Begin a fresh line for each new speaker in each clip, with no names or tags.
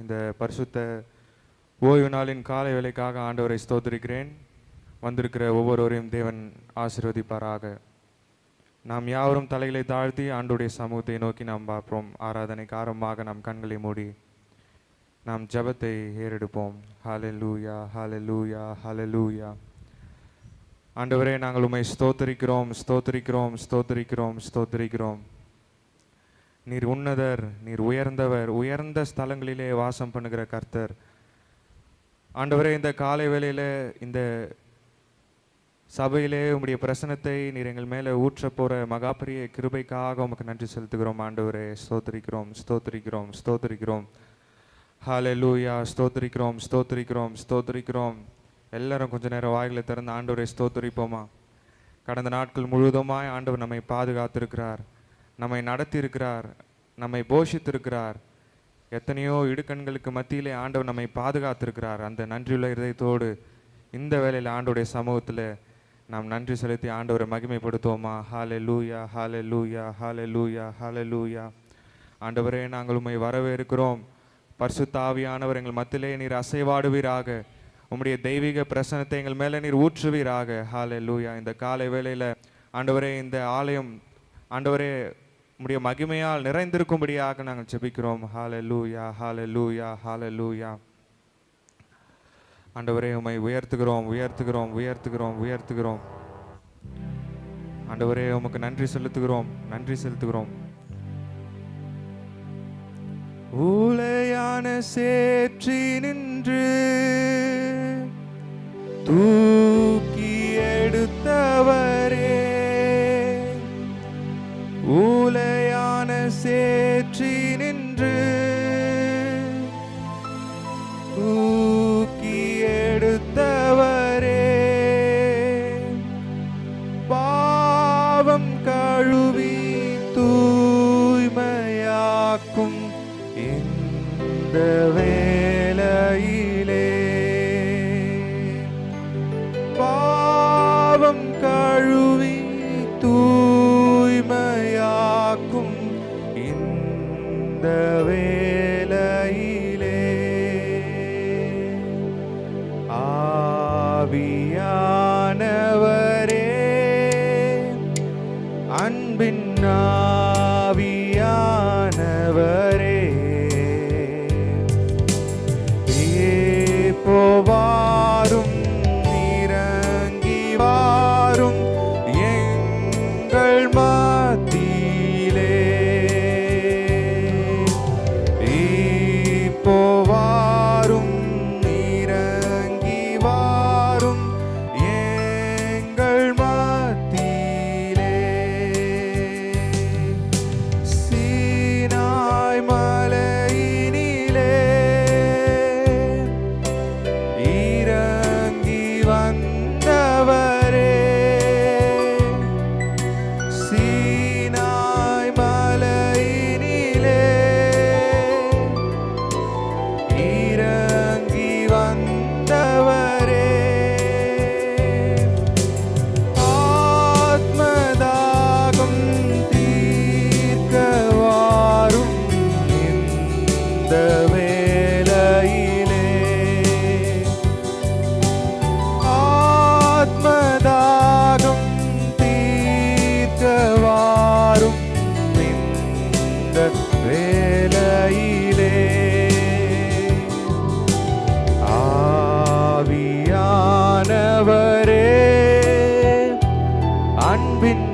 இந்த பரிசுத்த ஓய்வு நாளின் காலை வேலைக்காக ஆண்டவரை ஸ்தோத்திரிக்கிறேன். வந்திருக்கிற ஒவ்வொருவரையும் தேவன் ஆசீர்வதிப்பாராக. நாம் யாவரும் தலைகளை தாழ்த்தி ஆண்டவருடைய சமூகத்தை நோக்கி நாம் பார்ப்போம். ஆராதனைக்கு ஆரம்பமாக நாம் கண்களை மூடி நாம் ஜெபத்தை ஏறெடுப்போம். ஹல்லேலூயா, ஹல்லேலூயா, ஹல்லேலூயா. ஆண்டவரே, நாங்கள் உம்மை ஸ்தோத்திரிக்கிறோம், ஸ்தோத்திரிக்கிறோம், ஸ்தோத்திரிக்கிறோம், ஸ்தோத்திரிக்கிறோம். நீர் உன்னதர், நீர் உயர்ந்தவர், உயர்ந்த ஸ்தலங்களிலே வாசம் பண்ணுகிற கர்த்தர். ஆண்டவரே, இந்த காலை வேளையில இந்த சபையிலே உம்முடைய பிரசனத்தை நீர் எங்கள் மேலே ஊற்ற போற மகாபெரிய கிருபைக்காக உமக்கு நன்றி செலுத்துகிறோம். ஆண்டவரே, ஸ்தோத்திரிக்கிறோம், ஸ்தோத்திரிக்கிறோம், ஸ்தோத்திரிக்கிறோம். ஹல்லேலூயா, ஸ்தோத்திரிக்கிறோம், ஸ்தோத்திரிக்கிறோம், ஸ்தோத்திரிக்கிறோம். எல்லாரும் கொஞ்ச நேரம் வாய்களை திறந்து ஆண்டவரை ஸ்தோத்திரிப்போமா. கடந்த நாட்கள் முழுவதுமாய் ஆண்டவர் நம்மை பாதுகாத்திருக்கிறார், நம்மை நடத்தியிருக்கிறார், நம்மை போஷித்திருக்கிறார். எத்தனையோ இடுக்கண்களுக்கு மத்தியிலே ஆண்டவர் நம்மை பாதுகாத்திருக்கிறார். அந்த நன்றியுள்ள இதயத்தோடு இந்த வேளையில் ஆண்டவருடைய சமூகத்தில் நாம் நன்றி செலுத்தி ஆண்டவரை மகிமைப்படுத்துவோமா. ஹல்லேலூயா, ஹல்லேலூயா, ஹல்லேலூயா, ஹல்லேலூயா. ஆண்டவரே, நாங்கள் உம்மை வரவேற்கிறோம். பரிசுத்த ஆவியானவர் எங்கள் மத்தியிலே நீர் அசைவாடுவீராக. உம்முடைய தெய்வீக பிரசனத்தை எங்கள் மேலே நீர் ஊற்றுவீராக. ஹல்லேலூயா. இந்த காலை வேளையில் ஆண்டவரே, இந்த ஆலயம் ஆண்டவரே உம்முடைய மகிமையால் நிறைந்திருக்கும்படியாக நாங்கள் ஜெபிக்கிறோம். ஹல்லேலூயா, ஹல்லேலூயா, ஹல்லேலூயா. ஆண்டவரே, உம்மை உயர்த்துகிறோம், உயர்த்துகிறோம், உயர்த்துகிறோம், உயர்த்துகிறோம். ஆண்டவரே, உமக்கு நன்றி செலுத்துகிறோம், நன்றி செலுத்துகிறோம். ஊளையான சேற்றி நின்று தூக்கி எடுத்தவரே, ஊளையான சேற்றி நின்று தூக்கி எடுத்தவரே, பாவம் கழுவி தூய்மையாக்கும் இந்த வேளையிலே, பாவம் கழுவி தூய்மையாக்கும் இந்த வேளையிலே, ஆவியானவரே, அன்பின் ஆவியானவரே, வாரும் இறங்கி வாரும் எங்கள் மத்தியிலே, இப்போ வாரும் இறங்கி வாரும் எங்கள் மத்தியிலே, சீனாய் மலையினிலே வந்தவரே, சீனாய் மலையினிலே இறங்கி வந்தவரே, ஆத்மதாகம் தீர்க்க வாரும் இந்த வேளையிலே, ஆத்மதாகம் தீர்க்க வாரும் இந்த வேளையிலே, ஆவியானவரே, அன்பின்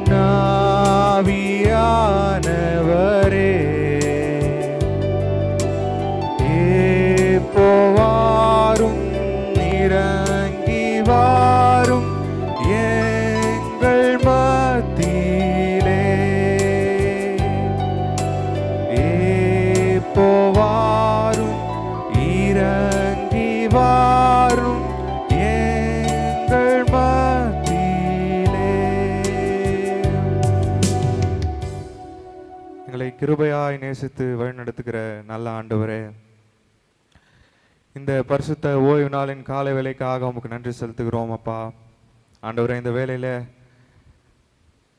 ஆவியானவரே, இப்போ வாரும் இறங்கி வாரும் எங்கள் மத்தியிலே, இப்போ வாரும் இறங்கி வாரும் எங்கள் மத்தியிலே. எங்களை கிருபையாய் நேசித்து வழிநடத்துகிற நல்ல ஆண்டவரே, இந்த பரிசுத்த ஓய்வு நாளின் காலை வேலைக்காக உமக்கு நன்றி செலுத்துகிறோம் அப்பா. ஆண்டவரே, இந்த வேளையில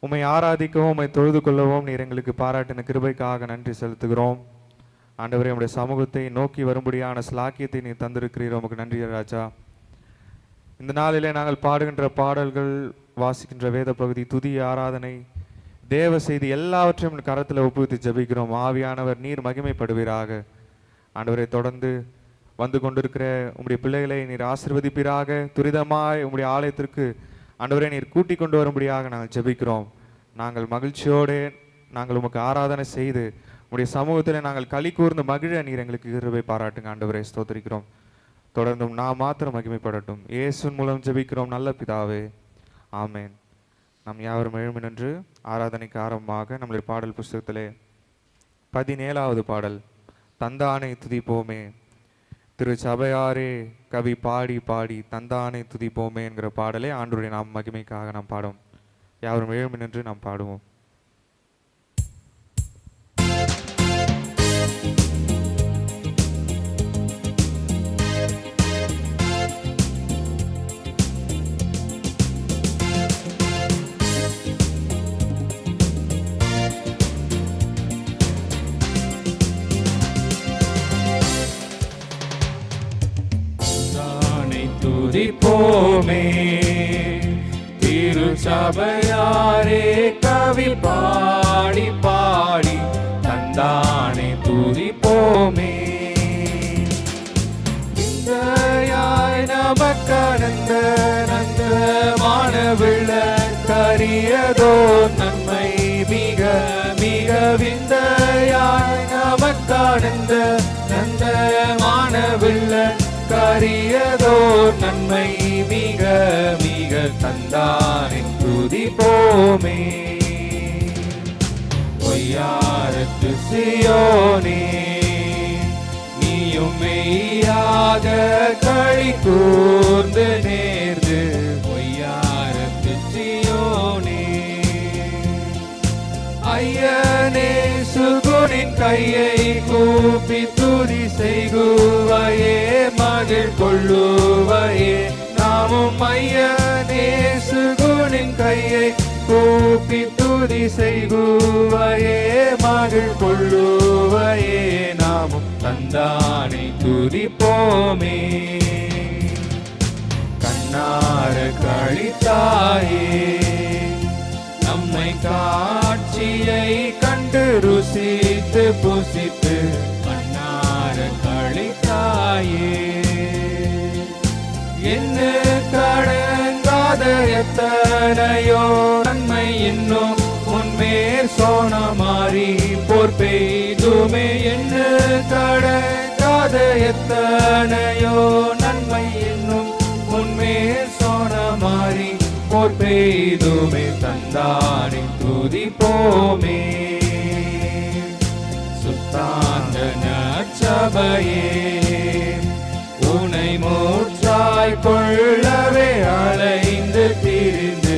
உம்மை ஆராதிக்கவும் உம்மை தொழுது கொள்ளவும் நீர் எங்களுக்கு பாராட்டின கிருபைக்காக நன்றி செலுத்துகிறோம். ஆண்டவரே, உம்முடைய சமூகத்தை நோக்கி வரும்படியான ஸ்லாக்கியத்தை நீ தந்திருக்கிறீர். உமக்கு நன்றி ராஜா. இந்த நாளிலே நாங்கள் பாடுகின்ற பாடல்கள், வாசிக்கின்ற வேத பகுதி, துதி, ஆராதனை, தேவ செய்தி எல்லாவற்றையும் கரத்தில் ஒப்புவித்து ஜெபிக்கிறோம். ஆவியானவர் நீர் மகிமைப்படுவீராக. ஆண்டவரை, தொடர்ந்து வந்து கொண்டிருக்கிற உம்முடைய பிள்ளைகளை நீர் ஆசீர்வதிப்பீராக. துரிதமாய் உம்முடைய ஆலயத்திற்கு ஆண்டவரை நீர் கூட்டி கொண்டு வரும்படியாக நாங்கள் ஜெபிக்கிறோம். நாங்கள் மகிழ்ச்சியோடு நாங்கள் உமக்கு ஆராதனை செய்து உம்முடைய சமூகத்தில் நாங்கள் களி கூர்ந்து மகிழ நீர் எங்களுக்கு கிருபை பாராட்டுங்க. ஆண்டவரை ஸ்தோத்திரிக்கிறோம். தொடர்ந்தும் நான் மாத்திரம் மகிமைப்படட்டும். இயேசுவின் மூலம் ஜெபிக்கிறோம் நல்ல பிதாவே, ஆமேன். நாம் யாவரும் எழுமி நின்று ஆராதனைக்கு ஆரம்பமாக நம்முடைய பாடல் புஸ்தகத்திலே 17வது பாடல், தந்தானை துதிப்போமே, திரு சபையாரே கவி பாடி பாடி தந்தானை துதிப்போமே என்கிற பாடலை ஆண்டவருடைய நாம் மகிமைக்காக நாம் பாடும். யாவரும் எழுமி நின்று நாம் பாடுவோம்.
துதிப்போமே, திரு சபையாரே கவி பாடி பாடி தந்தானே துதிப்போமே. இந்தையாய் நமக்கடந்த நந்தமான விளக்கரியதோ நன்மை மிக மிக. விந்தையாய் நமக்கடந்த நந்தமான விளக்கரியதோ நன்மை மிக மிக. தந்தானே துதிப்போமே. பொய்யாரத்து சியோனே, நீயும் மெய்யாக களி கூர்ந்து நேர்ந்து. பொய்யாரத்து சியோனே, ஐயனே சுகுனின் கையை கூப்பி துதி செய்குவையே, மகிழ் கொள்ளுவையே. நாமும் ஐயனே சுகுனின் கையை கூப்பி துதி செய்குவையே, மகிழ் கொள்ளுவையே. நாமும் தந்தானை துதிப்போமே. கண்ணார கழித்தாயே, நம்மை காட்சியை கண்டு ருசித்து புசித்து கண்ணார கழித்தாயே. என்ன கடங்காத எத்தனையோ நன்மை இன்னும் முன்மேற் சோனமாரி போர் பெய்துமே. என்ன கடங்காத எத்தனையோ நன்மை இன்னும் முன்மேற் சோனமாரி போர் பெய்துமே. தந்தானே துதிப்போமே. சுத்தாந்த நற்சபையே, உனை மூச்சாய் கொள்ளவே அலைந்து திரிந்து.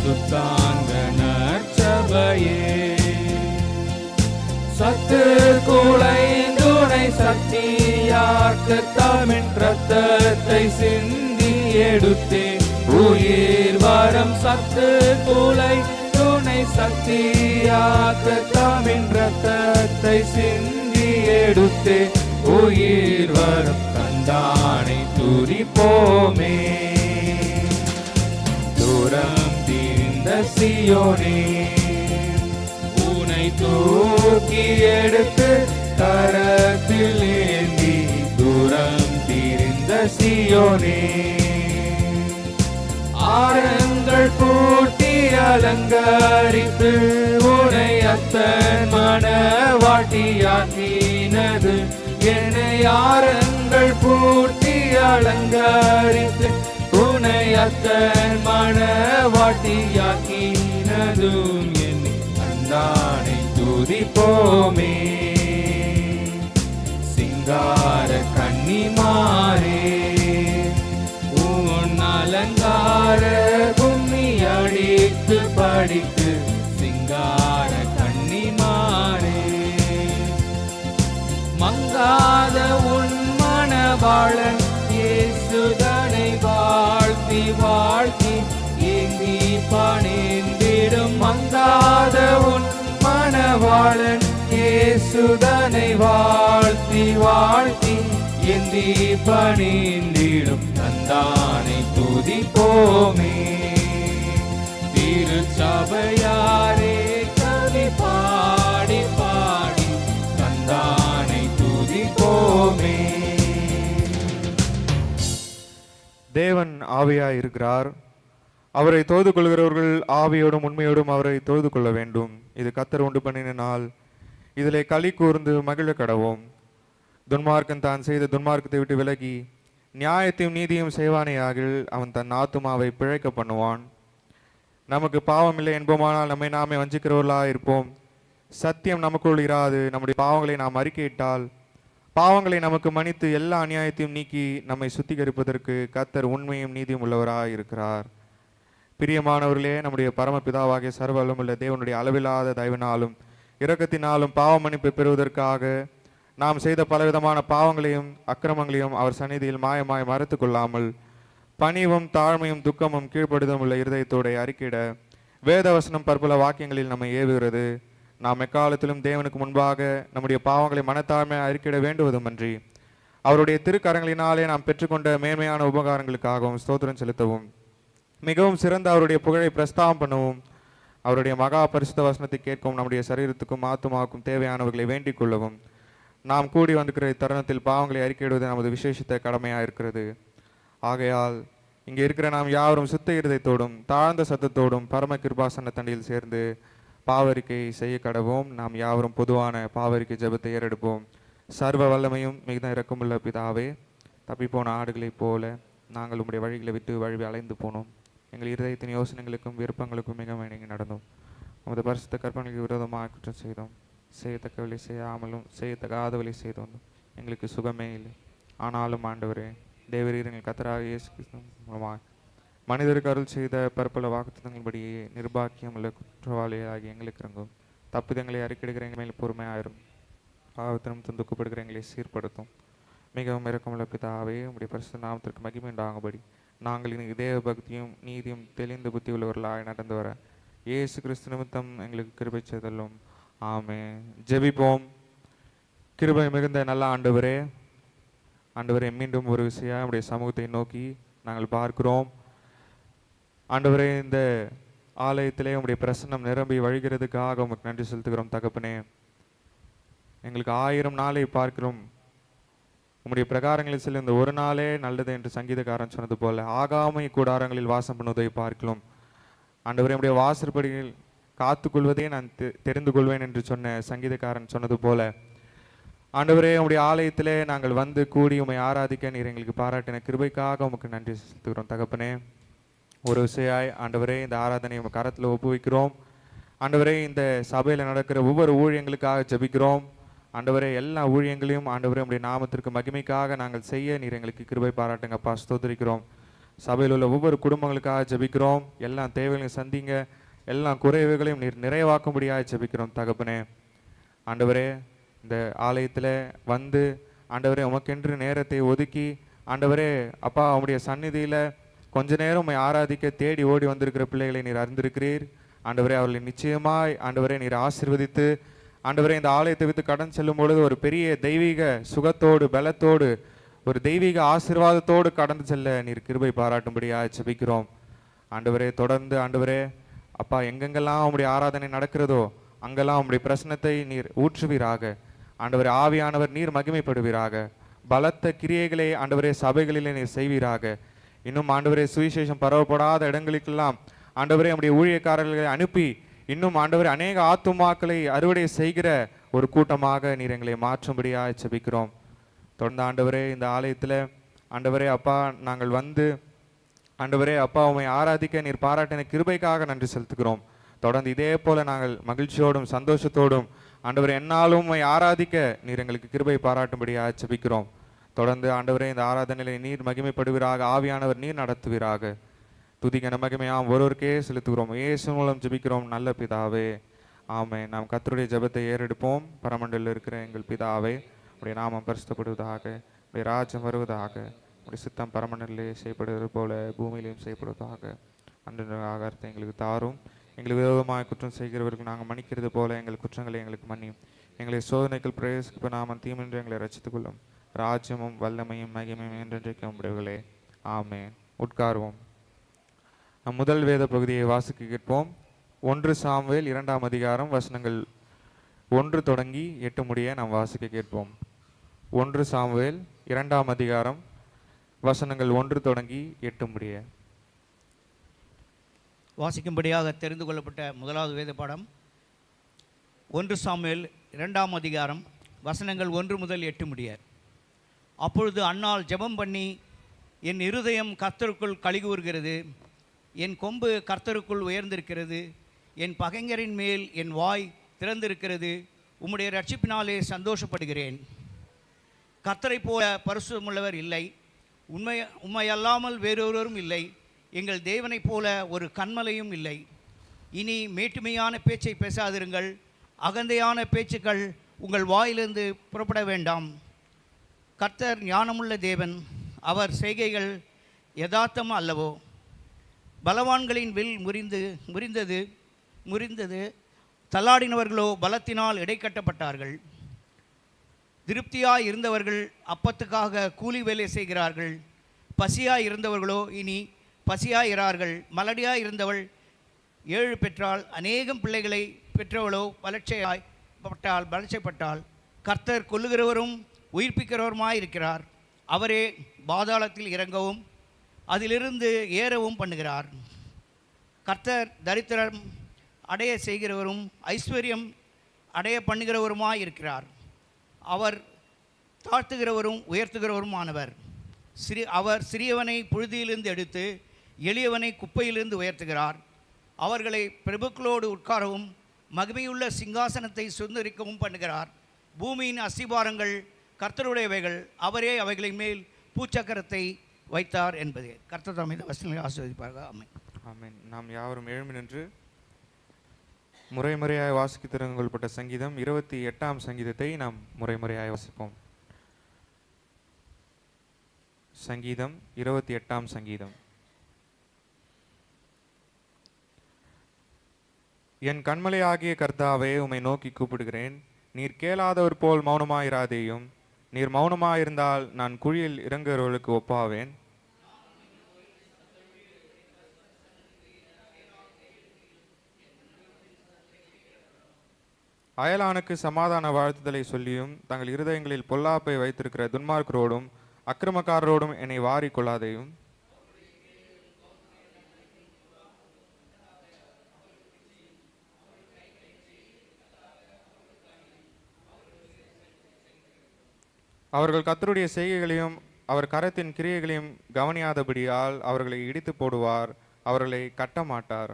சுத்தாந்த நற்சபையே, சத்து குலைந்துனை சக்தியாக்க தமிழ் ரத்தத்தை சிந்தி எடுத்தே உயிர் வரம். சத்து குலை துணை சக்தியாக்க தமிழ் ரத்தத்தை சிந்தி எடுத்தே உயிர் வரம். தந்தானை துதிப்போமே. தூரம் தீர்ந்த சியோனே, உனை தூக்கி எடுத்து கரத்தில் ஏந்தி. தூரம் தீர்ந்த சியோனே, ஆரங்கள் பூட்டி அலங்கரித்து உனை அத்தன் மணவாட்டியாக்கினது. என்னை ஆரங்கள் பூட்டி அலங்கரித்து உனை அத்தன் மணவாட்டியாக்கினதும். என்னை தந்தானை துதிப்போமே. சிங்கார கன்னிமாரே, உன் அலங்கார கும்மி அடித்து படித்து. சிங்கார கன்னிமாரே, மங்காத உன் மணவாளன் இயேசுதனை வாழ்த்தி வாழ்த்தி ஏந்தி பணிந்திடும். மங்காத உன் மணவாளன் இயேசு இயேசுதனை வாழ்த்தி வாழ்த்தி ஏந்தி பணிந்திடும் தந்தானை துதிப்போமே. திருச்சபையாரே கவி பாடி பாடி தந்தானை துதிப்போமே.
தேவன் ஆவியாய் இருக்கிறார். அவரை தொழுது கொள்கிறவர்கள் ஆவியோடும் உண்மையோடும் அவரை தொழுது கொள்ள வேண்டும். இது கர்த்தர் உண்டு பண்ணின நாள், இதிலே களி கூர்ந்து மகிழ கடவோம். துன்மார்க்கன் தான் செய்த துன்மார்க்கத்தை விட்டு விலகி நியாயத்தையும் நீதியும் செய்வானேயாகில் அவன் தன் ஆத்துமாவை பிழைக்க பண்ணுவான். நமக்கு பாவமில்லை என்போமானால் நம்மை நாமே வஞ்சிக்கிறவர்களாக இருப்போம். சத்தியம் நமக்குள் இராது. நம்முடைய பாவங்களை நாம் அறிக்கையிட்டால் பாவங்களை நமக்கு மன்னித்து எல்லா அநியாயத்தையும் நீக்கி நம்மை சுத்திகரிப்பதற்கு கர்த்தர் உண்மையும் நீதியும் உள்ளவராக இருக்கிறார். பிரியமானவர்களே, நம்முடைய பரமபிதாவாகிய சர்வ வல்லமையுள்ள தேவனுடைய அளவில்லாத தயவினாலும் இரக்கத்தினாலும் பாவ மன்னிப்பை பெறுவதற்காக நாம் செய்த பலவிதமான பாவங்களையும் அக்கிரமங்களையும் அவர் சந்நிதியில் மாயமாய் மறைத்து கொள்ளாமல் பணிவும் தாழ்மையும் துக்கமும் கீழ்ப்படுதலும் உள்ள இருதயத்தோடு அறிக்கையிட வேதவசனம் பற்பல வாக்கியங்களில் நம்மை ஏவுகிறது. நாம் எக்காலத்திலும் தேவனுக்கு முன்பாக நம்முடைய பாவங்களை மனத்தாழ்மையை அறிக்கையிட வேண்டுவதுமன்றி அவருடைய திருக்கரங்களினாலே நாம் பெற்றுக்கொண்ட மேன்மையான உபகாரங்களுக்காகவும் ஸ்தோத்திரம் செலுத்தவும் மிகவும் சிறந்த அவருடைய புகழை பிரஸ்தாபம் பண்ணவும் அவருடைய மகா பரிசுத்த வசனத்தை கேட்கவும் நம்முடைய சரீரத்துக்கும் ஆத்துமாவுக்கும் தேவையானவர்களை வேண்டிக் கொள்ளவும் நாம் கூடி வந்திருக்கிற தருணத்தில் பாவங்களை அறிக்கையிடுவது நமது விசேஷித்த கடமையாக இருக்கிறது. ஆகையால் இங்கே இருக்கிற நாம் யாவரும் சுத்த இருதயத்தோடும் தாழ்ந்த சத்தத்தோடும் பரம கிருபாசன தண்டியில் சேர்ந்து பாவரிக்கை செய்ய கடவோம். நாம் யாவரும் பொதுவான பாவரிக்கை ஜெபத்தை ஏறெடுப்போம். சர்வ வல்லமையும் மிகுந்த இரக்கமுள்ள பிதாவே, தப்பிப்போன ஆடுகளைப் போல நாங்கள் உம்முடைய வழிகளை விட்டு வழி அலைந்து போனோம். எங்கள் இருதயத்தின் யோசனைகளுக்கும் விருப்பங்களுக்கும் மிக இணங்கி நடந்தோம். உமது பரிசுத்த கற்பனைக்கு விரோதமாக குற்றம் செய்தோம். செய்யத்தக்கவழி செய்யாமலும் செய்யத்தகாதவழி செய்து வந்தோம். எங்களுக்கு சுகமே இல்லை. ஆனாலும் ஆண்டவரே, தேவரீர் எங்கள் கர்த்தராகிய இயேசு கிறிஸ்து மூலமாக மனிதருக்கு அருள் செய்த பற்பல வாக்குத்தத்தங்களின்படியே நிர்பாக்கியம் உள்ள குற்றவாளியாகி எங்களுக்கு இறங்கும். தப்பிதங்களை அறிக்கையிடுகிற எங்கள் மேல் பொறுமையாயிரும். பாவத்திலும் துன்பப்படுகிற எங்களை சீர்படுத்தும். மிகவும் இரக்கமுள்ள பிதாவே, உம்முடைய பரிசுத்த நாமத்திற்கு மகிமை உண்டாகும்படி நாங்கள் இன்னைக்கு தேவ பக்தியும் நீதியும் தெளிந்த புத்தி உள்ளவர்களாக நடந்து வர இயேசு கிறிஸ்து நிமித்தம் எங்களுக்கு கிருபை செய்தலும். ஆமென். ஜெபிப்போம். கிருபை மிகுந்த நல்ல ஆண்டவரே, ஆண்டவரே, மீண்டும் ஒரு விஷயம் உடைய சமூகத்தை நோக்கி நாங்கள் பார்க்கிறோம். ஆண்டவரே, இந்த ஆலயத்திலே உம்முடைய பிரசன்னம் நிரம்பி வழிகிறதுக்காக உமக்கு நன்றி செலுத்துகிறோம். தகப்பனே, எங்களுக்கு 1000 நாளை பார்க்கிறோம். உம்முடைய பிரகாரங்களில் செல்லும் இந்த ஒரு நாளே நல்லது என்று சங்கீதக்காரன் சொன்னது போல ஆகாமை கூடாரங்களில் வாசம் பண்ணுவதை பார்க்கிறோம். ஆண்டவரே, உம்முடைய வாசற்படியில் காத்துக்கொள்வதே நான் தெரிந்து கொள்வேன் என்று சொன்ன சங்கீதக்காரன் சொன்னது போல ஆண்டவரே, உம்முடைய ஆலயத்திலே நாங்கள் வந்து கூடி உம்மை ஆராதிக்க நீர் எங்களுக்கு பாராட்டின கிருபைக்காக உமக்கு நன்றி செலுத்துகிறோம். தகப்பனே, ஒரு விஷயாய் ஆண்டவரே, இந்த ஆராதனை உங்கள் கரத்தில் ஒப்புவிக்கிறோம். ஆண்டவரே, இந்த சபையில் நடக்கிற ஒவ்வொரு ஊழியங்களுக்காக ஜெபிக்கிறோம். ஆண்டவரே, எல்லா ஊழியங்களையும் ஆண்டவரே உம்முடைய நாமத்திற்கு மகிமைக்காக நாங்கள் செய்ய நீர் எங்களுக்கு கிருபை பாராட்டுங்கப்பா. ஸ்தோத்திரிக்கிறோம். சபையில் உள்ள ஒவ்வொரு குடும்பங்களுக்காக ஜெபிக்கிறோம். எல்லா தேவைகளையும் சந்திங்க, எல்லா குறைவுகளையும் நீர் நிறைவாக்கும்படியாக ஜெபிக்கிறோம். தகப்பனே, ஆண்டவரே, இந்த ஆலயத்தில் வந்து ஆண்டவரே உமக்கென்று நேரத்தை ஒதுக்கி ஆண்டவரே அப்பா உம்முடைய சந்நிதியில் கொஞ்ச நேரம் உம்மை ஆராதிக்க தேடி ஓடி வந்திருக்கிற பிள்ளைகளை நீர் அறிந்திருக்கிறீர். ஆண்டவரே, அவர்களை நிச்சயமாய் ஆண்டவரே நீர் ஆசீர்வதித்து ஆண்டவரே இந்த ஆலயத்தை விட்டு கடன் செல்லும் பொழுது ஒரு பெரிய தெய்வீக சுகத்தோடு பலத்தோடு ஒரு தெய்வீக ஆசீர்வாதத்தோடு கடந்து செல்ல நீர் கிருபை பாராட்டும்படியாக ஜெபிக்கிறோம். ஆண்டவரே, தொடர்ந்து ஆண்டவரே அப்பா எங்கெங்கெல்லாம் உம்முடைய ஆராதனை நடக்கிறதோ அங்கெல்லாம் உம்முடைய பிரசன்னத்தை நீர் ஊற்றுவீராக. ஆண்டவரே, ஆவியானவர் நீர் மகிமைப்படுவீராக. பலத்த கிரியைகளை ஆண்டவரே சபைகளிலே நீர் செய்வீராக. இன்னும் ஆண்டவரே சுவிசேஷம் பரவப்படாத இடங்களுக்கெல்லாம் ஆண்டவரே நம்முடைய ஊழியக்காரர்களை அனுப்பி இன்னும் ஆண்டவரே அநேக ஆத்துமாக்களை அறுவடை செய்கிற ஒரு கூட்டமாக நீர் எங்களை மாற்றும்படியாக ஜெபிக்கிறோம். தொடர்ந்து ஆண்டவரே இந்த ஆலயத்தில் ஆண்டவரே அப்பா நாங்கள் வந்து ஆண்டவரே அப்பா உம்மை ஆராதிக்க நீர் பாராட்டின கிருபைக்காக நன்றி செலுத்துகிறோம். தொடர்ந்து இதே போல நாங்கள் மகிழ்ச்சியோடும் சந்தோஷத்தோடும் ஆண்டவரே என்னாலும் உம்மை ஆராதிக்க நீர் எங்களுக்கு கிருபை பாராட்டும்படியாக ஜெபிக்கிறோம். தொடர்ந்து ஆண்டவரே இந்த ஆராதனையிலே நீர் மகிமைப்படுவீராக. ஆவியானவர் நீர் நடத்துவீராக. துதிக்க மகிமையாம் ஒருவருக்கே செலுத்துகிறோம். இயேசு மூலம் ஜெபிக்கிறோம் நல்ல பிதாவே, ஆமென். நாம் கர்த்தருடைய ஜெபத்தை ஏறெடுப்போம். பரமண்டலில் இருக்கிற எங்கள் பிதாவே, உடைய நாமம் பரிசுத்தப்படுவதாக, உடைய ராஜ்யம் வருவதாக, உடைய சித்தம் பரமண்டலிலே செய்யப்படுவது போல பூமியிலையும் செய்யப்படுவதாக. அன்று ஆகாரத்தை எங்களுக்கு தாரும். எங்களுக்கு விரோதமாக குற்றம் செய்கிறவர்கள் நாங்கள் மன்னிக்கிறது போல எங்கள் குற்றங்களை எங்களுக்கு மன்னியும். எங்களை சோதனைகள் பிரவேசிக்க நாம தீமின்றி எங்களை ரட்சித்துக் கொள்ளும். ராஜ்யமும் வல்லமையும் மகிமையும் என்றென்றைக்கும் உடையவர்களே. ஆமென். உட்காருவோம். நம் முதல் வேத பகுதியை வாசிக்க கேட்போம். 1 சாமுவேல் 2ஆம் அதிகாரம் வசனங்கள் 1 தொடங்கி 8 முடிய நாம் வாசிக்க கேட்போம். 1 சாமுவேல் 2ஆம் அதிகாரம் வசனங்கள் 1 தொடங்கி 8 முடிய
வாசிக்கும்படியாக தெரிந்து கொள்ளப்பட்ட முதலாவது வேத பாடம் 1 சாமுவேல் 2ஆம் அதிகாரம் வசனங்கள் 1 முதல் 8 முடிய. அப்பொழுது அன்னாள் ஜெபம் பண்ணி, என் இருதயம் கர்த்தருக்குள் களிகூறுகிறது, என் கொம்பு கர்த்தருக்குள் உயர்ந்திருக்கிறது, என் பகைஞரின் மேல் என் வாய் திறந்திருக்கிறது, உம்முடைய ரட்சிப்பினாலே சந்தோஷப்படுகிறேன். கர்த்தரைப் போல பரிசுத்தமுள்ளவர் இல்லை, உம்மையல்லாமல் வேறொருவரும் இல்லை, எங்கள் தேவனைப் போல ஒரு கன்மலையும் இல்லை. இனி மேட்டுமையான பேச்சை பேசாதிருங்கள், அகந்தையான பேச்சுக்கள் உங்கள் வாயிலிருந்து புறப்பட வேண்டாம். கர்த்தர் ஞானமுள்ள தேவன், அவர் செய்கைகள் யதார்த்தம் அல்லவோ? பலவான்களின் வில் முறிந்தது, தள்ளாடினவர்களோ பலத்தினால் இடைக்கட்டப்பட்டார்கள். திருப்தியாய் இருந்தவர்கள் அப்பத்துக்காக கூலி வேலை செய்கிறார்கள், பசியாய் இருந்தவர்களோ இனி பசியாய் இரார்கள். மலடியாய் இருந்தவள் 7 பெற்றால், அநேகம் பிள்ளைகளை பெற்றவளோ பலட்சைப்பட்டாள். கர்த்தர் கொல்லுகிறவரும் உயிர்ப்பிக்கிறவருமாயிருக்கிறார், அவரே பாதாளத்தில் இறங்கவும் அதிலிருந்து ஏறவும் பண்ணுகிறார். கர்த்தர் தரித்திரம் அடைய செய்கிறவரும் ஐஸ்வர்யம் அடைய பண்ணுகிறவருமாயிருக்கிறார், அவர் தாழ்த்துகிறவரும் உயர்த்துகிறவருமானவர். அவர் சிறியவனை புழுதியிலிருந்து எடுத்து எளியவனை குப்பையிலிருந்து உயர்த்துகிறார். அவர்களை பிரபுக்களோடு உட்காரவும் மகிமையுள்ள சிங்காசனத்தை சுதந்திரிக்கவும் பண்ணுகிறார். பூமியின் அஸ்திபாரங்கள் கர்த்தருடையவைகள், அவரே அவைகளின் மேல் பூச்சக்கரத்தை வைத்தார் என்பதே. கர்த்தர் தாமே இந்த வசனங்களை ஆசீர்வதிப்பார்கள். ஆமென்.
ஆமென். நாம் யாவரும் எழும்பி நின்று முறைமுறையாய் வாசிக்க தெரிந்துகொள்ளப்பட்ட சங்கீதம் 28ஆம் சங்கீதத்தை நாம் முறைமுறையாய் வாசிப்போம். சங்கீதம் 28ஆம் சங்கீதம். என் கண்மலையாகிய கர்த்தாவே, உம்மை நோக்கி கூப்பிடுகிறேன். நீர் கேளாதவர் போல் மௌனமாயிராதேயும். நீர் மௌனமாயிருந்தால் நான் குழியில் இறங்குகிறவர்களுக்கு ஒப்பாவேன். அயலானுக்கு சமாதான வாழ்த்துதலை சொல்லியும் தங்கள் இருதயங்களில் பொல்லாப்பை வைத்திருக்கிற துன்மார்க்கரோடும் அக்கிரமக்காரரோடும் என்னை வாரி கொள்ளாதேயும். அவர்கள் கர்த்தருடைய செய்கைகளையும் அவர் கரத்தின் கிரியைகளையும் கவனியாதபடியால் அவர்களை இடித்து போடுவார், அவர்களை கட்ட மாட்டார்.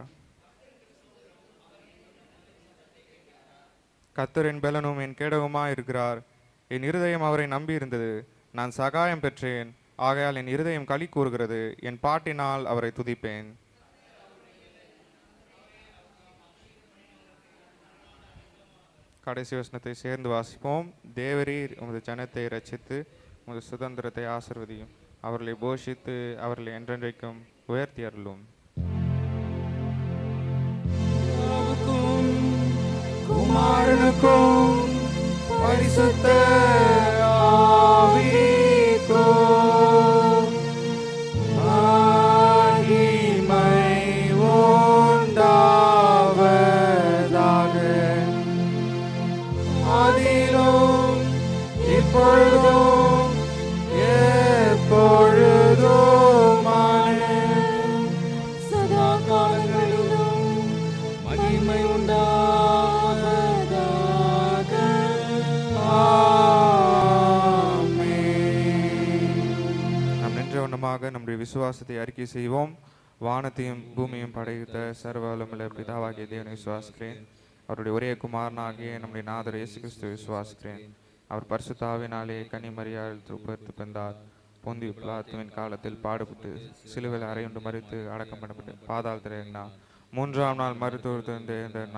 கர்த்தர் என் பெலனும் என் கேடகமாய் இருக்கிறார். என் இருதயம் அவரை நம்பி இருந்தது, நான் சகாயம் பெற்றேன். ஆகையால் என் இருதயம் களி கூறுகிறது, என் பாட்டினால் அவரை துதிப்பேன். கடைசி வசனத்தை சேர்ந்து வாசிப்போம். தேவரீர் உமது ஜனத்தை ரட்சித்து உமது சுதந்திரத்தை ஆசீர்வதியும். அவர்களை போஷித்து அவர்களை என்றென்றைக்கும் உயர்த்தி அருளும்.
குமாரனுக்கும் பரிசுத்த ஆவிக்கும் மகிமை உண்டாவதாக, அதிலும் இப்பொழுதும் எப்பொழுதுமான சதா காலங்களிலும் மகிமை உண்டாவதாக.
நாம் நின்ற வண்ணமாக நம்முடைய விசுவாசத்தை அறிக்கை செய்வோம். வானத்தையும் பூமியும் படைத்த சர்வவல்லமையுள்ள பிதாவாகிய தேவனை விசுவாசிக்கிறேன். அவருடைய ஒரே குமாரனாகிய நம்முடைய நாதர் இயேசு கிறிஸ்துவை விசுவாசிக்கிறேன். அவர் பரிசுத்த ஆவியினாலே கன்னிமரியாள் உயிர்த்து பிறந்தார். பொந்திய பிலாத்துவின் காலத்தில் பாடுபட்டு சிலுவையில் அறையுண்டு மரித்து அடக்கம் பண்ணப்பட்டு பாதாளத்தில் இறங்கினார். 3ஆம் நாள் மருத்துவ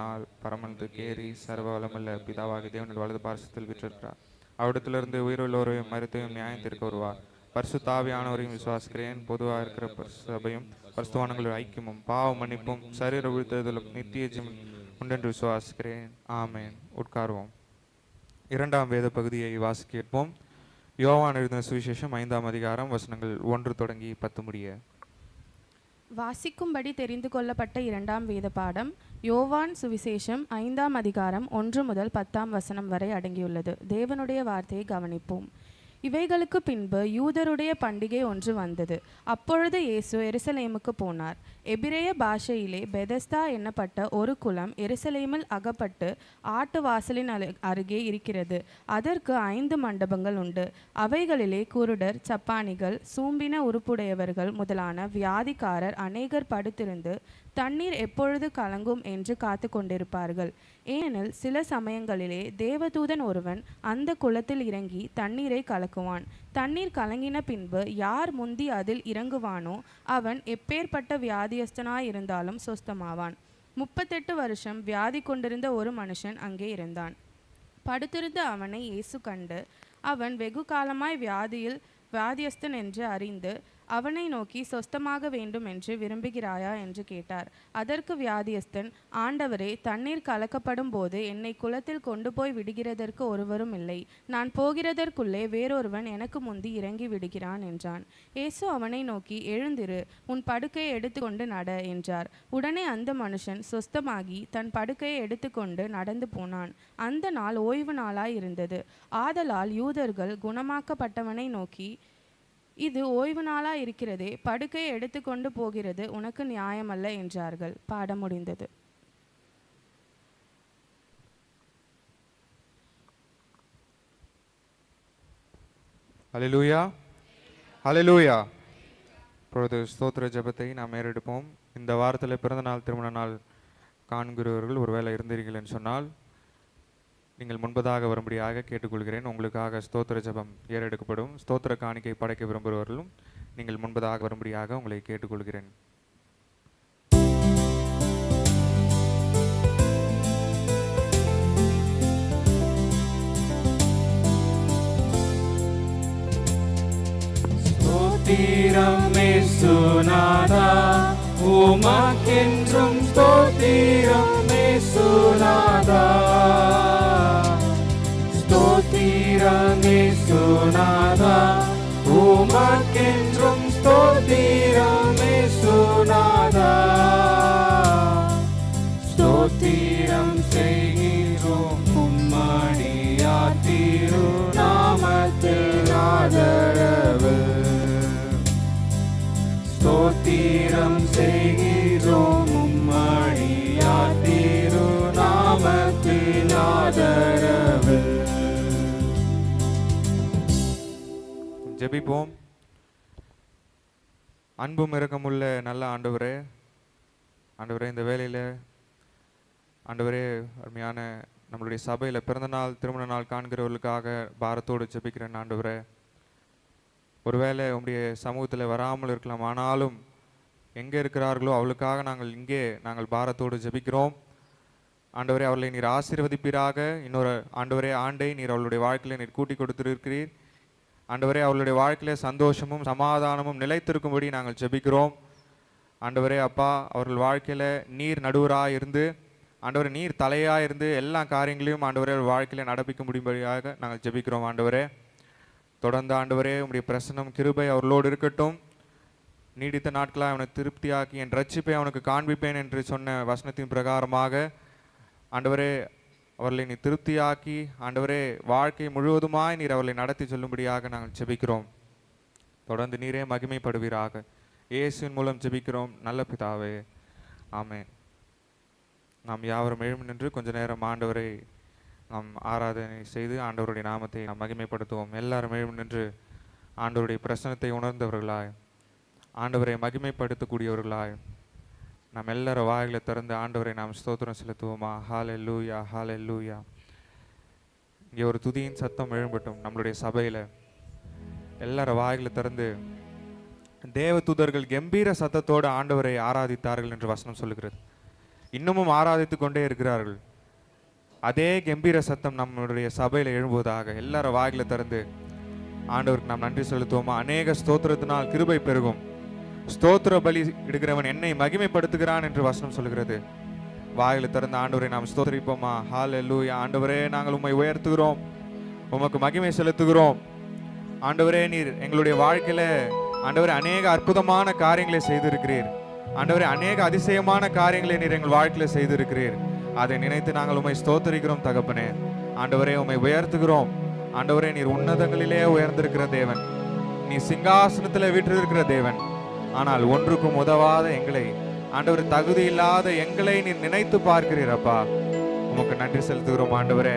நாள் பரமனத்துக்கு ஏறி சர்வவல்லமையுள்ள பிதாவாகிய தேவனின் வலது பார்சத்தில் விற்றிருக்கிறார். அவ்விடத்திலிருந்து உயிருள்ளோரையும் மருத்துவம் நியாயம் தீர்க்க வருவார். பரிசுத்த ஆவியானவரையும் விசுவாசிக்கிறேன். பொதுவாக இருக்கிற சபையும் பரிசுத்தவான்களுடைய ஐக்கியமும் பாவ மன்னிப்பும் சரீர உயிர்த்தெழுதலும் நித்திய ஜீவன் உண்டென்று விசுவாசிக்கிறேன். ஆமென். உட்காருவோம். இரண்டாம் வேத பகுதியை வாசிக்க கேட்போம். யோவான் எழுதின சுவிசேஷம் 5ஆம் அதிகாரம் வசனங்கள் 1 தொடங்கி 10 முடிய.
வாசிக்கும்படி தெரிந்து கொள்ளப்பட்ட இரண்டாம் வேத பாடம் யோவான் சுவிசேஷம் 5ஆம் அதிகாரம் 1 முதல் 10ஆம் வசனம் வரை அடங்கியுள்ளது. தேவனுடைய வார்த்தையை கவனிப்போம். இவைகளுக்கு பின்பு யூதருடைய பண்டிகை ஒன்று வந்தது. அப்பொழுது இயேசு எருசலேமுக்கு போனார். எபிரேய பாஷையிலே பெதஸ்தா என்னப்பட்ட ஒரு குளம் எருசலேமில் அகப்பட்டு ஆட்டு வாசலின் அருகே இருக்கிறது. அதற்கு 5 மண்டபங்கள் உண்டு. அவைகளிலே குருடர், சப்பானிகள், சூம்பின உறுப்புடையவர்கள் முதலான வியாதிக்காரர் அநேகர் படுத்திருந்து தண்ணீர் எப்பொழுது கலங்கும் என்று காத்து கொண்டிருப்பார்கள். ஏனெனில் சில சமயங்களிலே தேவதூதன் ஒருவன் அந்த குளத்தில் இறங்கி தண்ணீரை கலக்குவான். தண்ணீர் கலங்கின பின்பு யார் முந்தி அதில் இறங்குவானோ அவன் எப்பேற்பட்ட வியாதியஸ்தனாயிருந்தாலும் சொஸ்தமாவான். 38 வருஷம் வியாதி கொண்டிருந்த ஒரு மனுஷன் அங்கே இருந்தான். படுத்திருந்த அவனை இயேசு கண்டு, அவன் வெகு காலமாய் வியாதியஸ்தன் என்று அறிந்து அவனை நோக்கி, சொஸ்தமாக வேண்டும் என்று விரும்புகிறாயா என்று கேட்டார். அதற்கு வியாதியஸ்தன், ஆண்டவரே, தண்ணீர் கலக்கப்படும் போது என்னை குளத்தில் கொண்டு போய் விடுகிறதற்கு ஒருவரும் இல்லை. நான் போகிறதற்குள்ளே வேறொருவன் எனக்கு முந்தி இறங்கி விடுகிறான் என்றான். இயேசு அவனை நோக்கி, எழுந்திரு, உன் படுக்கையை எடுத்துக்கொண்டு நட என்றார். உடனே அந்த மனுஷன் சொஸ்தமாகி தன் படுக்கையை எடுத்துக்கொண்டு நடந்து போனான். அந்த நாள் ஓய்வு நாளாய் இருந்தது. ஆதலால் யூதர்கள் குணமாக்கப்பட்டவனை நோக்கி, இது ஓய்வு நாளா இருக்கிறதே, படுக்கையை எடுத்துக்கொண்டு போகிறது உனக்கு நியாயமல்ல என்றார்கள். பாடம் முடிந்தது.
ஹல்லேலூயா, ஹல்லேலூயா. இப்பொழுது ஸ்தோத்திர ஜெபத்தை நாம் ஏறெடுப்போம். இந்த வாரத்தில் பிறந்த நாள், திருமண நாள் காண்கிறவர்கள் ஒருவேளை இருந்தீர்கள் என்று சொன்னால் நீங்கள் முன்பதாக வரும்படியாக கேட்டுக்கொள்கிறேன். உங்களுக்காக ஸ்தோத்திர ஜெபம் ஏறெடுக்கப்படும். ஸ்தோத்திர காணிக்கை படைக்க விரும்புகிறவர்களும் நீங்கள் முன்பதாக வரும்படியாக உங்களை கேட்டுக்கொள்கிறேன்.
ஸ்தோத்திரம் இயேசுநாதா, உமக்கென்றும் ஸ்தோத்திரம் இயேசுநாதா. ஸ்தோத்திரம் இயேசுநாதா, உமக்கென்றும் ஸ்தோத்திரம் இயேசுநாதா. ஸ்தோத்திரம் செய்கிறோம் உம்மடியார் திருநாமத்தில் ஆதரவு. ஸ்தோத்திரம் செய்கிறோம் உம்மடியார் திருநாமத்தில் ஆதரவு.
ஜெபிப்போம். அன்பும் இரக்கமுள்ள நல்ல ஆண்டவரே, இந்த வேளையில் ஆண்டவரே, அருமையான நம்மளுடைய சபையில் பிறந்த நாள், திருமண நாள் காண்கிறவர்களுக்காக பாரத்தோடு ஜெபிக்கிறேன். ஆண்டவரே, ஒருவேளை உங்களுடைய சமூகத்தில் வராமல் இருக்கலாம், ஆனாலும் எங்கே இருக்கிறார்களோ அவளுக்காக நாங்கள் பாரத்தோடு ஜெபிக்கிறோம். ஆண்டவரே, அவர்களை நீர் ஆசீர்வதிப்பீராக. இன்னொரு ஆண்டவரே ஆண்டை நீர் அவளுடைய வாழ்க்கையில் நீர் கூட்டி கொடுத்திருக்கிறீர். ஆண்டவரே, அவளுடைய வாழ்க்கையில் சந்தோஷமும் சமாதானமும் நிலைத்திருக்கும்படி நாங்கள் ஜெபிக்கிறோம். ஆண்டவரே அப்பா, அவர்கள் வாழ்க்கையில் நீர் நடுவராக இருந்து, ஆண்டவரே நீர் தலையாக இருந்து எல்லா காரியங்களையும் ஆண்டவரே வாழ்க்கையில் நடப்பிக்க முடியும்படியாக நாங்கள் ஜெபிக்கிறோம். ஆண்டவரே, தொடர்ந்து ஆண்டவரே உம்முடைய பிரசன்னம் கிருபை அவர்களோடு இருக்கட்டும். நீடித்த நாட்களாக அவனை திருப்தியாக்கி என் ரட்சிப்பை அவனுக்கு காண்பிப்பேன் என்று சொன்ன வசனத்தின் பிரகாரமாக ஆண்டவரே அவர்களை நீ திருப்தியாக்கி ஆண்டவரே வாழ்க்கை முழுவதுமாய் நீர் அவர்களை நடத்தி சொல்லும்படியாக நாங்கள் ஜெபிக்கிறோம். தொடர்ந்து நீரே மகிமைப்படுவீராக. இயேசுவின் மூலம் ஜெபிக்கிறோம் நல்ல பிதாவே, ஆமென். நாம் யாவரும் எழும்பி நின்று கொஞ்ச நேரம் ஆண்டவரை நாம் ஆராதனை செய்து ஆண்டவருடைய நாமத்தை நாம் மகிமைப்படுத்துவோம். எல்லாரும் எழும்பி நின்று ஆண்டவருடைய பிரசன்னத்தை உணர்ந்தவர்களாய், ஆண்டவரை மகிமைப்படுத்தக்கூடியவர்களாய் நாம் எல்லாரும் வாய்களை திறந்து ஆண்டவரை நாம் ஸ்தோத்திரம் செலுத்துவோமா? ஹல்லேலூயா, ஹல்லேலூயா. இங்கே ஒரு துதியின் சத்தம் எழும்பட்டும். நம்மளுடைய சபையில் எல்லாரும் வாய்களை திறந்து தேவ தூதர்கள் கம்பீர சத்தத்தோடு ஆண்டவரை ஆராதித்தார்கள் என்று வசனம் சொல்லுகிறது. இன்னமும் ஆராதித்து கொண்டே இருக்கிறார்கள். அதே கம்பீர சத்தம் நம்மளுடைய சபையில் எழும்புவதாக. எல்லாரும் வாய்களை திறந்து ஆண்டவருக்கு நாம் நன்றி செலுத்துவோமா? அநேக ஸ்தோத்திரத்தினால் கிருபை பெருகும். ஸ்தோத்திர பலி இடுகிறவன் என்னை மகிமைப்படுத்துகிறான் என்று வசனம் சொல்கிறது. வாயில திறந்த ஆண்டவரை நாம் ஸ்தோத்திரிப்போமா? ஹல்லேலூயா. ஆண்டவரே, நாங்கள் உம்மை உயர்த்துகிறோம், உமக்கு மகிமை செலுத்துகிறோம். ஆண்டவரே, நீர் எங்களுடைய வாழ்க்கையில ஆண்டவரே அநேக அற்புதமான காரியங்களை செய்திருக்கிறீர். ஆண்டவரே, அநேக அதிசயமான காரியங்களை நீர் எங்கள் வாழ்க்கையில செய்திருக்கிறீர். அதை நினைத்து நாங்கள் உம்மை ஸ்தோத்திரிக்கிறோம் தகப்பனே. ஆண்டவரே, உம்மை உயர்த்துகிறோம். ஆண்டவரே, நீர் உன்னதங்களிலே உயர்ந்திருக்கிற தேவன், நீ சிங்காசனத்தில் வீற்றிருக்கிற தேவன். ஆனால் ஒன்றுக்கும் உதவாத எங்களை, ஆண்டவர் தகுதி இல்லாத எங்களை நீர் நினைத்து பார்க்கிறீர். அப்பா, உமக்கு நன்றி செலுத்துகிறோம். ஆண்டவரே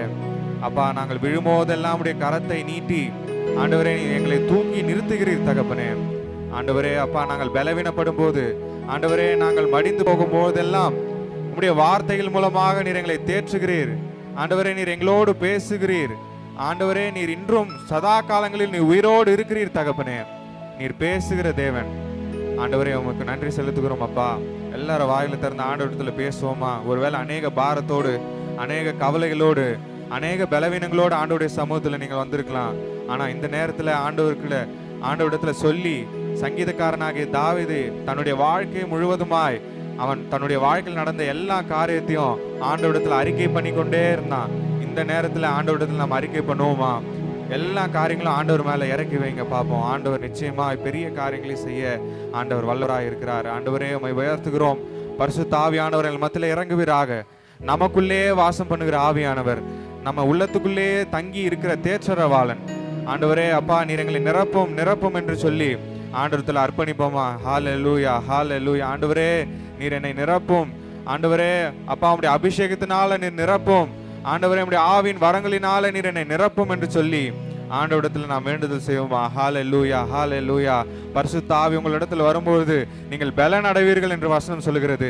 அப்பா, நாங்கள் விழும்போதெல்லாம் உடைய கரத்தை நீட்டி ஆண்டவரே நீ எங்களை தூக்கி நிறுத்துகிறீர் தகப்பனே. ஆண்டவரே அப்பா, நாங்கள் பலவீனப்படும் போது, ஆண்டவரே நாங்கள் மடிந்து போகும்போதெல்லாம் உம்முடைய வார்த்தைகள் மூலமாக நீர் எங்களை தேற்றுகிறீர். ஆண்டவரே, நீர் எங்களோடு பேசுகிறீர். ஆண்டவரே, நீர் இன்றும் சதா காலங்களில் நீர் உயிரோடு இருக்கிறீர் தகப்பனே. நீர் பேசுகிற தேவன். ஆண்டவரே, உமக்கு நன்றி செலுத்துகிறோம். அப்பா, எல்லாரும் வாயில திறந்த ஆண்டவரத்துல பேசுவோமா? ஒருவேளை அநேக பாரத்தோடு, அநேக கவலைகளோடு, அநேக பலவீனங்களோடு ஆண்டவருடைய சமூகத்துல நீங்கள் வந்திருக்கலாம். ஆனா இந்த நேரத்துல ஆண்டவரிடத்துல சொல்லி, சங்கீதக்காரனாகிய தாவீது தன்னுடைய வாழ்க்கை முழுவதுமாய் அவன் தன்னுடைய வாழ்க்கையில் நடந்த எல்லா காரியத்தையும் ஆண்டவரிடத்துல அறிக்கை பண்ணி கொண்டே இருந்தான். இந்த நேரத்துல ஆண்டவரிடத்துல நம்ம அறிக்கை பண்ணுவோமா? எல்லா காரியங்களும் ஆண்டவர் மேல இறக்கி வைங்க பார்ப்போம். ஆண்டவர் நிச்சயமா பெரிய காரியங்களை செய்ய ஆண்டவர் வல்லவராய் இருக்கிறார். ஆண்டவரே, உம்மை உயர்த்துகிறோம். பரிசுத்த ஆவியானவர் மத்தியில இறங்குவீராக. நமக்குள்ளே வாசம் பண்ணுகிற ஆவியானவர், நம்ம உள்ளத்துக்குள்ளே தங்கி இருக்கிற தேற்றரவாளன். ஆண்டவரே அப்பா, நீர் எங்களை நிரப்பும் நிரப்பும் என்று சொல்லி ஆண்டவரத்துல அர்ப்பணிப்போமா? ஹல்லேலூயா, ஹல்லேலூயா. ஆண்டவரே, நீர் என்னை நிரப்பும். ஆண்டவரே அப்பா, உம்முடைய அபிஷேகத்தினால நீர் நிரப்பும். ஆண்டவரே, உம்முடைய ஆவியின் வரங்களினால நீர் என்னை நிரப்பும் என்று சொல்லி ஆண்டவரிடத்துல நாம் வேண்டுதல் செய்வோமா? ஹல்லேலூயா, ஹல்லேலூயா. பரிசுத்த ஆவி உங்களிடத்தில் வரும்போது நீங்கள் பலன் அடைவீர்கள் என்று வசனம் சொல்லுகிறது.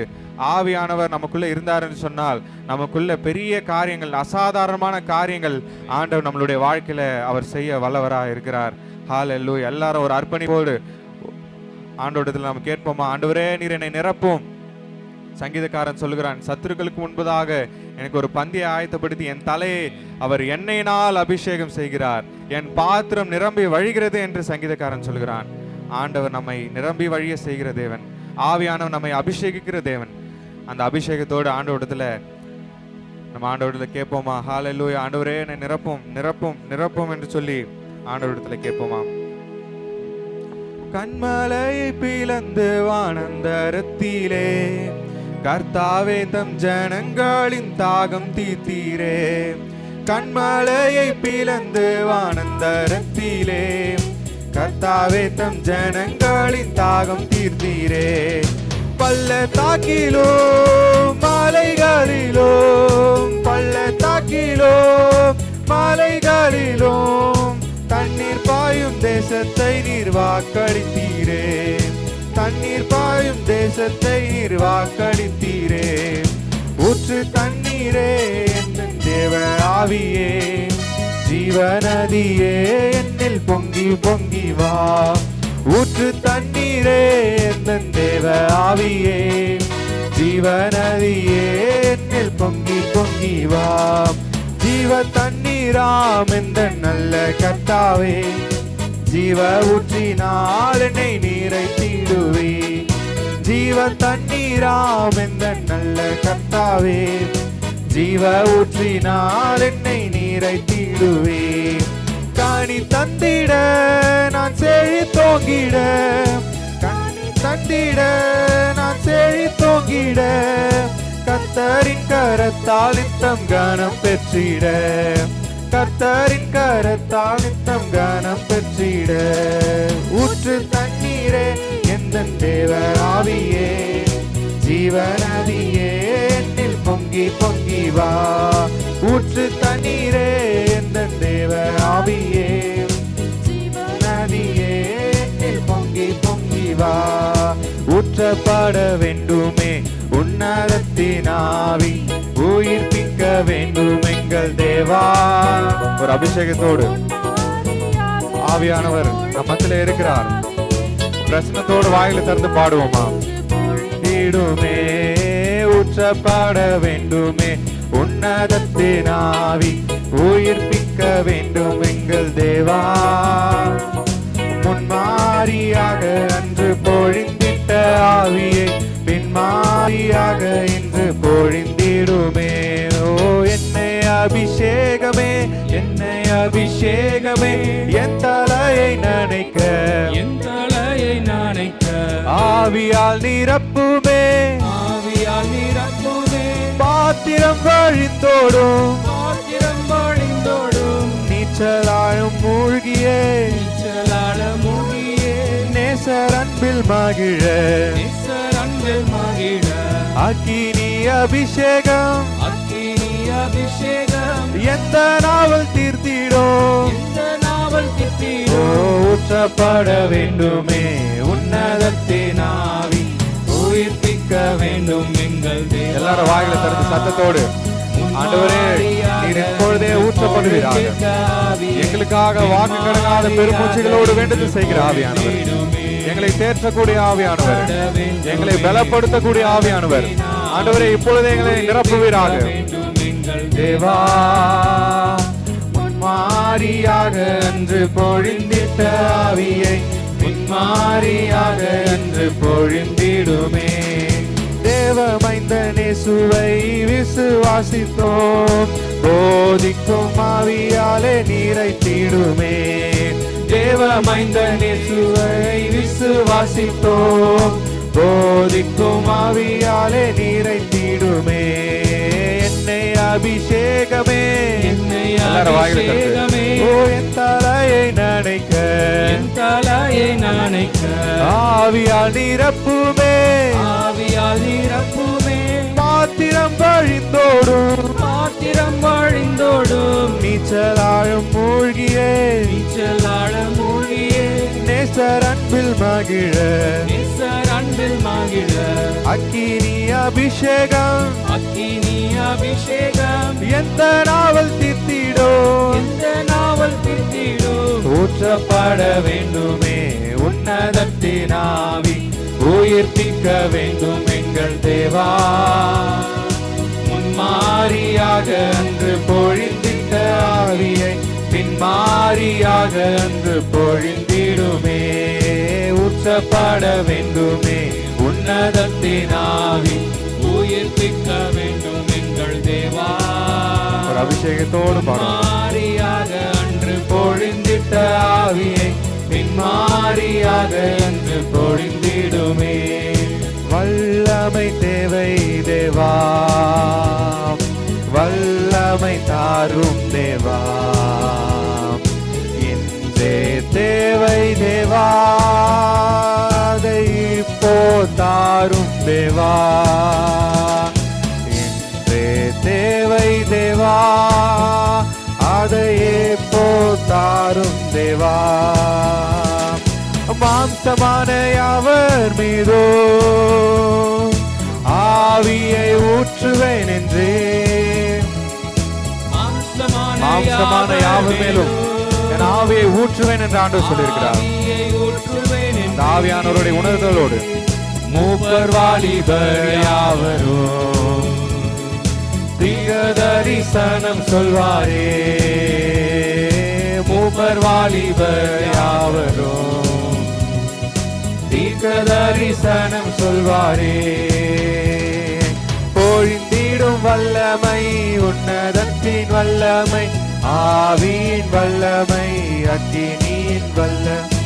ஆவியானவர் நமக்குள்ள இருந்தார் என்று சொன்னால் நமக்குள்ள பெரிய காரியங்கள், அசாதாரணமான காரியங்கள் ஆண்டவர் நம்மளுடைய வாழ்க்கையில அவர் செய்ய வல்லவராக இருக்கிறார். ஹல்லேலூயா. எல்லாரும் ஒரு அர்ப்பணிப்போடு ஆண்டவரிடத்தில் நாம் கேட்போமா? ஆண்டவரே, நீர் என்னை நிரப்பும். சங்கீதக்காரன் சொல்லுகிறான், சத்துருக்களுக்கு முன்பதாக எனக்கு ஒரு பந்தியை ஆயத்தப்படுத்தி என் தலையை அவர் எண்ணெயினால் அபிஷேகம் செய்கிறார், என் பாத்திரம் நிரம்பி வழிகிறது என்று சங்கீதக்காரன் சொல்கிறான். ஆண்டவர் நம்மை நிரம்பி வழிய செய்கிற தேவன். ஆவியானவர் நம்மை அபிஷேகிக்கிற தேவன். அந்த அபிஷேகத்தோடு ஆண்டவரிடத்துல நம்ம ஆண்டவரிடத்துல கேட்போமா? ஹல்லேலூயா. ஆண்டவரே, என்னை நிரப்பும் நிரப்பும் நிரப்பும் என்று சொல்லி ஆண்டவரிடத்துல கேட்போமா? கண்மலையை பிளந்து வானந்தரத்திலே கர்த்தாவே தம் ஜனங்களின் தாகம் தீர்த்தீரே. கண்மலையை பிளந்து வானந்தரத்திலே கர்த்தாவே தம் ஜனங்களின் தாகம் தீர்த்தீரே. பள்ளத்தாக்கிலோ மலைகளிலோ, பள்ளத்தாக்கிலோ மலைகளிலோ தண்ணீர் பாயும் தேசத்தை நீர் வாக்களித்தீரே. தண்ணீர் பாயும் தேசத்தை நீர் வாக்களித்தீரே. ஊற்று தண்ணீரே என் தேவ ஆவியே, ஜீவநதியே என்னில் பொங்கி பொங்கி வா. ஊற்று தண்ணீரே என் தேவ ஆவியே, ஜீவநதியே என்னில் பொங்கி பொங்கி வா. ஜீவ தண்ணீராம் எந்த நல்ல கர்த்தாவே, ஜீவ ஊற்றினால் என்னை நீரை தீடுவே. ஜீவ தண்ணீராம் எந்த நல்ல கர்த்தாவே, ஜீவ ஊற்றினால் என்னை நீரை தீடுவே. காணி தந்திட நான் செழித்தோங்கிட, காணி தந்திட நான் செழித்தோங்கிட, கர்த்தரின் கரத்தால் நித்தம் கனம் பெற்றிட, கர்த்தரின் கரத்தால் நித்தம் கனம் பெற்றிட. ஊற்று தண்ணீரே எந்த தேவ ஆவியே, ஜீவநதியே என்னில் பொங்கி பொங்கி வா. ஊற்று தண்ணீரே எந்த தேவ ஆவியே, ஜீவநதியே என்னில் பொங்கி பொங்கி வா. ஊற்றப்பட வேண்டுமே உன்னதத்தின் ஆவி, உயிர்ப்பிக்க வேண்டும் எங்கள் தேவா. ஒரு அபிஷேகத்தோடு ஆவியானவர் நம்மத்திலே இருக்கிறார். பிரசனத்தோடு வாயில திறந்து பாடுவோமா? ஈடுமே ஊற்றப்பட வேண்டுமே உன்னதத்தின் ஆவி, உயிர்ப்பிக்க வேண்டும் எங்கள் தேவா. முன்மாரியாக அன்று பொழிந்திட்ட ஆவியை பின்மாரியாக இன்று பொழிந்திடுமே. ஓ என்னை அபிஷேகமே, என்னை அபிஷேகமே, என் தலையை நனைக்க,
என் தலையை நனைக்க,
ஆவியால் நிரப்புமே,
ஆவியால் நிரப்புமே.
பாத்திரம் வழிந்தோடும்,
பாத்திரம் வழிந்தோடும்,
நீச்சலாழும் மூழ்கியே,
நீச்சலாட மூழ்கியே,
நேசர் அன்பில் மகிழ,
நேசர் அன்பில் மகிழ.
அக்கினி அபிஷேகம்,
அக்கினி அபிஷேகம்,
எந்த நாவல் தீர்த்திடும்,
இந்த நாவல்
ஓ
கிட்டிடும்.
ஊற்றப்பட வேண்டுமே உன்னதத்தின் ஆவி.
உயிர்ப்பிக்க வேண்டும் எங்கள் தேவா.
எல்லாரும் வாயில திறந்து சத்தத்தோடு, ஆண்டவரே நீர் இப்பொழுதே ஊற்றப்படுவீராக. எங்களுக்காக வாக்கு கடங்காத பெருமூச்சுகளோடு வேண்டுதல் செய்கிற ஆவியானவர், எங்களை தேற்றக்கூடிய ஆவியானவர், எங்களை பலப்படுத்தக்கூடிய ஆவியானவர், ஆண்டவரே இப்பொழுதே எங்களை நிரப்புவீராக. தேவா முன்மாரியாக அன்று பொழிந்திட்ட ஆவியை முன்மாரியாக அன்று பொழிந்திடுமே. தேவமைந்தனே சுவை விசுவாசித்தோம், போதிக்கும் ஆவியாலே நீரைத்திடுமே. தேவமைந்தனே சுவை விசுவாசித்தோம், போதிக்கும் ஆவியாலே நீரைத்திடுமே. என்னை அபிஷேகமே,
என்னை
எல்லாரும் வாயில திறந்து,
அபிஷேகமே,
ஓ என் தலையை நனைக்க,
என் தலையை நனைக்க,
ஆவியால் நிரப்புமே,
ஆவியால் நிரப்புமே.
பாத்திரம் வழிந்தோடும்,
பாத்திரம் வழிந்தோடும்,
நீச்சலாழும் மூழ்கியே,
நீச்சலாட மூழ்கியே,
நேசர் அன்பில் மகிழ,
நேசர் அன்பில் மகிழ.
அக்கினி அபிஷேகம்,
அக்கினி அபிஷேகம்,
எந்த நாவல் தீர்த்திடும்,
இந்த நாவல் கிட்டிடும்.
ஊற்றப்பட வேண்டுமே உன்னதத்தின் ஆவி. உயிர்ப்பிக்க வேண்டும் எங்கள் தேவா. முன்மாரியாக அன்று பொழிந்திட்ட ஆவியை பின்மாரியாக அன்று பொழிந்திடுமே. ஊற்றப்பட வேண்டுமே உன்னதத்தின் ஆவி.
உயிர்ப்பிக்க வேண்டும் எங்கள் தேவா.
ஒரு அபிஷேகத்தோடு பாடுவோம்.
மாரியாக அன்று
பொழிந்திட்ட ஆவியை பின்மாரியாக என்று பொழிந்திடுமே. வல்லமை தேவை தேவா, வல்லமை தாரும் தேவா, இன்றே தேவை தேவா, அதை இப்போ தாரும் தேவா. இன்றே தேவை தேவா, அதையே போத்தாரும் தேவா. மாம்சமான யாவர் மீதோ ஆவியை ஊற்றுவேன் என்றே. மாம்சமான யாவர் மேலும் என் ஆவியை ஊற்றுவேன் என்று ஆண்டவர் சொல்லியிருக்கிறார். இந்த ஆவியானவருடைய உணர்தலோடு மூப்பர் வாலிபர் யாவரும் தீர்க்கதரிசனம் சொல்வாரே. மூப்பர் வாலிபர் யாவரும் தீர்க்கதரிசனம் சொல்வாரே. பொழிந்திடும் வல்லமை உன்னதத்தின் வல்லமை, ஆவியின் வல்லமை, அக்கினியின் வல்லமை.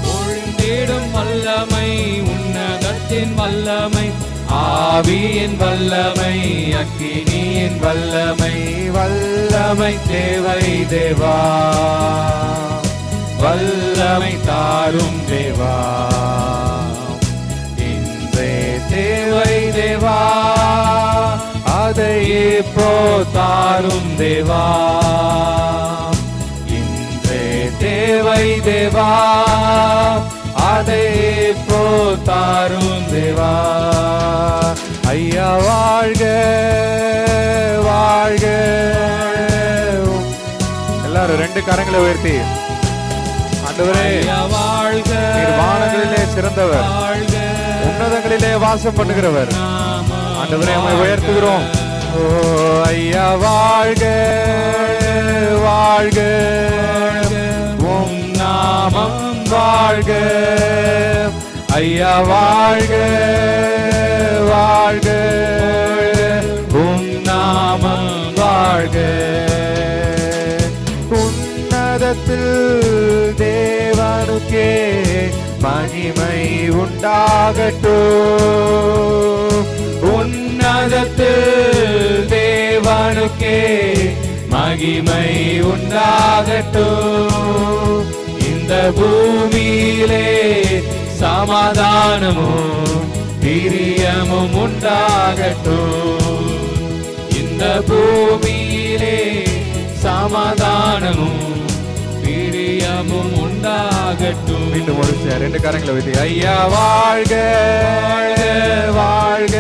பொழிந்திடும் வல்லமை உன்னதத்தின் வல்லமை, ஆவியின் வல்லமை, அக்கினியின் வல்லமை.
வல்லமை தேவை தேவா, வல்லமை தாரும் தேவா, இன்றே தேவை தேவா, அதையே தாரும் தேவா. இன்றே தேவை தேவா, அதையே தாரும் தேவா. ஐயா வாழ்க வாழ்க. எல்லாரும் ரெண்டு கரங்களை உயர்த்தி, ஆண்டவரே
வாழ்க,
நீர் வானங்களிலே சிறந்தவர்,
வாழ்க,
உன்னதங்களிலே வாசம் பண்ணுகிறவர். ஆண்டவரே உம்மை உயர்த்துகிறோம். ஓ ஐயா வாழ்க வாழ்க உம் நாமம் வாழ்க ஐயா வாழ்க வாழ்க உம் நாமம் வாழ்க உன்னதத்தில் தேவனுக்கே மகிமை உண்டாகட்டும் உன்னதத்தில் தேவனுக்கே மகிமை உண்டாகட்டும் இந்த பூமியிலே சமாதானமும் பிரியமும் உண்டாகட்டும் இந்த பூமியிலே சமாதானமும் பிரியமும் உண்டாகட்டும். மீண்டும் ஒரு ரெண்டு கரங்களை வைத்து ஐயா வாழ்க வாழ்க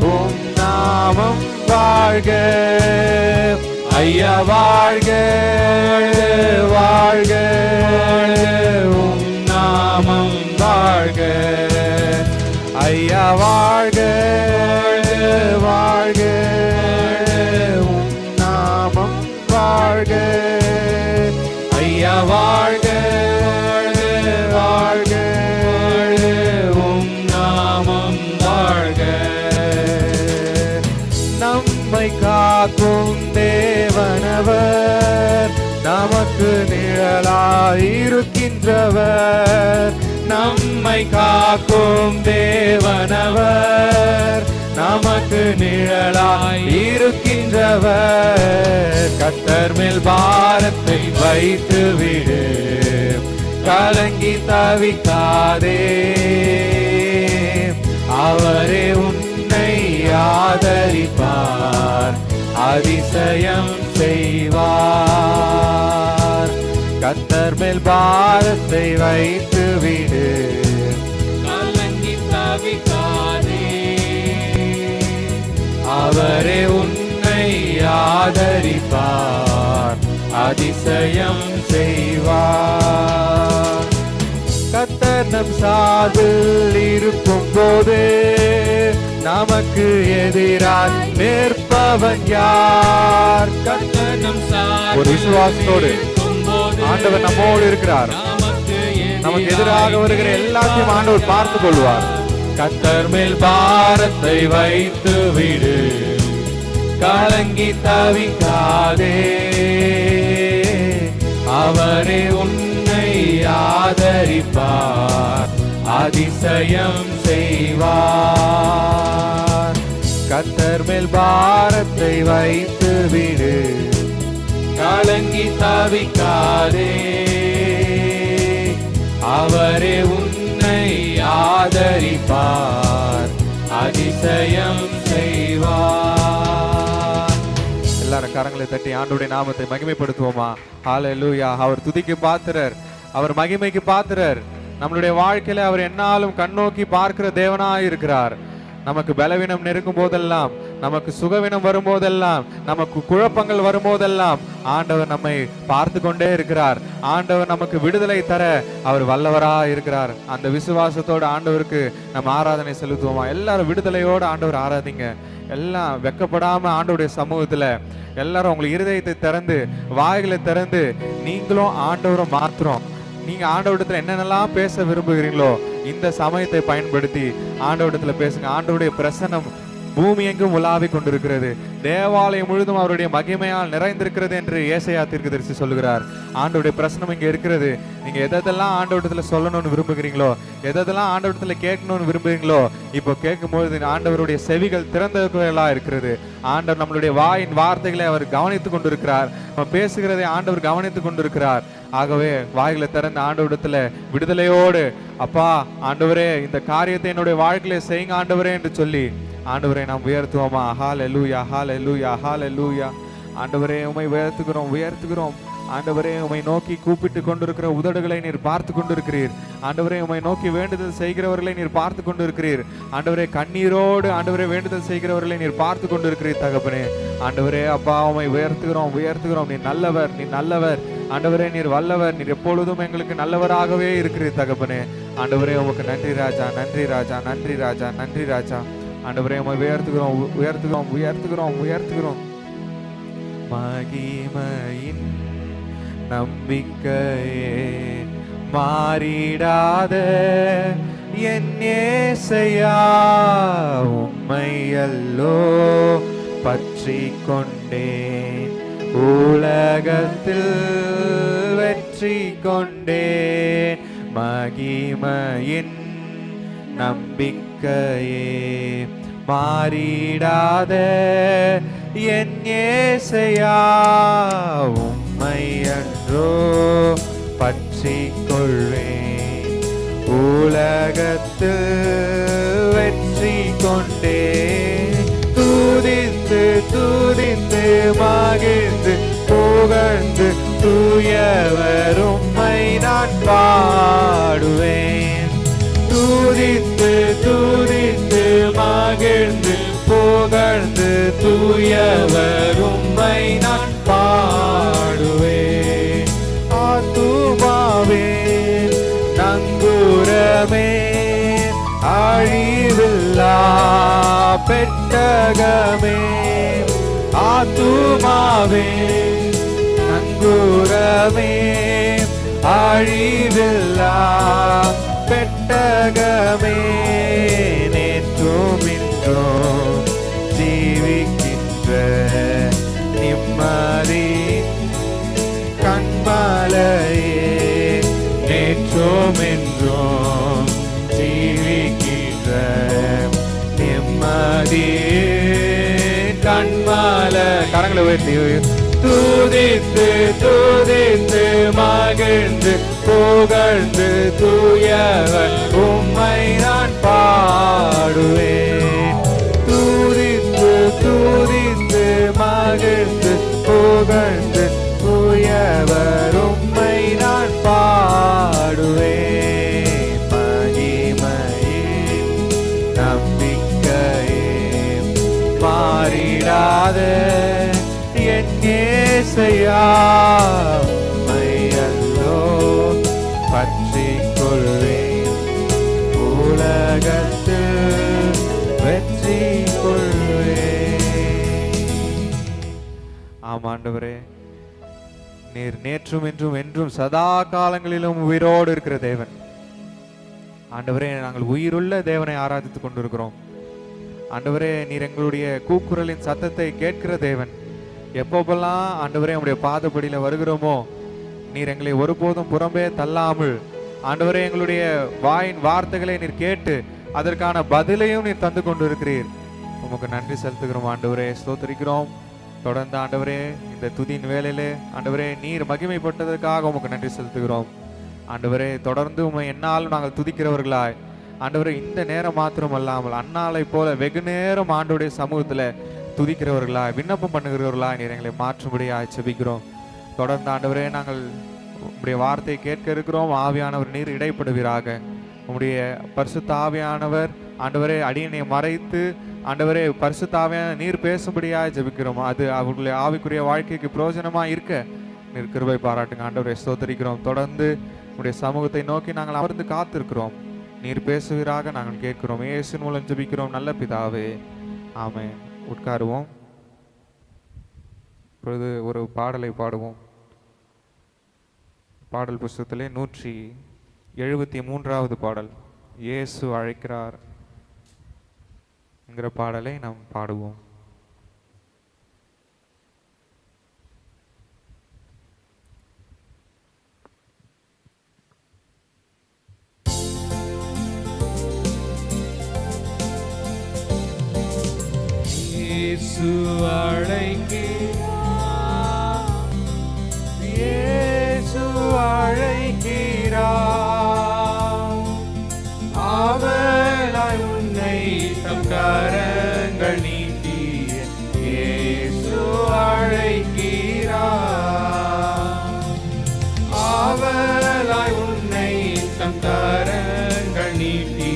வாழ்க உம் நாமம் வாழ்க ஐயா வாழ்க வாழ்க உம் நாமம் வாழ்க ஐயா வாழ்க வாழ்க உம் நாமம் வாழ்க ஐயா வாழ்க வாழ்க உம் நாமம் வாழ்க நம்மை காக்கும் தேவனவர் நமக்கு நிழலாயிருக்கின்றவர் நம்மை காக்கும் தேவனவர் நமக்கு நிழலாயிருக்கின்றவர் கர்த்தர் மேல் பாரத்தை வைத்து விடு கலங்கி தவிக்காதே அவரே உன்னை ஆதரிப்பார் அதிசயம் செய்வார் கர்த்தர் மேல் பாரத்தை வைத்து விடு கலங்கி தவிக்காதே அவரே உன்னை ஆதரிப்பார் அதிசயம் செய்வார் கர்த்தர் நம் சார்பில் இருக்கும் போது நமக்கு எதிராய் நிற்பவன் யார் கர்த்தர் நம் சார்பில் ஒரு விசுவாசத்தோடு ஆண்டவர் நம்மோடு இருக்கிறார் நமக்கு எதிராக வருகிற எல்லாத்தையும் ஆண்டவர் பார்த்துக் கொள்வார் கர்த்தர் மேல் பாரத்தை வைத்து விடு கலங்கி தவிக்காதே அவரே உன்னை ஆதரிப்பார் அதிசயம் செய்வார் கர்த்தர் மேல் பாரத்தை வைத்து விடு கலங்கி தவிக்காதே அவரே உன்னை ஆதரிப்பார் அதிசயம் செய்வார். எல்லாரும் கரங்களை தட்டி ஆண்டவருடைய நாமத்தை மகிமைப்படுத்துவோமா? ஹல்லேலூயா. அவர் துதிக்கு பாத்திரர், அவர் மகிமைக்கு பாத்திரர். நம்மளுடைய வாழ்க்கையில அவர் என்னாலும் கண்ணோக்கி பார்க்கிற தேவனாய் இருக்கிறார். நமக்கு பலவீனம் நெருங்கும் போதெல்லாம், நமக்கு சுகவீனம் வரும்போதெல்லாம், நமக்கு குழப்பங்கள் வரும்போதெல்லாம் ஆண்டவர் நம்மை பார்த்து கொண்டே இருக்கிறார். ஆண்டவர் நமக்கு விடுதலை தர அவர் வல்லவரா இருக்கிறார். அந்த விசுவாசத்தோடு ஆண்டவருக்கு நம்ம ஆராதனை செலுத்துவோமா? எல்லாரும் விடுதலையோடு ஆண்டவர் ஆராதிங்க. எல்லாம் வெக்கப்படாம ஆண்டவருடைய சமூகத்துல எல்லாரும் உங்களுக்கு இருதயத்தை திறந்து வாய்களை திறந்து நீங்களும் ஆண்டவரும் மாத்திரம் நீங்க ஆண்டவரிடத்துல என்னென்னலாம் பேச விரும்புகிறீங்களோ இந்த சமயத்தை பயன்படுத்தி ஆண்டவரிடத்துல பேசுங்க. ஆண்டவருடைய பிரசன்னம் பூமி எங்கும் உலாவி கொண்டிருக்கிறது. தேவாலயம் முழுதும் அவருடைய மகிமையால் நிறைந்திருக்கிறது என்று ஏசாயா தீர்க்கதரிசி சொல்லுகிறார். ஆண்டவருடைய பிரசன்னம் இங்க இருக்கிறது. நீங்க எதெல்லாம் ஆண்டவரிடத்துல சொல்லணும்னு விரும்புகிறீங்களோ, எதெல்லாம் ஆண்டவரிடத்துல கேட்கணும்னு விரும்புகிறீங்களோ, இப்போ கேட்கும்போது ஆண்டவருடைய செவிகள் திறந்தவர்களா இருக்கிறது. ஆண்டவர் நம்மளுடைய வாயின் வார்த்தைகளை அவர் கவனித்துக் கொண்டிருக்கிறார். நம்ம பேசுகிறதை ஆண்டவர் கவனித்துக் கொண்டிருக்கிறார். ஆகவே வாய்களை திறந்த ஆண்டவரிடத்துல விடுதலையோடு, அப்பா ஆண்டவரே இந்த காரியத்தை என்னுடைய வாழ்க்கையில செய்யுங்க ஆண்டவரே என்று சொல்லி ஆண்டவரை நாம் உயர்த்துவோமா? ஹல்லேலூயா, ஹல்லேலூயா, ஹல்லேலூயா. ஆண்டவரே உம்மை உயர்த்துகிறோம், உயர்த்துகிறோம். ஆண்டவரே உம்மை நோக்கி கூப்பிட்டு கொண்டிருக்கிற உதடுகளை நீர் பார்த்து கொண்டிருக்கிறீர். ஆண்டவரே உம்மை நோக்கி வேண்டுதல் செய்கிறவர்களை நீர் பார்த்து கொண்டிருக்கிறீர். ஆண்டவரே கண்ணீரோடு ஆண்டவரே வேண்டுதல் செய்கிறவர்களை நீர் பார்த்து கொண்டிருக்கிறீர் தகப்பனே. ஆண்டவரே அப்பா உம்மை உயர்த்துகிறோம், உயர்த்துகிறோம். நீ நல்லவர், நீ நல்லவர். ஆண்டவரே நீர் வல்லவர், நீர் எப்பொழுதும் எங்களுக்கு நல்லவராகவே இருக்கிறீர் தகப்பனே. ஆண்டவரே உமக்கு நன்றி ராஜா, நன்றி ராஜா, நன்றி ராஜா, நன்றி ராஜா. ஆண்டவரே உம்மை உயர்த்துகிறோம், உயர்த்துகிறோம், உயர்த்துகிறோம், உயர்த்துகிறோம். மகிமையின் நம்பிக்கையே மாறிடாத என் ஏசையா உம்மையல்லோ பற்றி கொண்டேன் உலகத்தில் வெற்றி கொண்டேன் மகிமையின் நம்பிக்கையே மாறிடாத என் ஏசையா உம்மையன்றோ பற்றி கொள்வேன் உலகத்தில் வெற்றி கொண்டேன் துதித்து துதித்து மகிழ்ந்து புகழ்ந்து தூயவர் உம்மை நான் பாடுவேன் துதித்து துதித்து மகிழ்ந்து புகழ்ந்து தூயவர் உம்மை நான் பாடுவேன் ஆத்துமாவே நங்கூரமே அழிவில்லா பெட்டகமே ஆத்துமாவே நங்கூரமே அழிவில்லா பெட்டகமே நேற்றும் இன்றும் ஜீவிக்கின்ற நிம்மதி கண்மலையே நேற்றும் என்றும் ஜீவிக்கின்ற நிம்மதி கண்மல கரங்களை உயர்த்தி துதித்து துதித்து மகிழ்ந்து புகழ்ந்து தூயவர் உம்மை நான் பாடுவேன் துதித்து துதித்து மகிழ்ந்து புகழ்ந்து தூயவர் உம்மை நான் பாடுவேன் மகிமையின் நம்பிக்கையே மாறிடாத என் ஏசையா உம்மையல்லோ பற்றி கொள்வேன் உலகத்தில் வெற்றி கொள்வேன். ஆம் ஆண்டவரே, நீர் நேற்றும் என்றும் என்றும் சதா காலங்களிலும் உயிரோடு இருக்கிற தேவன். ஆண்டவரே, நாங்கள் உயிருள்ள தேவனை ஆராதித்துக் கொண்டிருக்கிறோம். ஆண்டவரே, நீர் எங்களுடைய கூக்குரலின் சத்தத்தை கேட்கிற தேவன். எப்போப்பெல்லாம் ஆண்டவரே உங்களுடைய பாதப்படியில வருகிறோமோ நீர் எங்களை ஒருபோதும் புறம்பே தள்ளாமல் ஆண்டவரே எங்களுடைய வாயின் வார்த்தைகளை நீர் கேட்டு அதற்கான பதிலையும் நீர் தந்து கொண்டு இருக்கிறீர். உமக்கு நன்றி செலுத்துகிறோம் ஆண்டவரே, ஸ்தோத்திரிக்கிறோம். தொடர்ந்து ஆண்டவரே இந்த துதியின் வேலையிலே ஆண்டவரே நீர் மகிமைப்பட்டதற்காக உமக்கு நன்றி செலுத்துகிறோம். ஆண்டவரே, தொடர்ந்து உம்மை என்னாலும் நாங்கள் துதிக்கிறவர்களாய் ஆண்டவரே இந்த நேரம் மாத்திரம் அல்லாமல் அன்னாலை போல வெகு நேரம் ஆண்டவருடைய சமூகத்துல துதிக்கிறவர்களாய் விண்ணப்பம் பண்ணுகிறவர்களாய் நீர் எங்களை மாற்றும்படியாய் செபிக்கிறோம். தொடர்ந்து ஆண்டவரே நாங்கள் உம்முடைய வார்த்தையை கேட்க இருக்கிறோம். ஆவியானவர் நீர் இடைப்படுவீராக. உம்முடைய பரிசுத்த ஆவியானவர் ஆண்டவரே அடியனை மறைத்து ஆண்டவரே பரிசுத்த ஆவியான நீர் பேசும்படியாய் ஜெபிக்கிறோம். அது அவர்களுடைய ஆவிக்குரிய வாழ்க்கைக்கு பிரயோஜனமா இருக்க நீர் கிருபை பாராட்டுங்க ஆண்டவரே, ஸ்தோத்திரிக்கிறோம். தொடர்ந்து உம்முடைய சமூகத்தை நோக்கி நாங்கள் அமர்ந்து காத்திருக்கிறோம். நீர் பேசுவீராக நாங்கள் கேட்கிறோம். இயேசுவின் மூலம் ஜெபிக்கிறோம் நல்ல பிதாவே, ஆமென். உட்காருவோம். இப்பொழுது ஒரு பாடலை பாடுவோம். பாடல் புஸ்தகத்திலே 173வது பாடல், இயேசு அழைக்கிறார் என்கிற பாடலை நாம் பாடுவோம்.
இயேசு அழைக்கிறார்,
இயேசு அழைக்கிறார், ஆவலாய் உன்னை தம் கரங்கள் நீட்டி இயேசு அழைக்கிறார், ஆவலாய் உன்னை தம் கரங்கள் நீட்டி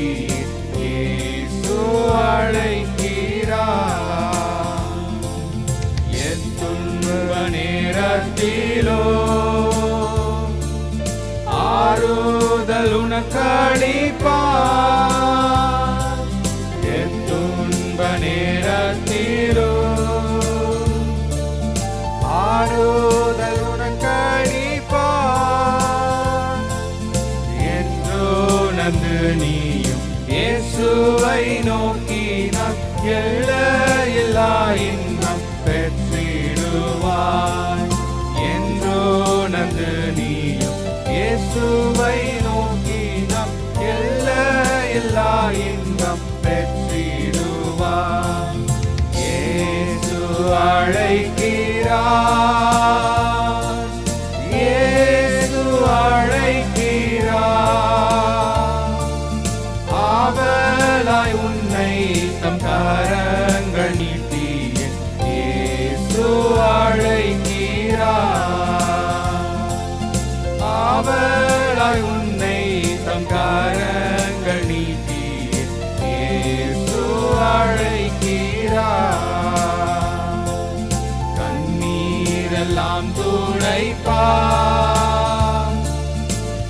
இயேசு அழைக்கிறார். என் துன்ப நேரத்திலோ ஆறுதல் உனக்களிப்பார், என் துன்ப நேரத்திலோ இயேசுவை நோக்கினால் எல்லையில்லா இன்பம் பெற்றிடுவாய் என்றோ நன்று நீயும் இயேசுவை நோக்கினால் எல்லையில்லா இன்பம் பெற்றிடுவாய். இயேசு அழைக்கிறார், இயேசு அழைக்கிறார், ஆவலாய் உன்னை தம் கரங்கள் நீட்டி இயேசு அழைக்கிறார், ஆவலாய் உன்னை தம் கரங்கள் நீட்டி இயேசு அழைக்கிறார். கண்ணீரெல்லாம் துடைப்பார்,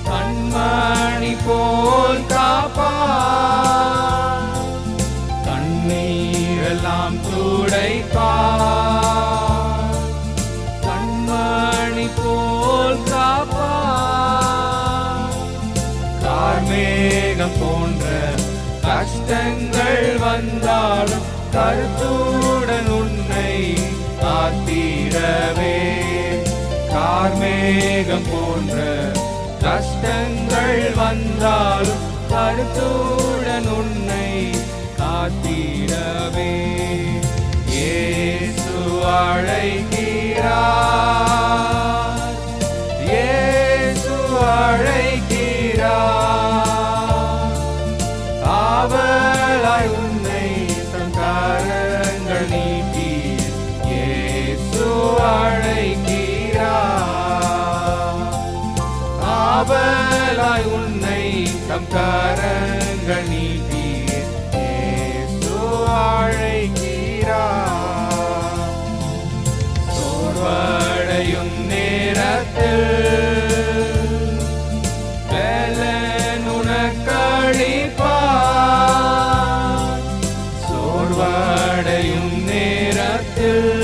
கண்மணி போல் காப்பார், கண்ணீரெல்லாம் துடைப்பார், கண்மணி போல் காப்பார். கார்மேகம் போன்ற கஷ்டங்கள் வந்தாலும் கருத்துடன் உன்னை காத்திடவே. கார்மேகம் போன்ற கஷ்டங்கள் வந்தாலும் கருத்துடன் உன்னை காத்திடவே. இயேசு அழைக்கிறார், இயேசு அழைக்கிறார், ஆவலாய் உன்னை தம் கரங்கள் நீட்டி இயேசு அழைக்கிறார், ஆவலாய் உன்னை தம் கரங்கள் நீட்டி இயேசு அழைக்கிறார். சோர்வடையும் நேரத்தில் பலன் உனக்களிப்பார், சோர்வடையும் நேரத்தில்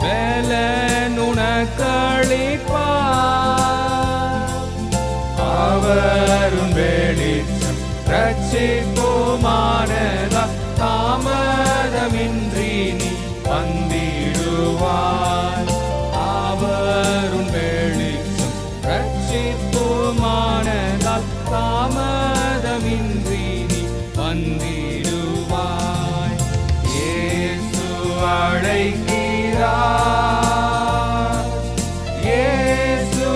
பலன் உனக்களிப்பார், அவரும் வெளிச்சம் ரட்சிப்புமானதா தாமதமின்றி நீ வந்திடுவாய், அவரும் வெளிச்சம் ரட்சிப்புமானதால் தாமதமின்றி நீ வந்திடுவாய். இயேசு அழைக்கிறார், இயேசு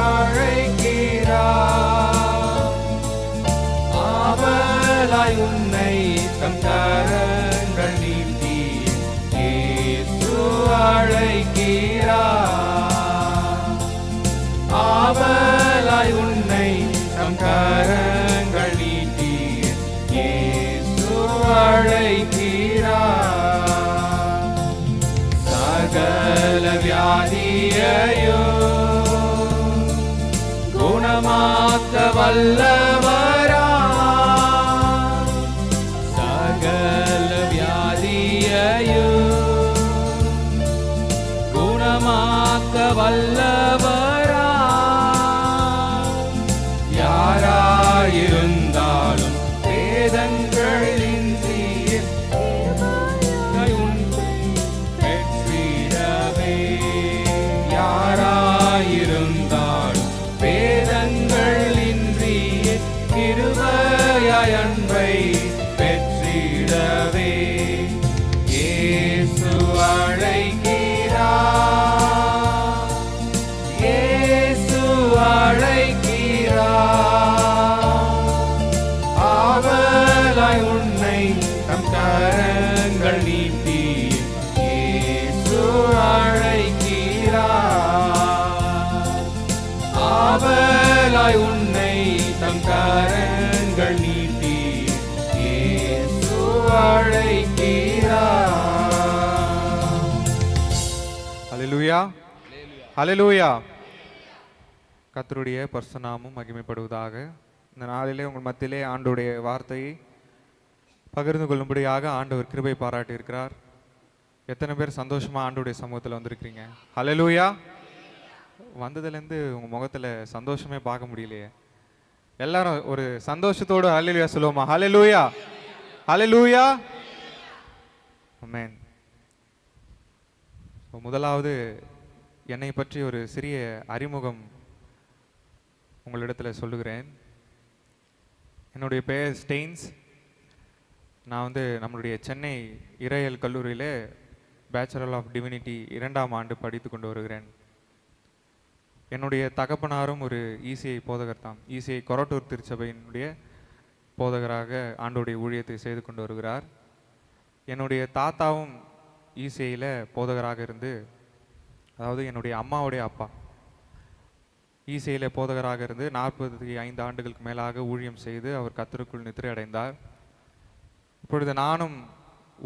அழைக்கிறார், ஆவலாய் உன்னை தம் கரங்கள் நீட்டி இயேசு அழைக்கிறார், ஆவலாய் உன்னை தம் கரங்கள் நீட்டி இயேசு அழைக்கிறார். சகல வியாதியையும் குணமாக்க வல்லவரா, சகல வியாதியையும் குணமாக்க வல்லவரா, யாராயிருந்தாலும் வேதங்களின்றி உன்னை பெற்றிடவே. யாராயிருந்தாலும் வேதங்களின்றி கிருபையாய் அன்பை பெற்றிடவே. இயேசு அழைக்கிறார், இயேசு அழைக்கிறார், ஆவலாய் உன்னை தம் கரங்கள் நீட்டி இயேசு அழைக்கிறார், ஆவலாய் உன்னை தம் கரங்கள் நீட்டி இயேசு அழைக்கிறார். ஹல்லேலூயா, ஹல்லேலூயா. கர்த்தருடைய பரிசுத்த நாமம் மகிமைப்படுவதாக. இந்த நாளிலே உங்கள் மத்தியிலே ஆண்டவருடைய வார்த்தையை பகிர்ந்து கொள்ளும்படியாக ஆண்டவர் கிருபை பாராட்டி இருக்கிறார். எத்தனை பேர் சந்தோஷமா ஆண்டவருடைய சமூகத்தில் வந்திருக்கிறீங்க? ஹல்லேலூயா. வந்ததுலேருந்து உங்கள் முகத்தில் சந்தோஷமே பார்க்க முடியலையே. எல்லாரும் ஒரு சந்தோஷத்தோடு ஹல்லேலூயா சொல்லுவோமா? ஹல்லேலூயா, ஹல்லேலூயா, ஆமென். முதலாவது என்னை பற்றி ஒரு சிறிய அறிமுகம் உங்களிடத்தில் சொல்லுகிறேன். என்னுடைய பெயர் ஸ்டெயின்ஸ். நான் நம்மளுடைய சென்னை இறையியல் கல்லூரியில் பேச்சுலர் ஆஃப் டிவினிட்டி 2ஆம் ஆண்டு படித்து கொண்டு வருகிறேன். என்னுடைய தகப்பனாரும் ஒரு இசிஐ போதகர் தான். இசிஐ கொரட்டூர் திருச்சபையினுடைய போதகராக ஆண்டோடைய ஊழியத்தை செய்து கொண்டு வருகிறார். என்னுடைய தாத்தாவும் இசிஐயில் போதகராக இருந்து, அதாவது என்னுடைய அம்மாவுடைய அப்பா இசிஐயில் போதகராக இருந்து 45 ஆண்டுகளுக்கு மேலாக ஊழியம் செய்து அவர் கர்த்தருக்குள் நித்திரை அடைந்தார். இப்பொழுது நானும்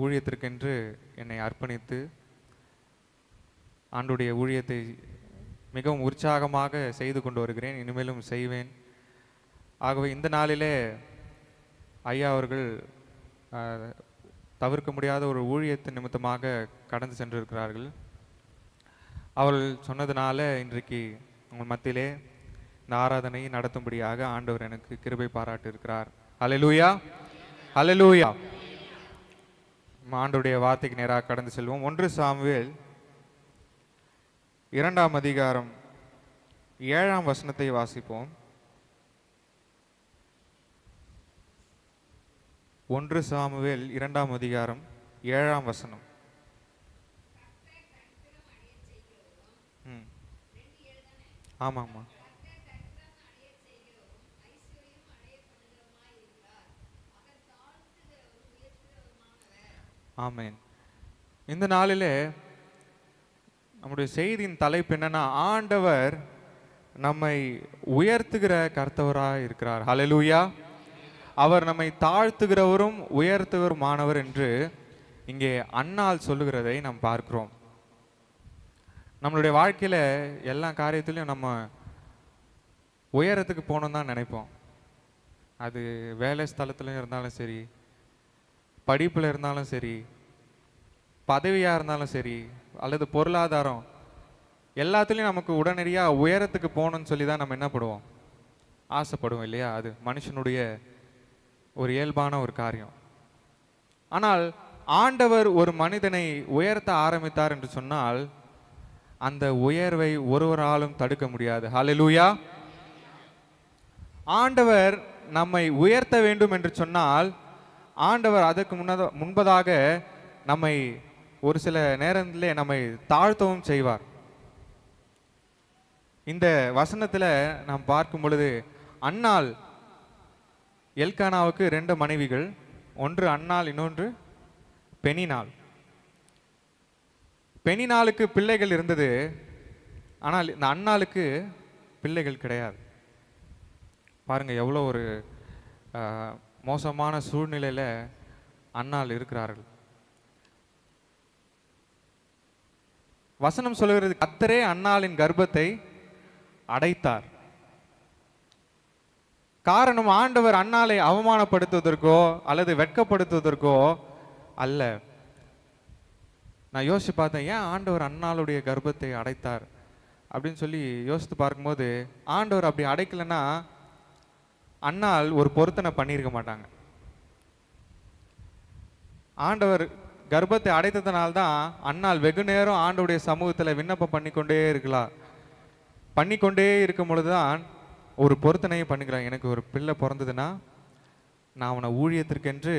ஊழியத்திற்கென்று என்னை அர்ப்பணித்து ஆண்டுடைய ஊழியத்தை மிகவும் உற்சாகமாக செய்து கொண்டு வருகிறேன். இனிமேலும் செய்வேன். ஆகவே இந்த நாளிலே ஐயா அவர்கள் தவிர்க்க முடியாத ஒரு ஊழியத்தின் நிமித்தமாக கடந்து சென்றிருக்கிறார்கள். அவர்கள் சொன்னதுனால இன்றைக்கு உங்கள் மத்தியிலே இந்த ஆராதனை நடத்தும்படியாக ஆண்டவர் எனக்கு கிருபை பாராட்டி இருக்கிறார். ஹல்லேலூயா, ஹல்லேலூயா. ஆண்டவருடைய வார்த்தைக்கு நேராக கடந்து செல்வோம். 1 சாமுவேல் 2ஆம் அதிகாரம் 7ஆம் வசனத்தை வாசிப்போம். 1 சாமுவேல் 2ஆம் அதிகாரம் 7ஆம் வசனம். ஆமாம்மா, ஆமேன். இந்த நாளிலே நம்முடைய செய்தியின் தலைப்பு என்னன்னா, ஆண்டவர் நம்மை உயர்த்துகிற கர்த்தவராய் இருக்கிறார். ஹல்லேலூயா. அவர் நம்மை தாழ்த்துகிறவரும் உயர்த்துவருமானவர் என்று இங்கே அன்னாள் சொல்லுகிறதை நாம் பார்க்கிறோம். நம்மளுடைய வாழ்க்கையில் எல்லா காரியத்திலையும் நம்ம உயரத்துக்கு போகணும் தான் நினைப்போம். அது வேலை ஸ்தலத்துலையும் இருந்தாலும் சரி, படிப்பில் இருந்தாலும் சரி, பதவியாக இருந்தாலும் சரி, அல்லது பொருளாதாரம், எல்லாத்துலேயும் நமக்கு உடனடியாக உயரத்துக்கு போகணும்னு சொல்லி தான் நம்ம என்ன பண்ணுவோம்? ஆசைப்படுவோம் இல்லையா? அது மனுஷனுடைய ஒரு இயல்பான ஒரு காரியம். ஆனால் ஆண்டவர் ஒரு மனிதனை உயர்த்த ஆரம்பித்தார் என்று சொன்னால் அந்த உயர்வை ஒருவராலும் தடுக்க முடியாது. ஹல்லேலூயா. ஆண்டவர் நம்மை உயர்த்த வேண்டும் என்று சொன்னால் ஆண்டவர் அதற்கு முன்பதாக நம்மை ஒரு சில நேரத்திலே நம்மை தாழ்த்தவும் செய்வார். இந்த வசனத்தில் நாம் பார்க்கும் பொழுது அன்னாள், எல்கானாவுக்கு 2 மனைவிகள், ஒன்று அன்னாள், இன்னொன்று பெனினாள். பெனினாளுக்கு பிள்ளைகள் இருந்தது, ஆனால் இந்த அன்னாளுக்கு பிள்ளைகள் கிடையாது. பாருங்க எவ்வளோ ஒரு மோசமான சூழ்நிலையில் அன்னாள் இருக்கிறார்கள். வசனம் சொல்லுகிறது, கர்த்தரே அன்னாளின் கர்ப்பத்தை அடைத்தார். காரணம், ஆண்டவர் அன்னாளை அவமானப்படுத்துவதற்கோ அல்லது வெட்கப்படுத்துவதற்கோ அல்ல. நான் யோசிச்சு பார்த்தேன், ஏன் ஆண்டவர் அன்னாளுடைய கர்ப்பத்தை அடைத்தார் அப்படின்னு சொல்லி யோசித்து பார்க்கும்போது, ஆண்டவர் அப்படி அடைக்கலைன்னா அன்னாள் ஒரு பொருத்தனை பண்ணியிருக்க மாட்டாங்க. ஆண்டவர் கர்ப்பத்தை அடைத்ததுனால்தான் அன்னாள் வெகு நேரம் ஆண்டவருடைய சமூகத்தில் விண்ணப்பம் பண்ணிக்கொண்டே இருக்கும் பொழுதுதான் ஒரு பொருத்தனையை பண்ணிக்கிறாங்க. எனக்கு ஒரு பிள்ளை பிறந்ததுன்னா நான் அவனை ஊழியத்திற்கென்று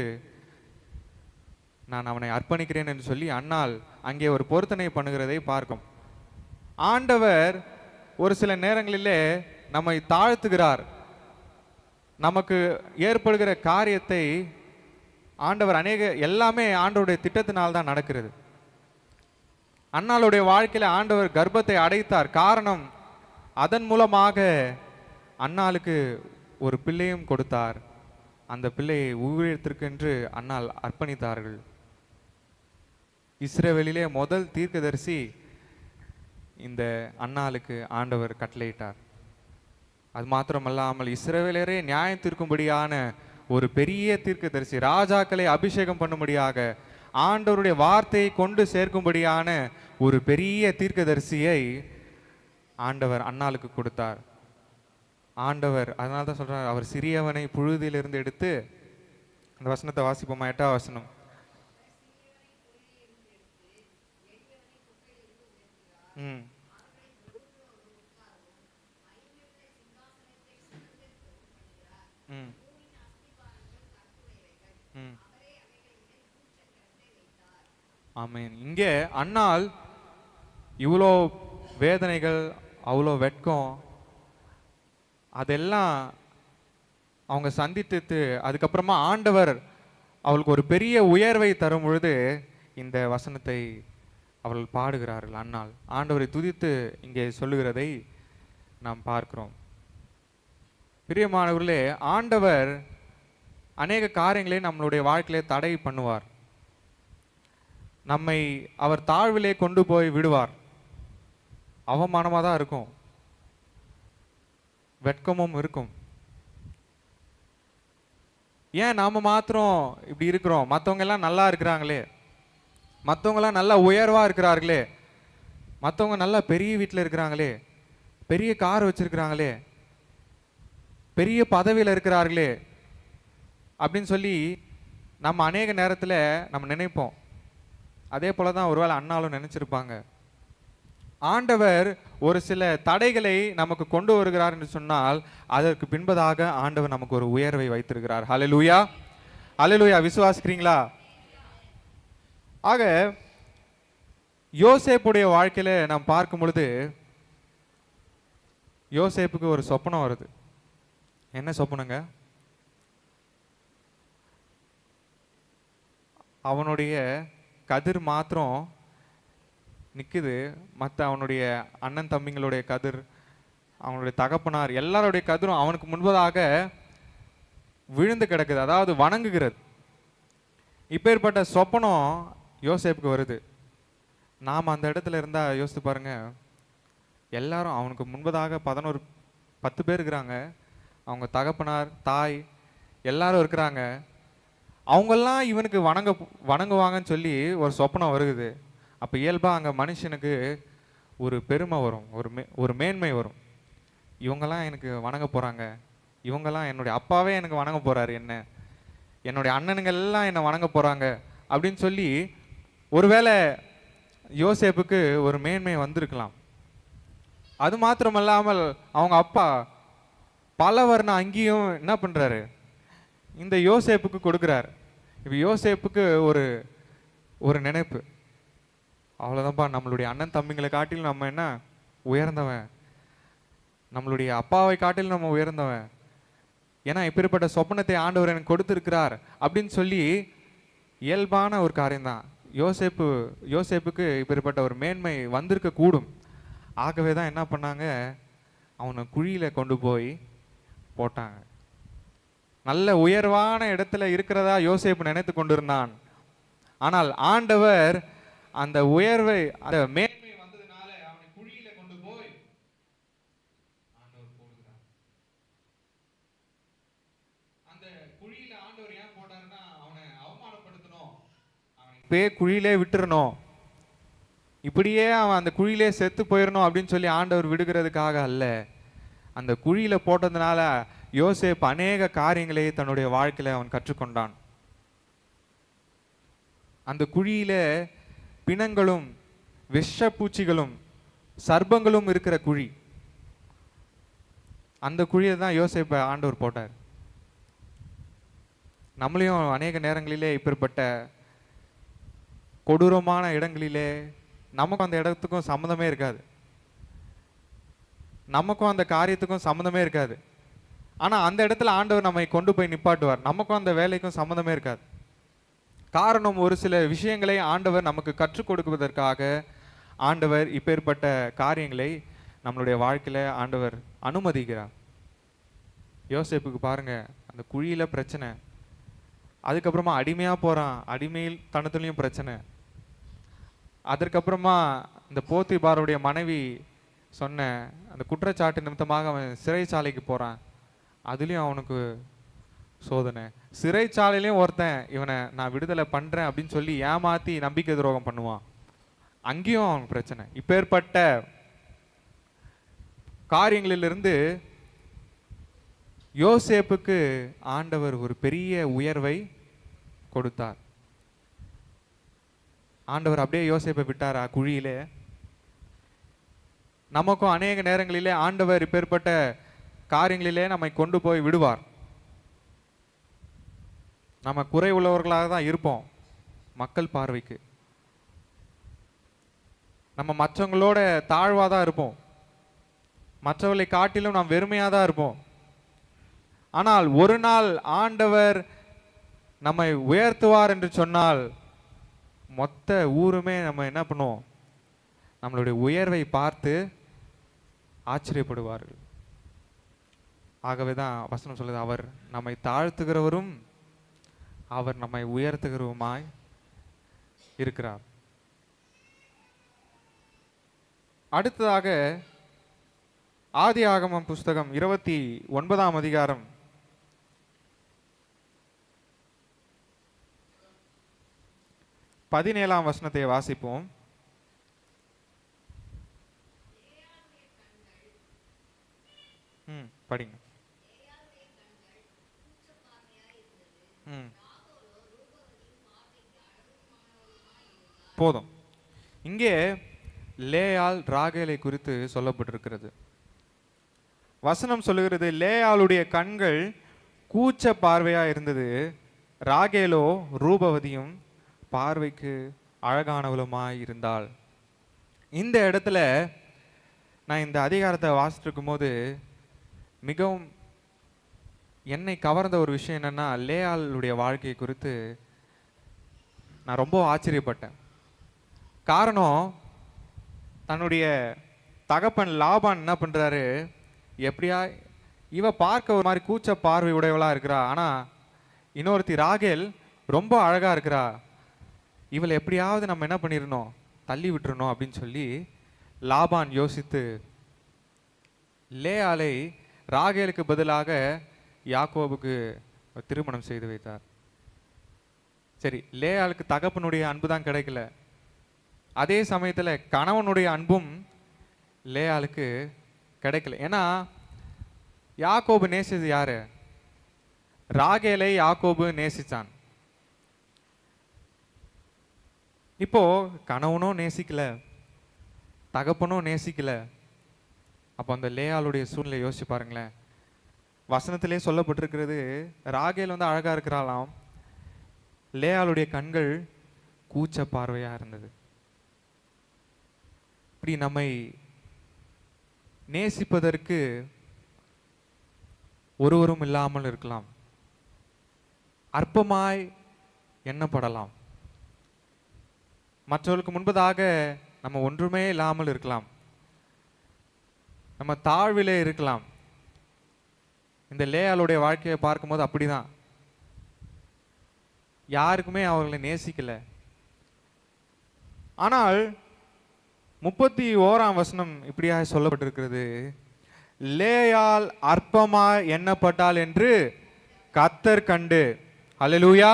நான் அவனை அர்ப்பணிக்கிறேன் என்று சொல்லி அன்னாள் அங்கே ஒரு பொருத்தனை பண்ணுகிறதை பார்க்கும். ஆண்டவர் ஒரு சில நேரங்களிலே நம்மை தாழ்த்துகிறார். நமக்கு ஏற்படுகிற காரியத்தை ஆண்டவர் எல்லாமே ஆண்டவருடைய திட்டத்தினால்தான் நடக்கிறது. அன்னாளுடைய வாழ்க்கையில் ஆண்டவர் கர்ப்பத்தை அடைத்தார். காரணம், அதன் மூலமாக அன்னாளுக்கு ஒரு பிள்ளையும் கொடுத்தார். அந்த பிள்ளையை ஊழியத்திற்கென்று அன்னாள் அர்ப்பணித்தார்கள். இஸ்ரவேலிலே முதல் தீர்க்கதரிசி இந்த அன்னாளுக்கு ஆண்டவர் கட்டளையிட்டார். அது மாத்திரமல்லாமல் இஸ்ரவேலரே நியாயம் தீர்க்கும்படியான ஒரு பெரிய தீர்க்கதரிசி, ராஜாக்களை அபிஷேகம் பண்ணும்படியாக ஆண்டவருடைய வார்த்தையை கொண்டு சேர்க்கும்படியான ஒரு பெரிய தீர்க்கதரிசியை ஆண்டவர் அன்னாளுக்கு கொடுத்தார். ஆண்டவர் அதனால தான் சொல்றார், அவர் சிறியவனை புழுதியிலிருந்து எடுத்து. அந்த வசனத்தை வாசிப்போமா? 8ஆம் வசனம். ம் ம் ம் ஆமென். இங்கே அன்னாள் இவ்வளோ வேதனைகள், அவ்வளோ வெட்கம், அதெல்லாம் அவங்க சந்தித்து அதுக்கப்புறமா ஆண்டவர் அவளுக்கு ஒரு பெரிய உயர்வை தரும் பொழுது இந்த வசனத்தை அவர்கள் பாடுகிறார்கள். அன்னாள் ஆண்டவரை துதித்து இங்கே சொல்லுகிறதை நாம் பார்க்கிறோம். பிரியமானவர்களே, ஆண்டவர் அநேக காரியங்களை நம்மளுடைய வாழ்க்கையிலே தடை பண்ணுவார். நம்மை அவர் தாழ்விலே கொண்டு போய் விடுவார். அவமானமாக தான் இருக்கும், வெட்கமும் இருக்கும். ஏன் நாம மாத்திரம் இப்படி இருக்கிறோம்? மற்றவங்க எல்லாம் நல்லா இருக்கிறாங்களே, மற்றவங்கெல்லாம் நல்லா உயர்வா இருக்கிறார்களே, மற்றவங்க நல்லா பெரிய வீட்டில் இருக்கிறாங்களே, பெரிய கார் வச்சிருக்கிறாங்களே, பெரிய பதவியில் இருக்கிறார்களே அப்படின்னு சொல்லி நம்ம அநேக நேரத்தில் நம்ம நினைப்போம். அதே போல தான் ஒருவேளை அண்ணாலும் நினைச்சிருப்பாங்க. ஆண்டவர் ஒரு சில தடைகளை நமக்கு கொண்டு வருகிறார் என்று சொன்னால் அதற்கு பின்பதாக ஆண்டவர் நமக்கு ஒரு உயர்வை வைத்திருக்கிறார். ஹல்லேலூயா, ஹல்லேலூயா. விசுவாசிக்கிறீங்களா? ஆக யோசேப்புடைய வாழ்க்கையில நாம் பார்க்கும் பொழுது யோசேப்புக்கு ஒரு சொப்பனம் வருது. என்ன சொப்பனங்க? அவனுடைய கதிர் மாத்திரம் நிற்குது, மற்ற அவனுடைய அண்ணன் தம்பிங்களுடைய கதிர், அவனுடைய தகப்பனார் எல்லாருடைய கதிரும் அவனுக்கு முன்பதாக விழுந்து கிடக்குது, அதாவது வணங்குகிறது. இப்பேற்பட்ட சொப்பனம் யோசேப்புக்கு வருது. நாம் அந்த இடத்துல இருந்தால் யோசித்து பாருங்க, எல்லாரும் அவனுக்கு முன்பதாக 10 பேர் இருக்கிறாங்க, அவங்க தகப்பனார் தாய் எல்லாரும் இருக்கிறாங்க, அவங்கெல்லாம் இவனுக்கு வணங்குவாங்கன்னு சொல்லி ஒரு சொப்பனம் வருகுது. அப்போ இயல்பாக அங்கே மனுஷனுக்கு ஒரு பெருமை வரும், ஒரு மேன்மை வரும். இவங்கெல்லாம் எனக்கு வணங்க போகிறாங்க, இவங்கெல்லாம் என்னுடைய அப்பாவே எனக்கு வணங்க போகிறாரு, என்னுடைய அண்ணனுங்கள் எல்லாம் என்னை வணங்க போகிறாங்க அப்படின்னு சொல்லி ஒருவேளை யோசேப்புக்கு ஒரு மேன்மை வந்திருக்கலாம். அது மாத்திரமல்லாமல் அவங்க அப்பா பல வர்ண அங்கேயும் என்ன பண்ணுறாரு, இந்த யோசேப்புக்கு கொடுக்குறாரு. இப்போ யோசேப்புக்கு ஒரு நினைப்பு, அவ்வளோதான்ப்பா, நம்மளுடைய அண்ணன் தம்பிங்களை காட்டிலும் நம்ம என்ன உயர்ந்தவன், நம்மளுடைய அப்பாவை காட்டிலும் நம்ம உயர்ந்தவன், ஏன்னா இப்படிப்பட்ட சொப்பனத்தை ஆண்டவர் எனக்கு கொடுத்துருக்கிறார் அப்படின்னு சொல்லி இயல்பான ஒரு காரியம்தான். யோசேப்புக்கு இப்படிப்பட்ட ஒரு மேன்மை வந்திருக்க கூடும். ஆகவே தான் என்ன பண்ணாங்க, அவனை குழியில் கொண்டு போய் போட்டாங்க. நல்ல உயர்வான இடத்துல இருக்கிறதா யோசேப்பு நினைத்து கொண்டிருந்தான். ஆனால் ஆண்டவர் அந்த உயர்வை, அந்த மேன்மை வந்ததுனால அவனை குழியில கொண்டு போய் ஆண்டவர் போடுகிறார். அந்த குழியில ஆண்டவர் ஏன் போட்டாருன்னா அவனை அவமானப்படுத்தணும், அவனை குழியிலே விட்டுறணும், இப்படியே அவன் அந்த குழியிலே செத்து போயிடணும் அப்படின்னு சொல்லி ஆண்டவர் விடுகிறதுக்காக அல்ல. அந்த குழியில போட்டதுனால யோசேப்பு அநேக காரியங்களை தன்னுடைய வாழ்க்கையில அவன் கற்றுக்கொண்டான். அந்த குழியில பிணங்களும் விஷ பூச்சிகளும் சர்ப்பங்களும் இருக்கிற குழி, அந்த குழியை தான் யோசேப்பை ஆண்டவர் போட்டார். நம்மளையும் அநேக நேரங்களிலே இப்படிப்பட்ட கொடூரமான இடங்களிலே நமக்கும் அந்த இடத்துக்கும் சம்மந்தமே இருக்காது, நமக்கும் அந்த காரியத்துக்கும் சம்மந்தமே இருக்காது. ஆனால் அந்த இடத்துல ஆண்டவர் நம்மை கொண்டு போய் நிப்பாட்டுவார், நமக்கும் அந்த வேலைக்கும் சம்மந்தமே இருக்காது. காரணம், ஒரு சில விஷயங்களை ஆண்டவர் நமக்கு கற்றுக் கொடுக்குவதற்காக ஆண்டவர் இப்பேற்பட்ட காரியங்களை நம்மளுடைய வாழ்க்கையில ஆண்டவர் அனுமதிக்கிறார். யோசேப்புக்கு பாருங்க, அந்த குழியில பிரச்சனை, அதுக்கப்புறமா அடிமையா போறான், அடிமையில் தனத்துலையும் பிரச்சனை, அதற்கப்புறமா இந்த போத்திபாருடைய மனைவி சொன்ன அந்த குற்றச்சாட்டு நிமித்தமாக அவன் சிறைச்சாலைக்கு போறான், அதுலேயும் அவனுக்கு சோதனை. சிறைச்சாலையிலையும் ஒருத்தன் இவனை நான் விடுதலை பண்றேன் அப்படின்னு சொல்லி ஏமாத்தி நம்பிக்கை துரோகம் பண்ணுவான், அங்கேயும் அவனுக்கு பிரச்சனை. இப்பேற்பட்ட காரியங்களிலிருந்து யோசேப்புக்கு ஆண்டவர் ஒரு பெரிய உயர்வை கொடுத்தார். ஆண்டவர் அப்படியே யோசேப்பை விட்டாரா குழியிலே? நமக்கும் அநேக நேரங்களிலே ஆண்டவர் இப்பேற்பட்ட காரியங்களிலே நம்மை கொண்டு போய் விடுவார். நம்ம குறை உள்ளவர்களாக தான் இருப்போம் மக்கள் பார்வைக்கு. நம்ம மற்றவங்களோட தாழ்வாக தான் இருப்போம், மற்றவர்களை காட்டிலும் நாம் வெறுமையாக தான் இருப்போம். ஆனால் ஒரு நாள் ஆண்டவர் நம்மை உயர்த்துவார் என்று சொன்னால் மொத்த ஊருமே நம்ம என்ன பண்ணுவோம், நம்மளுடைய உயர்வை பார்த்து ஆச்சரியப்படுவார்கள். ஆகவே தான் வசனம் சொல்லுது, அவர் நம்மை தாழ்த்துகிறவரும் அவர் நம்மை உயர்த்துகிறவருமாய் இருக்கிறார். அடுத்ததாக ஆதியாகமம் புஸ்தகம் 29ஆம் அதிகாரம் 17ஆம் வசனத்தை வாசிப்போம். படிங்க. போதும். இங்கே லேயாள் ராகேலை குறித்து சொல்லப்பட்டிருக்கிறது. வசனம் சொல்லுகிறது, லேயாளுடைய கண்கள் கூச்ச பார்வையா இருந்தது, ராகேலோ ரூபவதியும் பார்வைக்கு அழகானவளுமாய் இருந்தாள். இந்த இடத்துல நான் இந்த அதிகாரத்தை வாசிச்சிருக்கும் போது மிகவும் என்னை கவர்ந்த ஒரு விஷயம் என்னன்னா, லேயாளுடைய வாழ்க்கை குறித்து நான் ரொம்ப ஆச்சரியப்பட்டேன். காரணம், தன்னுடைய தகப்பன் லாபான் என்ன பண்றாரு, எப்படியா இவ பார்க்க ஒரு மாதிரி கூச்ச பார்வை உடையவளா இருக்கிறா, ஆனா இன்னொருத்தி ராகேல் ரொம்ப அழகா இருக்கிறா, இவளை எப்படியாவது நம்ம என்ன பண்ணிடணும், தள்ளி விட்டுறணும் அப்படின்னு சொல்லி லாபான் யோசித்து லேயாளை ராகேலுக்கு பதிலாக யாக்கோபுக்கு திருமணம் செய்து வைத்தார். சரி, லேயாளுக்கு தகப்பனுடைய அன்பு தான் கிடைக்கல, அதே சமயத்தில் கணவனுடைய அன்பும் லேயாளுக்கு கிடைக்கல. ஏன்னா யாக்கோபு நேசிச்சது யாரு? ராகேலை யாக்கோபு நேசிச்சான். இப்போ கணவனும் நேசிக்கல, தகப்பனும் நேசிக்கல. அப்போ அந்த லேயாளுடைய சூழ்நிலை யோசிச்சு பாருங்களேன். வசனத்திலே சொல்லப்பட்டிருக்கிறது, ராகேல் வந்து அழகா இருக்கிறாளாம், லேயாளுடைய கண்கள் கூச்ச பார்வையா இருந்தது. இப்படி நம்மை நேசிப்பதற்கு ஒருவரும் இல்லாமல் இருக்கலாம், அற்பமாய் எண்ணப்படலாம், மற்றவர்களுக்கு முன்பதாக நம்ம ஒன்றுமே இல்லாமல் இருக்கலாம், நம்ம தாழ்விலே இருக்கலாம். இந்த லேயாளுடைய வாழ்க்கையை பார்க்கும்போது அப்படிதான், யாருக்குமே அவர்களை நேசிக்கல. ஆனால் 31ஆம் வசனம் இப்படியாக சொல்லப்பட்டிருக்கிறது, லேயாள் அற்பமாய் எண்ணப்பட்டாள் என்று கர்த்தர் கண்டு. அல்லேலூயா.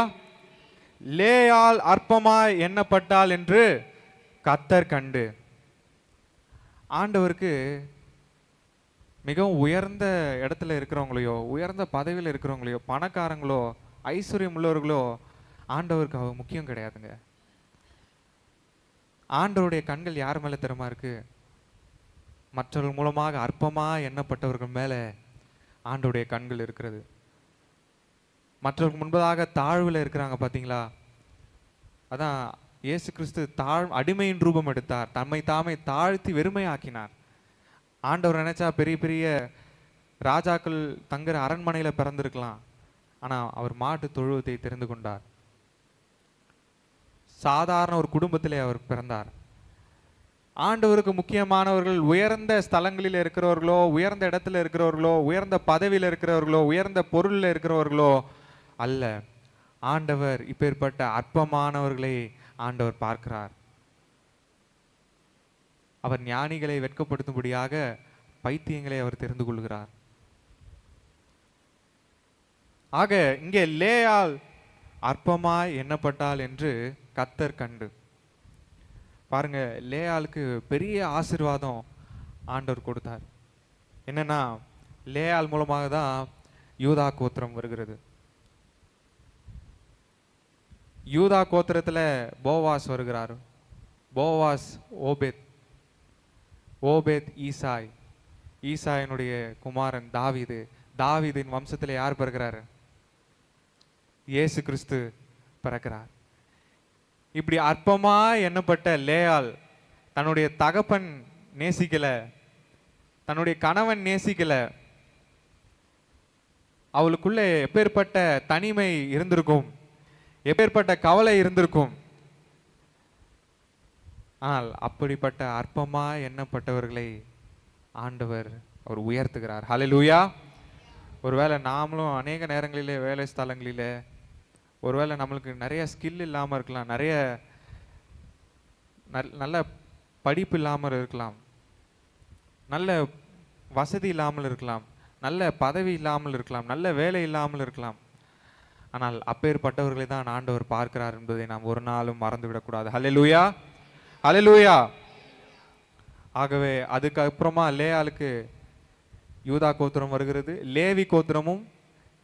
லேயாள் அற்பமாய் எண்ணப்பட்டாள் என்று கர்த்தர் கண்டு. ஆண்டவருக்கு மிகவும் உயர்ந்த இடத்துல இருக்கிறவங்களையோ, உயர்ந்த பதவியில் இருக்கிறவங்களையோ, பணக்காரங்களோ, ஐஸ்வர்யம் உள்ளவர்களோ ஆண்டவருக்கு அவ முக்கியம் கிடையாதுங்க. ஆண்டவருடைய கண்கள் யார் மேல திறமா இருக்கு? மற்றவர்கள் மூலமாக அற்பமா எண்ணப்பட்டவர்கள் மேல ஆண்டவருடைய கண்கள் இருக்கிறது. மற்றவர்கள் முன்பதாக தாழ்வில் இருக்கிறாங்க பார்த்தீங்களா? அதான் இயேசு கிறிஸ்து அடிமையின் ரூபம் எடுத்தார், தம்மை தாமே தாழ்த்தி வெறுமையாக்கினார். ஆண்டவர் நினைச்சா பெரிய பெரிய ராஜாக்கள் தங்குற அரண்மனையில பிறந்திருக்கலாம், ஆனா அவர் மாட்டு தொழுவத்தை தெரிந்து கொண்டார். சாதாரண ஒரு குடும்பத்திலே அவர் பிறந்தார். ஆண்டவருக்கு முக்கியமானவர்கள் உயர்ந்த ஸ்தலங்களில் இருக்கிறவர்களோ, உயர்ந்த இடத்துல இருக்கிறவர்களோ, உயர்ந்த பதவியில் இருக்கிறவர்களோ, உயர்ந்த பொருளில் இருக்கிறவர்களோ அல்ல. ஆண்டவர் இப்பேற்பட்ட அற்பமானவர்களை ஆண்டவர் பார்க்கிறார். அவர் ஞானிகளை வெட்கப்படுத்தும்படியாக பைத்தியங்களை அவர் தெரிந்து கொள்கிறார். ஆக இங்கே லேயாள் அற்பமாய் எண்ணப்பட்டாள் என்று கர்த்தர் கண்டு. பாருங்க, லேயாளுக்கு பெரிய ஆசீர்வாதம் ஆண்டவர் கொடுத்தார். என்னன்னா, லேயாள் மூலமாக தான் யூதா கோத்திரம் வருகிறது. யூதா கோத்திரத்தில் போவாஸ் வருகிறார். போவாஸ் ஓபேத், ஓபேத் ஈசாய், ஈசாயினுடைய குமாரன் தாவீது, தாவீதின் வம்சத்தில் யார் பிறக்கிறார்? இயேசு கிறிஸ்து பிறக்கிறார். இப்படி அற்பமா எண்ணப்பட்ட லேயாள் தன்னுடைய தகப்பன் நேசிக்கல, தன்னுடைய கணவன் நேசிக்கல. அவளுக்குள்ள எப்பேற்பட்ட தனிமை இருந்திருக்கும், எப்பேற்பட்ட கவலை இருந்திருக்கும். ஆனால் அப்படிப்பட்ட அற்பமா எண்ணப்பட்டவர்களை ஆண்டவர் அவர் உயர்த்துகிறார். ஹல்லேலூயா. ஒருவேளை நாமளும் அநேக நேரங்களிலே வேலை ஸ்தலங்களிலே ஒருவேளை நம்மளுக்கு நிறைய ஸ்கில் இல்லாமல் இருக்கலாம், நிறைய நல்ல படிப்பு இல்லாமல் இருக்கலாம், நல்ல வசதி இல்லாமல் இருக்கலாம், நல்ல பதவி இல்லாமல் இருக்கலாம், நல்ல வேலை இல்லாமல் இருக்கலாம். ஆனால் அப்பேற்பட்டவர்களை தான் ஆண்டவர் பார்க்கிறார் என்பதை நாம் ஒரு நாளும் மறந்துவிடக்கூடாது. ஹல்லேலூயா, ஹல்லேலூயா. ஆகவே அதுக்கப்புறமா லேயாளுக்கு யூதா கோத்திரம் வருகிறது. லேவி கோத்திரமும்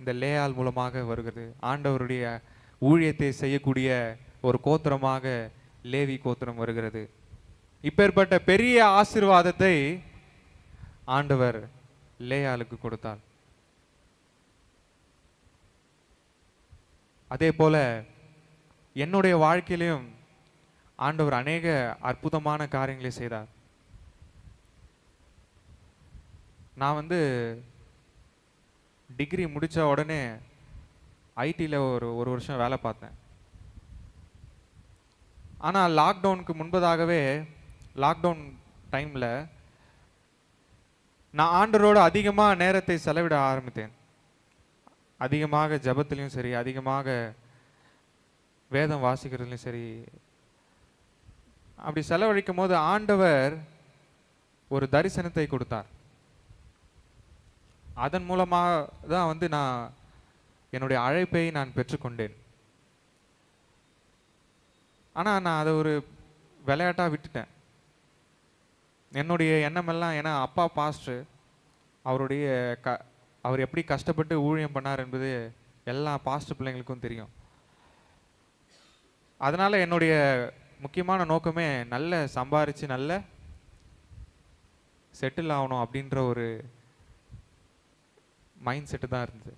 இந்த லேயாள் மூலமாக வருகிறது. ஆண்டவருடைய ஊழியத்தை செய்யக்கூடிய ஒரு கோத்திரமாக லேவி கோத்திரம் வருகிறது. இப்பேற்பட்ட பெரிய ஆசீர்வாதத்தை ஆண்டவர் லேயாளுக்கு கொடுத்தார். அதே போல என்னுடைய வாழ்க்கையிலும் ஆண்டவர் அநேக அற்புதமான காரியங்களை செய்தார். நான் டிகிரி முடித்த உடனே ஐடியில் ஒரு வருஷம் வேலை பார்த்தேன். ஆனால் லாக்டவுனுக்கு முன்பதாகவே, லாக்டவுன் டைமில் நான் ஆண்டவரோடு அதிகமாக நேரத்தை செலவிட ஆரம்பித்தேன். அதிகமாக ஜெபத்திலையும் சரி, அதிகமாக வேதம் வாசிக்கிறதுலையும் சரி, அப்படி செலவழிக்கும் போது ஆண்டவர் ஒரு தரிசனத்தை கொடுத்தார். அதன் மூலமாக தான் நான் என்னுடைய அழைப்பை நான் பெற்றுக்கொண்டேன். ஆனால் நான் அதை ஒரு விளையாட்டாக விட்டுட்டேன். என்னுடைய எண்ணமெல்லாம், ஏன்னா அப்பா பாஸ்டர், அவர் எப்படி கஷ்டப்பட்டு ஊழியம் பண்ணார் என்பது எல்லா பாஸ்டர் பிள்ளைங்களுக்கும் தெரியும். அதனால் என்னுடைய முக்கியமான நோக்கமே நல்ல சம்பாரித்து நல்ல செட்டில் ஆகணும் அப்படின்ற ஒரு மைண்ட் செட்டு தான் இருந்தது.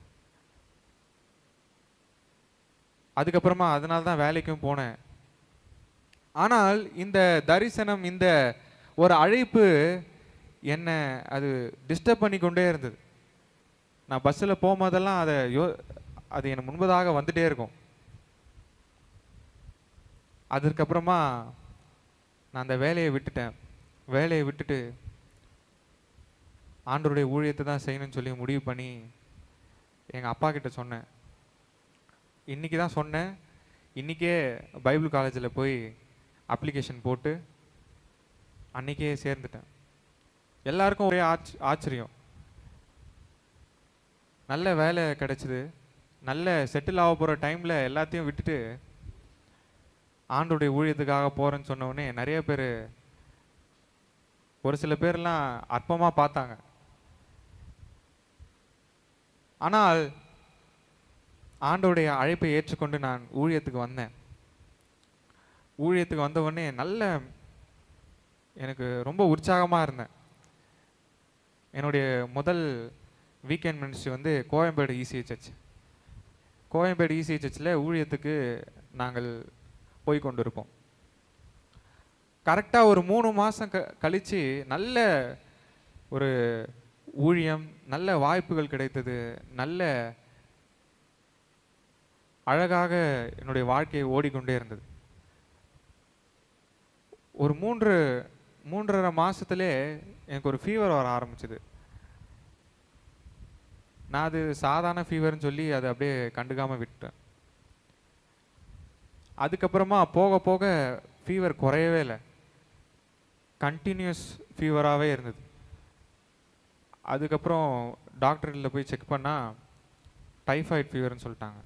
அதுக்கப்புறமா அதனால தான் வேலைக்கும் போனேன். ஆனால் இந்த தரிசனம், இந்த ஒரு அழைப்பு என்னை அது டிஸ்டர்ப் பண்ணி கொண்டே இருந்தது. நான் பஸ்ஸில் போகும்போதெல்லாம் அது எனக்கு முன்பதாக வந்துட்டே இருக்கும். அதுக்கப்புறமா நான் அந்த வேலையை விட்டுட்டேன். வேலையை விட்டுட்டு ஆண்டவருடைய ஊழியத்தை தான் செய்யணும்னு சொல்லி முடிவு பண்ணி எங்கள் அப்பா கிட்ட சொன்னேன். இன்றைக்கி தான் சொன்னேன். இன்றைக்கே பைபிள் காலேஜில் போய் அப்ளிகேஷன் போட்டு அன்றைக்கே சேர்ந்துட்டேன். எல்லாருக்கும் ஒரே ஆச்சரியம். நல்ல வேலை கிடைச்சிது, நல்ல செட்டில் ஆக போகிற டைமில் எல்லாத்தையும் விட்டுட்டு ஆண்டோடைய ஊழியத்துக்காக போகிறேன்னு சொன்னோடனே நிறைய பேர், ஒரு சில பேர்லாம் அற்பமாக பார்த்தாங்க. ஆனால் ஆண்டோடைய அழைப்பை ஏற்றுக்கொண்டு நான் ஊழியத்துக்கு வந்தேன். ஊழியத்துக்கு வந்த உடனே எனக்கு ரொம்ப உற்சாகமாக இருந்தேன். என்னுடைய முதல் weekend ministry Koyambedu ECI church. Koyambedu ECI சர்ச்சில் ஊழியத்துக்கு நாங்கள் போய் கொண்டு இருப்போம். கரெக்டாக ஒரு 3 மாதம் கழித்து நல்ல ஒரு ஊழியம், நல்ல வாய்ப்புகள் கிடைத்தது. நல்ல அழகாக என்னுடைய வாழ்க்கையை ஓடிக்கொண்டே இருந்தது. ஒரு 3.5 மாதத்துலே எனக்கு ஒரு ஃபீவர் வர ஆரம்பிச்சுது. நான் அது சாதாரண ஃபீவர்னு சொல்லி அதை அப்படியே கண்டுக்காமல் விட்டேன். அதுக்கப்புறமா போக போக ஃபீவர் குறையவே இல்லை, கண்டினியூஸ் ஃபீவராகவே இருந்தது. அதுக்கப்புறம் டாக்டரில் போய் செக் பண்ணால் டைஃபாய்டு ஃபீவர்னு சொல்லிட்டாங்க.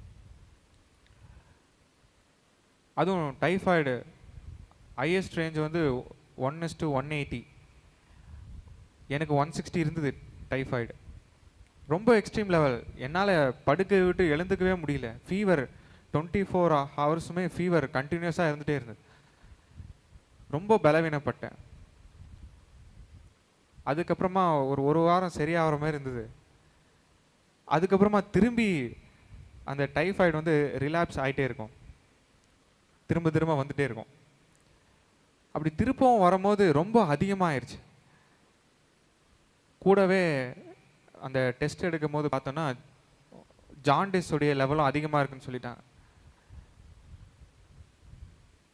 அதுவும் டைஃபாய்டு ஹையஸ்ட் ரேஞ்ச் 1:180. எனக்கு 160 இருந்தது டைஃபாய்டு. ரொம்ப எக்ஸ்ட்ரீம் லெவல். என்னால் படுக்கை விட்டு எழுந்துக்கவே முடியல. ஃபீவர் 24 ஹவர்ஸுமே ஃபீவர் கண்டினியூஸாக இருந்துகிட்டே இருந்தது. ரொம்ப பலவீனப்பட்டேன். அதுக்கப்புறமா ஒரு வாரம் சரியாகிற மாதிரி இருந்தது. அதுக்கப்புறமா திரும்பி அந்த டைஃபாய்டு வந்து ரிலாப்ஸ் ஆகிட்டே இருக்கும், திரும்ப திரும்ப வந்துட்டே இருக்கும். அப்படி திருப்பவும் வரும்போது ரொம்ப அதிகமாகிடுச்சு. கூடவே அந்த டெஸ்ட் எடுக்கும் போது பார்த்தோன்னா ஜாண்டிஸ் உடைய லெவலும் அதிகமாக இருக்குன்னு சொல்லிட்டாங்க.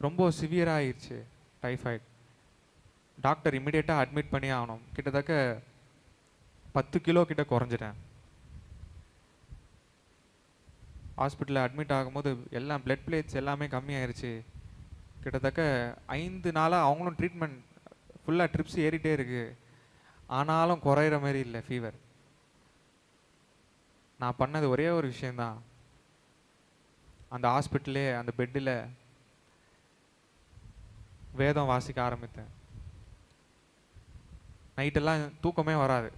ரொம்ப சிவியராக ஆயிடுச்சு டைஃபாய்டு. டாக்டர் இமிடியேட்டாக அட்மிட் பண்ணி ஆகணும். கிட்டத்தட்ட 10 கிலோ கிட்ட குறைஞ்சிட்டேன். ஹாஸ்பிட்டலில் அட்மிட் ஆகும்போது எல்லாம் பிளட் பிளேட்ஸ் எல்லாமே கம்மியாயிருச்சு. கிட்டத்தட்ட 5 நாளாக அவங்களும் ட்ரீட்மெண்ட் ஃபுல்லாக ட்ரிப்ஸ் ஏறிட்டே இருக்குது. ஆனாலும் குறையிற மாதிரி இல்லை ஃபீவர். நான் பண்ணது ஒரே ஒரு விஷயந்தான். அந்த ஹாஸ்பிட்டலே அந்த பெட்டில் வேதம் வாசிக்க ஆரம்பித்தேன். நைட்டெல்லாம் தூக்கமே வராது.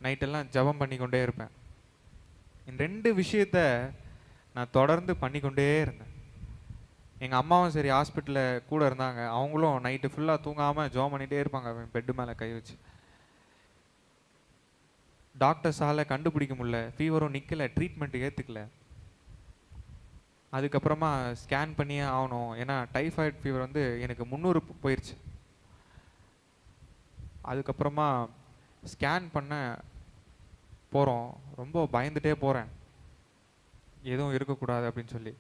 நைட்டெல்லாம் ஜெபம் பண்ணிக்கொண்டே இருப்பேன். இந்த 2 விஷயத்த நான் தொடர்ந்து பண்ணிக்கொண்டே இருந்தேன். எங்கள் அம்மாவும் சரி ஹாஸ்பிட்டலில் கூட இருந்தாங்க. அவங்களும் நைட்டு ஃபுல்லாக தூங்காமல் ஜெபம் பண்ணிகிட்டே இருப்பாங்க பெட்டு மேலே கை வச்சு. டாக்டர்ஸால் கண்டுபிடிக்க முடியல, ஃபீவரும் நிற்கலை, ட்ரீட்மெண்ட் ஏற்றுக்கல. அதுக்கப்புறமா ஸ்கேன் பண்ணியே ஆகணும். ஏன்னா டைஃபாய்டு ஃபீவர் வந்து எனக்கு 300 போயிடுச்சு. அதுக்கப்புறமா ஸ்கேன் பண்ண போகிறோம். ரொம்ப பயந்துட்டே போகிறேன், எதுவும் இருக்கக்கூடாது அப்படின்னு சொல்லி.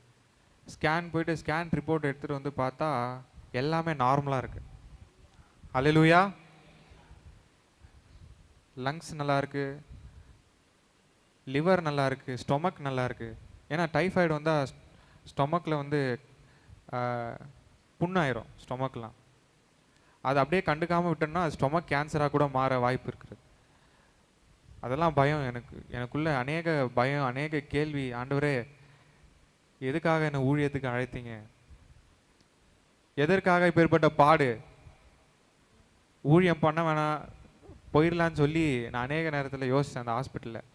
ஸ்கேன் போயிட்டு ஸ்கேன் ரிப்போர்ட் எடுத்துகிட்டு வந்து பார்த்தா எல்லாமே நார்மலாக இருக்குது. அல்லேலூயா. லங்ஸ் நல்லா இருக்கு, லிவர் நல்லா இருக்கு, ஸ்டொமக் நல்லா இருக்கு. ஏன்னா டைஃபாய்டு வந்தால் ஸ்டொமக்கில் வந்து புண்ணாயிரும் ஸ்டொமக்லாம். அது அப்படியே கண்டுக்காமல் விட்டோம்னா அது ஸ்டொமக் கேன்சராக கூட மாற வாய்ப்பு இருக்குது. அதெல்லாம் பயம் எனக்குள்ள அநேக பயம், அநேக கேள்வி. ஆண்டவரே, எதுக்காக என்னை ஊழியத்துக்கு அழைத்தீங்க? எதற்காக இப்பேற்பட்ட பாடு? ஊழியம் பண்ண வேணாம், போயிடலான்னு சொல்லி நான் அநேக நேரத்தில் யோசித்தேன் அந்த ஹாஸ்பிட்டலில்.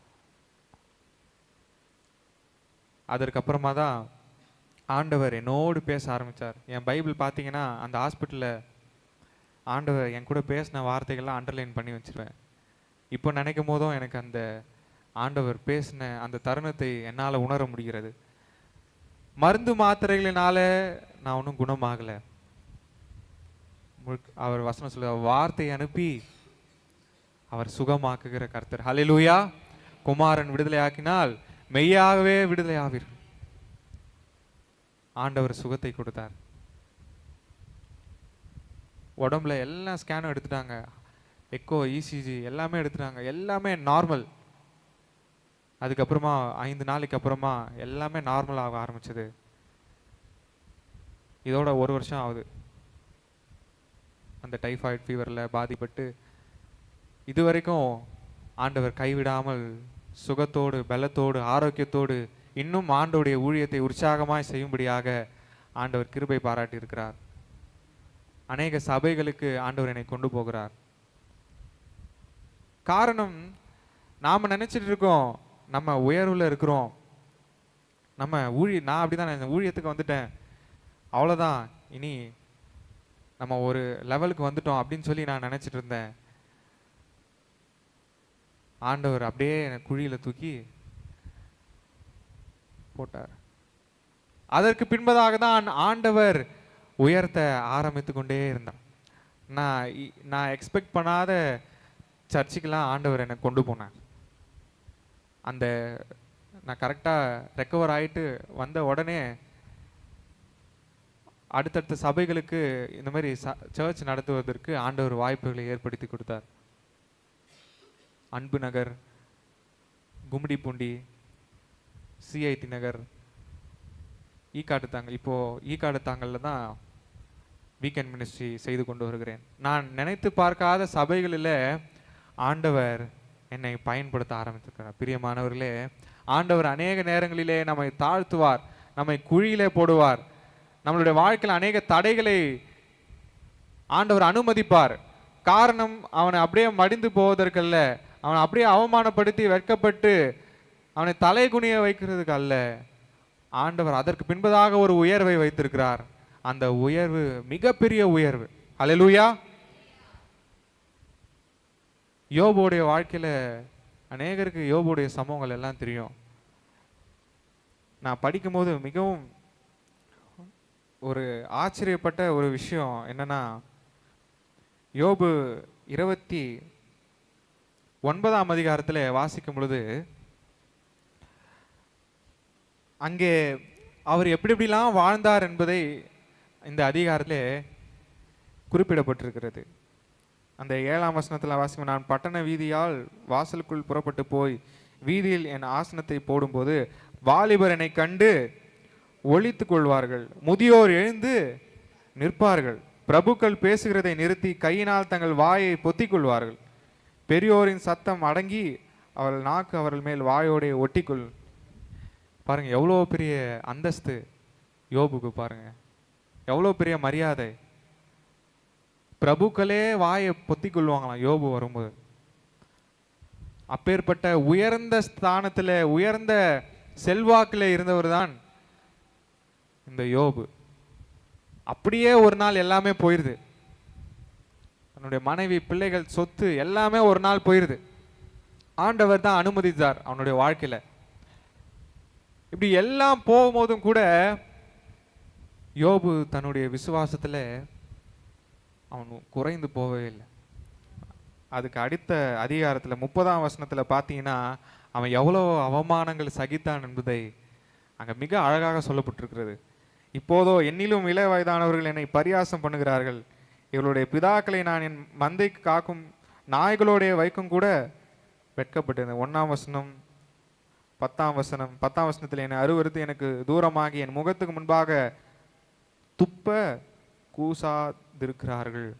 அதற்கப்புறமா தான் ஆண்டவர் என்னோடு பேச ஆரம்பித்தார். என் பைபிள் பார்த்தீங்கன்னா அந்த ஹாஸ்பிட்டலில் ஆண்டவர் என் கூட பேசின வார்த்தைகள்லாம் அண்டர்லைன் பண்ணி வச்சுருவேன். இப்போ நினைக்கும் போதும் எனக்கு அந்த ஆண்டவர் பேசின அந்த தருணத்தை என்னால் உணர முடிகிறது. மருந்து மாத்திரைகளினால நான் ஒன்றும் குணமாகலை. அவர் வசனம் சொல்ல, வார்த்தையை அனுப்பி அவர் சுகமாக்குகிற கர்த்தர். ஹல்லேலூயா. குமாரன் விடுதலையாக்கினால் மெய்யாகவே விடுதலை ஆவீர்கள். ஆண்டவர் சுகத்தை கொடுத்தார். உடம்புல எல்லாம் ஸ்கேனும் எடுத்துட்டாங்க, எக்கோ, இசிஜி எல்லாமே எடுத்துட்டாங்க, எல்லாமே நார்மல். அதுக்கப்புறமா 5 நாளைக்கு அப்புறமா எல்லாமே நார்மல் ஆக ஆரம்பிச்சது. இதோட 1 வருஷம் ஆகுது அந்த டைஃபாய்டு ஃபீவரில் பாதிப்பட்டு. இதுவரைக்கும் ஆண்டவர் கைவிடாமல் சுகத்தோடு, பலத்தோடு, ஆரோக்கியத்தோடு இன்னும் ஆண்டவருடைய ஊழியத்தை உற்சாகமாய் செய்யும்படியாக ஆண்டவர் கிருபை பாராட்டி இருக்கிறார். அநேக சபைகளுக்கு ஆண்டவர் என்னை கொண்டு போகிறார். காரணம், நாம் நினைச்சிட்டு இருக்கோம் நம்ம உயர்வில் இருக்கிறோம், நம்ம நான் அப்படிதான் ஊழியத்துக்கு வந்துட்டேன், அவ்வளோதான், இனி நம்ம ஒரு லெவலுக்கு வந்துட்டோம் அப்படின்னு சொல்லி நான் நினைச்சிட்டு இருந்தேன். ஆண்டவர் அப்படியே குழியில் தூக்கி போட்டார். அதற்கு பின்பதாக தான் ஆண்டவர் உயர்த்த ஆரம்பித்து கொண்டே இருந்தான். நான் எக்ஸ்பெக்ட் பண்ணாத சர்ச்சுக்கெல்லாம் ஆண்டவர் என்னை கொண்டு போனேன். அந்த நான் கரெக்டாக ரெக்கவர் ஆகிட்டு வந்த உடனே அடுத்தடுத்த சபைகளுக்கு இந்த மாதிரி சர்ச் நடத்துவதற்கு ஆண்டவர் வாய்ப்புகளை ஏற்படுத்தி கொடுத்தார். அன்பு நகர், கும்மிடிப்பூண்டி, சிஐடி நகர், ஈக்காட்டுத்தாங்கல். இப்போது ஈக்காட்டுத்தாங்கலில் தான் வீக்கெண்ட் மினிஸ்ட்ரி செய்து கொண்டு வருகிறேன். நான் நினைத்து பார்க்காத சபைகளில் ஆண்டவர் என்னை பயன்படுத்த ஆரம்பித்திருக்கிறார். பிரியமானவர்களே, ஆண்டவர் அநேக நேரங்களிலே நம்மை தாழ்த்துவார், நம்மை குழியிலே போடுவார், நம்மளுடைய வாழ்க்கையில் அநேக தடைகளை ஆண்டவர் அனுமதிப்பார். காரணம், அவனை அப்படியே மடிந்து போவதற்கல்ல, அவனை அப்படியே அவமானப்படுத்தி வெட்கப்பட்டு அவனை தலை குனிய வைக்கிறதுக்கு அல்ல, ஆண்டவர் அதற்கு பின்பதாக ஒரு உயர்வை வைத்திருக்கிறார். அந்த உயர்வு மிகப்பெரிய உயர்வு. அல்லேலூயா. யோபுடைய வாழ்க்கையில அநேகருக்கு யோபுடைய சம்பவங்கள் எல்லாம் தெரியும். நான் படிக்கும்போது மிகவும் ஒரு ஆச்சரியப்பட்ட ஒரு விஷயம் என்னன்னா, யோபு 29ஆம் அதிகாரத்தில் வாசிக்கும் பொழுது அங்கே அவர் எப்படி எப்படிலாம் வாழ்ந்தார் என்பதை இந்த அதிகாரத்திலே குறிப்பிடப்பட்டிருக்கிறது. அந்த 7ஆம் வசனத்தில் வாசிக்கும், நான் பட்டண வீதியால் வாசலுக்குள் புறப்பட்டு போய் வீதியில் என் ஆசனத்தை போடும்போது வாலிபர் என்னை கண்டு ஒளித்துக் கொள்வார்கள், முதியோர் எழுந்து நிற்பார்கள், பிரபுக்கள் பேசுகிறதை நிறுத்தி கையினால் தங்கள் வாயை பொத்திக் கொள்வார்கள், பெரியோரின் சத்தம் அடங்கி அவர்கள் நாக்கு அவர்கள் மேல் வாயோடைய ஒட்டிக்கொள். பாருங்க எவ்வளோ பெரிய அந்தஸ்து யோபுக்கு, பாருங்க எவ்வளோ பெரிய மரியாதை. பிரபுக்களே வாயை பொத்திக் கொள்வாங்களாம் யோபு வரும்போது. அப்பேற்பட்ட உயர்ந்த ஸ்தானத்தில் உயர்ந்த செல்வாக்கில் இருந்தவர் தான் இந்த யோபு. அப்படியே ஒரு நாள் எல்லாமே போயிருது, தன்னுடைய மனைவி பிள்ளைகள் சொத்து எல்லாமே ஒரு நாள் போயிருது. ஆண்டவர் தான் அனுமதித்தார் அவனுடைய வாழ்க்கையில. இப்படி எல்லாம் போகும்போதும் கூட யோபு தன்னுடைய விசுவாசத்துல அவன் குறைந்து போகவே இல்லை. அதுக்கு அடுத்த அதிகாரத்துல 30ஆம் வசனத்துல பார்த்தீங்கன்னா அவன் எவ்வளோ அவமானங்கள் சகித்தான் என்பதை அங்க மிக அழகாக சொல்லப்பட்டிருக்கிறது. இப்போதோ என்னிலும் இள வயதானவர்கள் என்னை பரியாசம் பண்ணுகிறார்கள், இவளுடைய பிதாக்களை நான் என் மந்தைக்கு காக்கும் நாய்களோடைய வைக்கும் கூட வெட்கப்பட்டது. 1ஆம் வசனம் 10ஆம் வசனம் 10ஆம் வசனத்தில் என்னை அருவருத்து எனக்கு தூரமாகி என் முகத்துக்கு முன்பாக துப்ப கூசாதிருக்கிறார்கள்.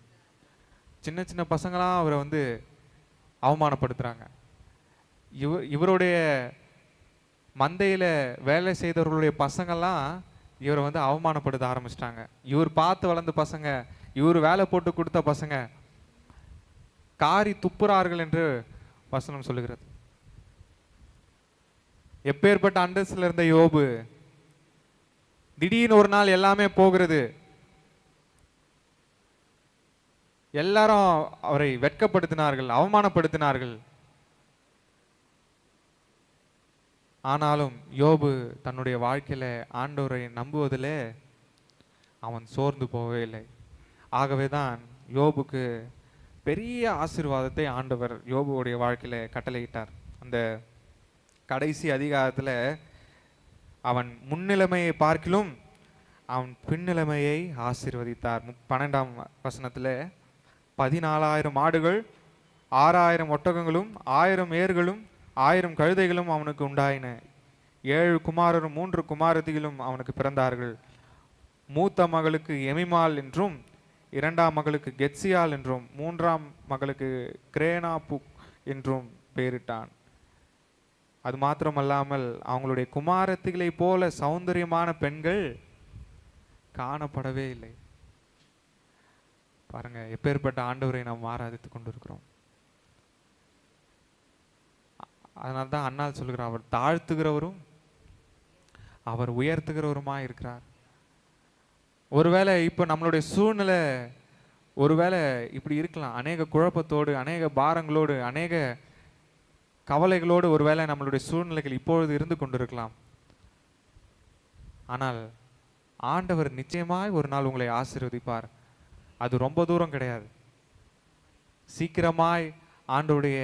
சின்ன சின்ன பசங்களாம் அவரை அவமானப்படுத்துறாங்க. இவருடைய மந்தையில வேலை செய்தவர்களுடைய பசங்கள்லாம் இவரை அவமானப்படுத்த ஆரம்பிச்சிட்டாங்க. இவர் பார்த்து வளர்ந்த பசங்க, இவர் வேலை போட்டு கொடுத்த பசங்க காரி துப்புறார்கள் என்று வசனம் சொல்லுகிறது. எப்பேற்பட்ட அந்தஸ்துல இருந்த யோபு திடீர்னு ஒரு நாள் எல்லாமே போகிறது. எல்லாரும் அவரை வெட்கப்படுத்தினார்கள், அவமானப்படுத்தினார்கள். ஆனாலும் யோபு தன்னுடைய வாழ்க்கையில ஆண்டவரை நம்புவதிலே அவன் சோர்ந்து போகவே இல்லை. ஆகவேதான் யோபுக்கு பெரிய ஆசீர்வாதத்தை ஆண்டவர் யோபுடைய வாழ்க்கையில கட்டளையிட்டார். அந்த கடைசி அதிகாரத்தில் அவன் முன்னிலைமையை பார்க்கிலும் அவன் பின்னிலைமையை ஆசீர்வதித்தார். 12ஆம் வசனத்தில் 14,000 ஆடுகள் 6,000 ஒட்டகங்களும் 1000 ஏர்களும் 1000 கழுதைகளும் அவனுக்கு உண்டாயின. 7 குமாரரும் 3 குமாரத்திகளும் அவனுக்கு பிறந்தார்கள். மூத்த மகளுக்கு எமிமால் என்றும் 2ஆம் மகளுக்கு கெத்சியால் என்றும் 3ஆம் மகளுக்கு கிரேனாபுக் என்றும் பெயரிட்டான். அது மாத்திரமல்லாமல் அவங்களுடைய குமாரத்திகளை போல சௌந்தரியமான பெண்கள் காணப்படவே இல்லை. பாருங்க எப்பேற்பட்ட ஆண்டவரை நாம் ஆராதித்துக் கொண்டிருக்கிறோம். அதனால்தான் அண்ணால் சொல்கிறார், அவர் தாழ்த்துகிறவரும் அவர் உயர்த்துகிறவருமா இருக்கிறார். ஒருவேளை இப்போ நம்மளுடைய சூழ்நிலை ஒருவேளை இப்படி இருக்கலாம், அநேக குழப்பத்தோடு அநேக பாரங்களோடு அநேக கவலைகளோடு ஒருவேளை நம்மளுடைய சூழ்நிலைகள் இப்பொழுது இருந்து கொண்டிருக்கலாம். ஆனால் ஆண்டவர் நிச்சயமாய் ஒரு நாள் உங்களை ஆசீர்வதிப்பார். அது ரொம்ப தூரம் கிடையாது, சீக்கிரமாய் ஆண்டவருடைய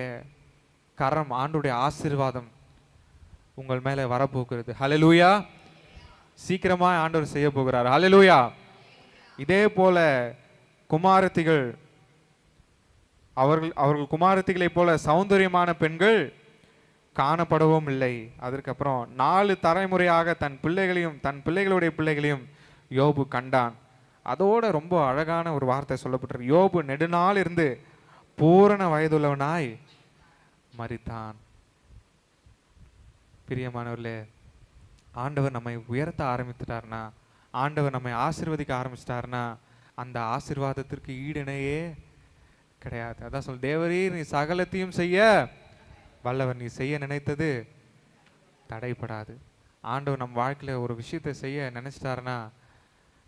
கரம் ஆண்டவருடைய ஆசீர்வாதம் உங்கள் மேலே வரப்போகிறது. ஹல்லேலூயா. சீக்கிரமாய் ஆண்டவர் செய்ய போகிறார். ஹல்லேலூயா. இதே போல குமாரத்திகள் அவர்கள் குமாரத்திகளை போல சௌந்தரியமான பெண்கள் காணப்படவும் இல்லை. அதற்கப்புறம் 4 தலைமுறையாக தன் பிள்ளைகளையும் தன் பிள்ளைகளுடைய பிள்ளைகளையும் யோபு கண்டான். அதோட ரொம்ப அழகான ஒரு வார்த்தை சொல்லப்பட்டிருக்கு, யோபு நெடுநாள் இருந்து பூரண வயதுள்ளவனாய் மரித்தான். பிரியமானவர்களே, ஆண்டவர் நம்மை உயர்த்த ஆரம்பித்துட்டார்னா, ஆண்டவர் நம்மை ஆசீர்வதிக்க ஆரம்பிச்சிட்டார்னா அந்த ஆசீர்வாதத்திற்கு ஈடிணையே கிடையாது. அதான் சொல், தேவரீர் நீ சகலத்தையும் செய்ய வல்லவர். நீ செய்ய நினைத்தது தடைப்படாது. ஆண்டவர் நம் வாழ்க்கையில் ஒரு விஷயத்தை செய்ய நினைச்சிட்டாருன்னா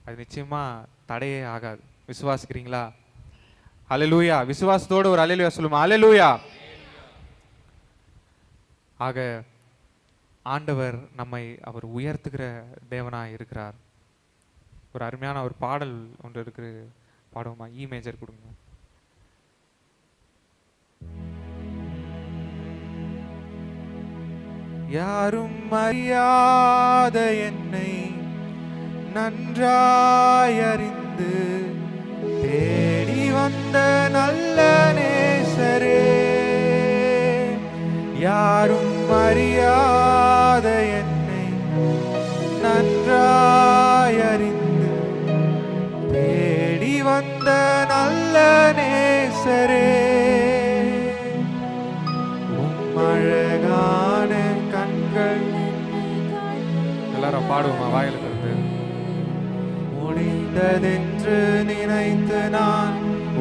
அது நிச்சயமா தடையே ஆகாது. விசுவாசிக்கிறீங்களா? அல்லேலூயா. விசுவாசத்தோடு ஒரு அல்லேலூயா சொல்லுமா? அல்லேலூயா. ஆக ஆண்டவர் நம்மை அவர் உயர்த்துகிற தேவனாய் இருக்கிறார். ஒரு அருமையான ஒரு பாடல் ஒன்று இருக்கு, பாடுவோமா? இ மேஜர் கொடுங்க. யாரும் அறியாத என்னை நன்றாய் அறிந்து தேடி வந்த நல்ல நேசரே, யாரும் அறியாத என்னை நன்றாய் அறிந்து தேடி வந்த நல்ல நேசரே, அழகான கண்கள். எல்லாரும் பாடுவோமா? வாயில திறந்து. முடிந்ததென்று நினைத்து நான்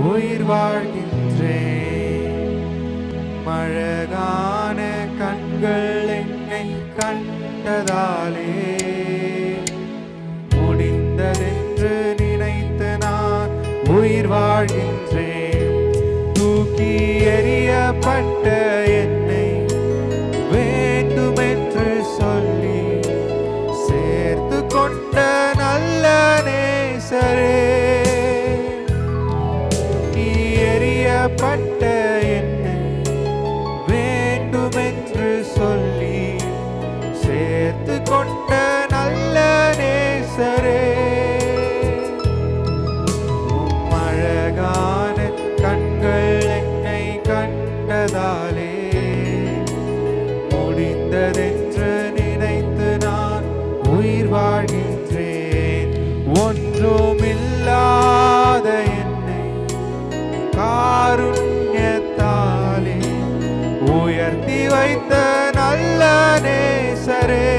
உயிர் வாழ்கின்றேன், அழகான கண்கள் என்னை கண்டதாலே. முடிந்ததென்று நினைத்து நான் உயிர் வாழ்கின்றேன், தூக்கி எறியப்பட்ட என்னை வேண்டுமென்று சொல்லி சேர்த்து கொண்ட நல்ல நேசரே, தூக்கி எறியப்பட்ட என்னை வேண்டுமென்று சொல்லி சேர்த்து கொண்ட நல்ல நேசரே, அழகான கண்கள் என்னை கண்டதாலே. முடிந்ததென்று நினைத்து நான் உயிர் வாழ்கின்றேன், ஒன்றுமில்லாத என்னை காருண்யத்தாலே உயர்த்தி வைத்த நல்ல நேசரே.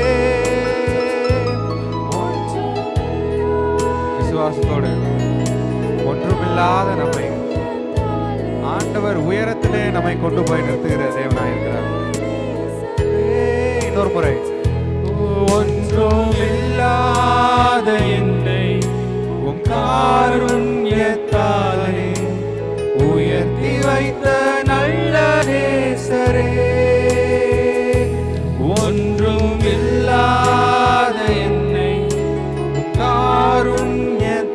விசுவாசத்தோடு ஒன்றுமில்லாத நம்மை ஆண்டவர் உயரத்திலே நம்மை கொண்டு போய் நிறுத்துகிற தேவனாயிருக்கிறார். இன்னொரு முறை. ஒன்றுமில்லாத என்னை உம் காருண்யத்தாலே உயர்த்தி வைத்த நல்ல நேசரே, ஒன்றுமில்லாத என்னை உம் காருண்யத்தாலே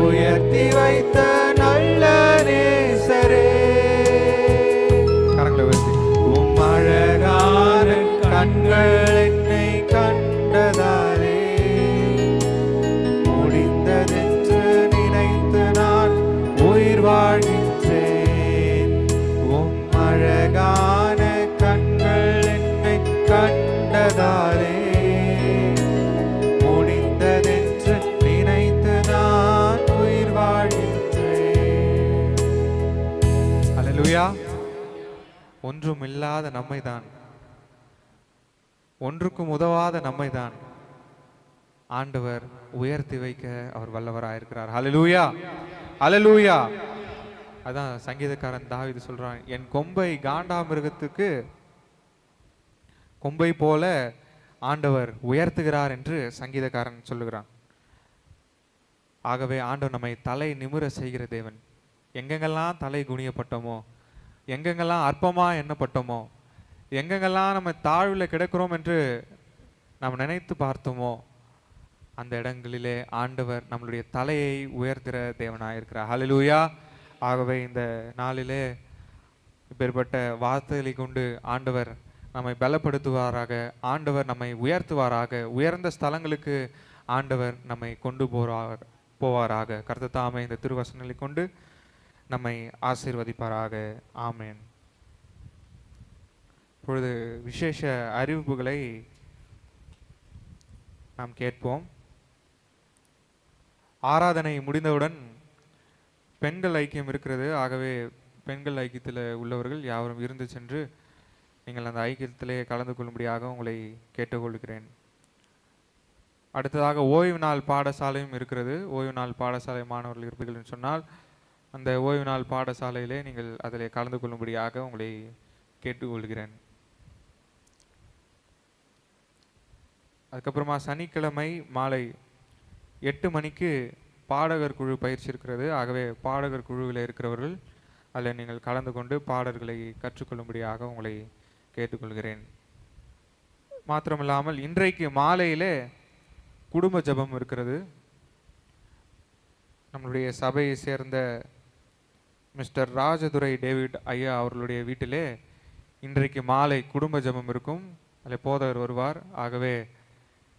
உயர்த்தி வைத்த நல்ல நேசரே. கரங்களை உயர்த்தி. உம் அழகான கண்கள் என்னை கண்டதாலே, முடிந்ததென்று நினைத்து நான் உயிர் வாழ்கின்றேன், உம் அழகான கண்கள் என்னை கண்டதாலே, முடிந்ததென்று நினைத்து நான் உயிர் வாழ்கின்றேன். அல்லேலூயா. ஒன்றுமில்லாத நம்மைதான், ஒன்றுக்கும் உதவாத நம்மைதான் ஆண்டவர் உயர்த்தி வைக்க அவர் வல்லவராயிருக்கிறார். ஹல்லேலூயா, ஹல்லேலூயா. அதான் சங்கீதக்காரன் தாவீது சொல்றான், என் கொம்பை காண்டாமிருகத்துக்கு கொம்பை போல ஆண்டவர் உயர்த்துகிறார் என்று சங்கீதக்காரன் சொல்லுகிறான். ஆகவே ஆண்டவர் நம்மை தலை நிமிர செய்கிற தேவன். எங்கெங்கெல்லாம் தலை குனியப்பட்டோமோ, எங்கெங்கெல்லாம் அற்பமா எண்ணப்பட்டோமோ, எங்கெங்கெல்லாம் நம்ம தாழ்வில் கிடக்கிறோம் என்று நாம் நினைத்து பார்த்தோமோ, அந்த இடங்களிலே ஆண்டவர் நம்மளுடைய தலையை உயர்த்துகிற தேவனாயிருக்கிறார். ஹல்லேலூயா. ஆகவே இந்த நாளிலே இப்பேற்பட்ட வார்த்தைகளை கொண்டு ஆண்டவர் நம்மை பலப்படுத்துவாராக, ஆண்டவர் நம்மை உயர்த்துவாராக, உயர்ந்த ஸ்தலங்களுக்கு ஆண்டவர் நம்மை கொண்டு போவாராக. கர்த்தர் தாமே இந்த திருவசனங்களை கொண்டு நம்மை ஆசீர்வதிப்பாராக. ஆமேன். இப்பொழுது விசேஷ அறிவிப்புகளை நாம் கேட்போம். ஆராதனை முடிந்தவுடன் பெண்கள் ஐக்கியம் இருக்கிறது. ஆகவே பெண்கள் ஐக்கியத்தில் உள்ளவர்கள் யாவரும் இருந்து சென்று நீங்கள் அந்த ஐக்கியத்திலே கலந்து கொள்ளும்படியாக உங்களை கேட்டுக்கொள்கிறேன். அடுத்ததாக ஓய்வு நாள் பாடசாலையும் இருக்கிறது. ஓய்வு நாள் பாடசாலை மாணவர்கள் இருப்பீர்கள் என்று சொன்னால் அந்த ஓய்வு நாள் பாடசாலையிலே நீங்கள் அதில் கலந்து கொள்ளும்படியாக உங்களை கேட்டுக்கொள்கிறேன். அதுக்கப்புறமா சனிக்கிழமை மாலை 8 மணிக்கு பாடகர் குழு பயிற்சி இருக்கிறது. ஆகவே பாடகர் குழுவில் இருக்கிறவர்கள் அதில் நீங்கள் கலந்து கொண்டு பாடல்களை கற்றுக்கொள்ளும்படியாக உங்களை கேட்டுக்கொள்கிறேன். மாத்திரமில்லாமல் இன்றைக்கு மாலையிலே குடும்ப ஜெபம் இருக்கிறது. நம்மளுடைய சபையை சேர்ந்த மிஸ்டர் ராஜதுரை டேவிட் ஐயா அவர்களுடைய வீட்டிலே இன்றைக்கு மாலை குடும்ப ஜெபம் இருக்கும். அதில் போதகர் வருவார். ஆகவே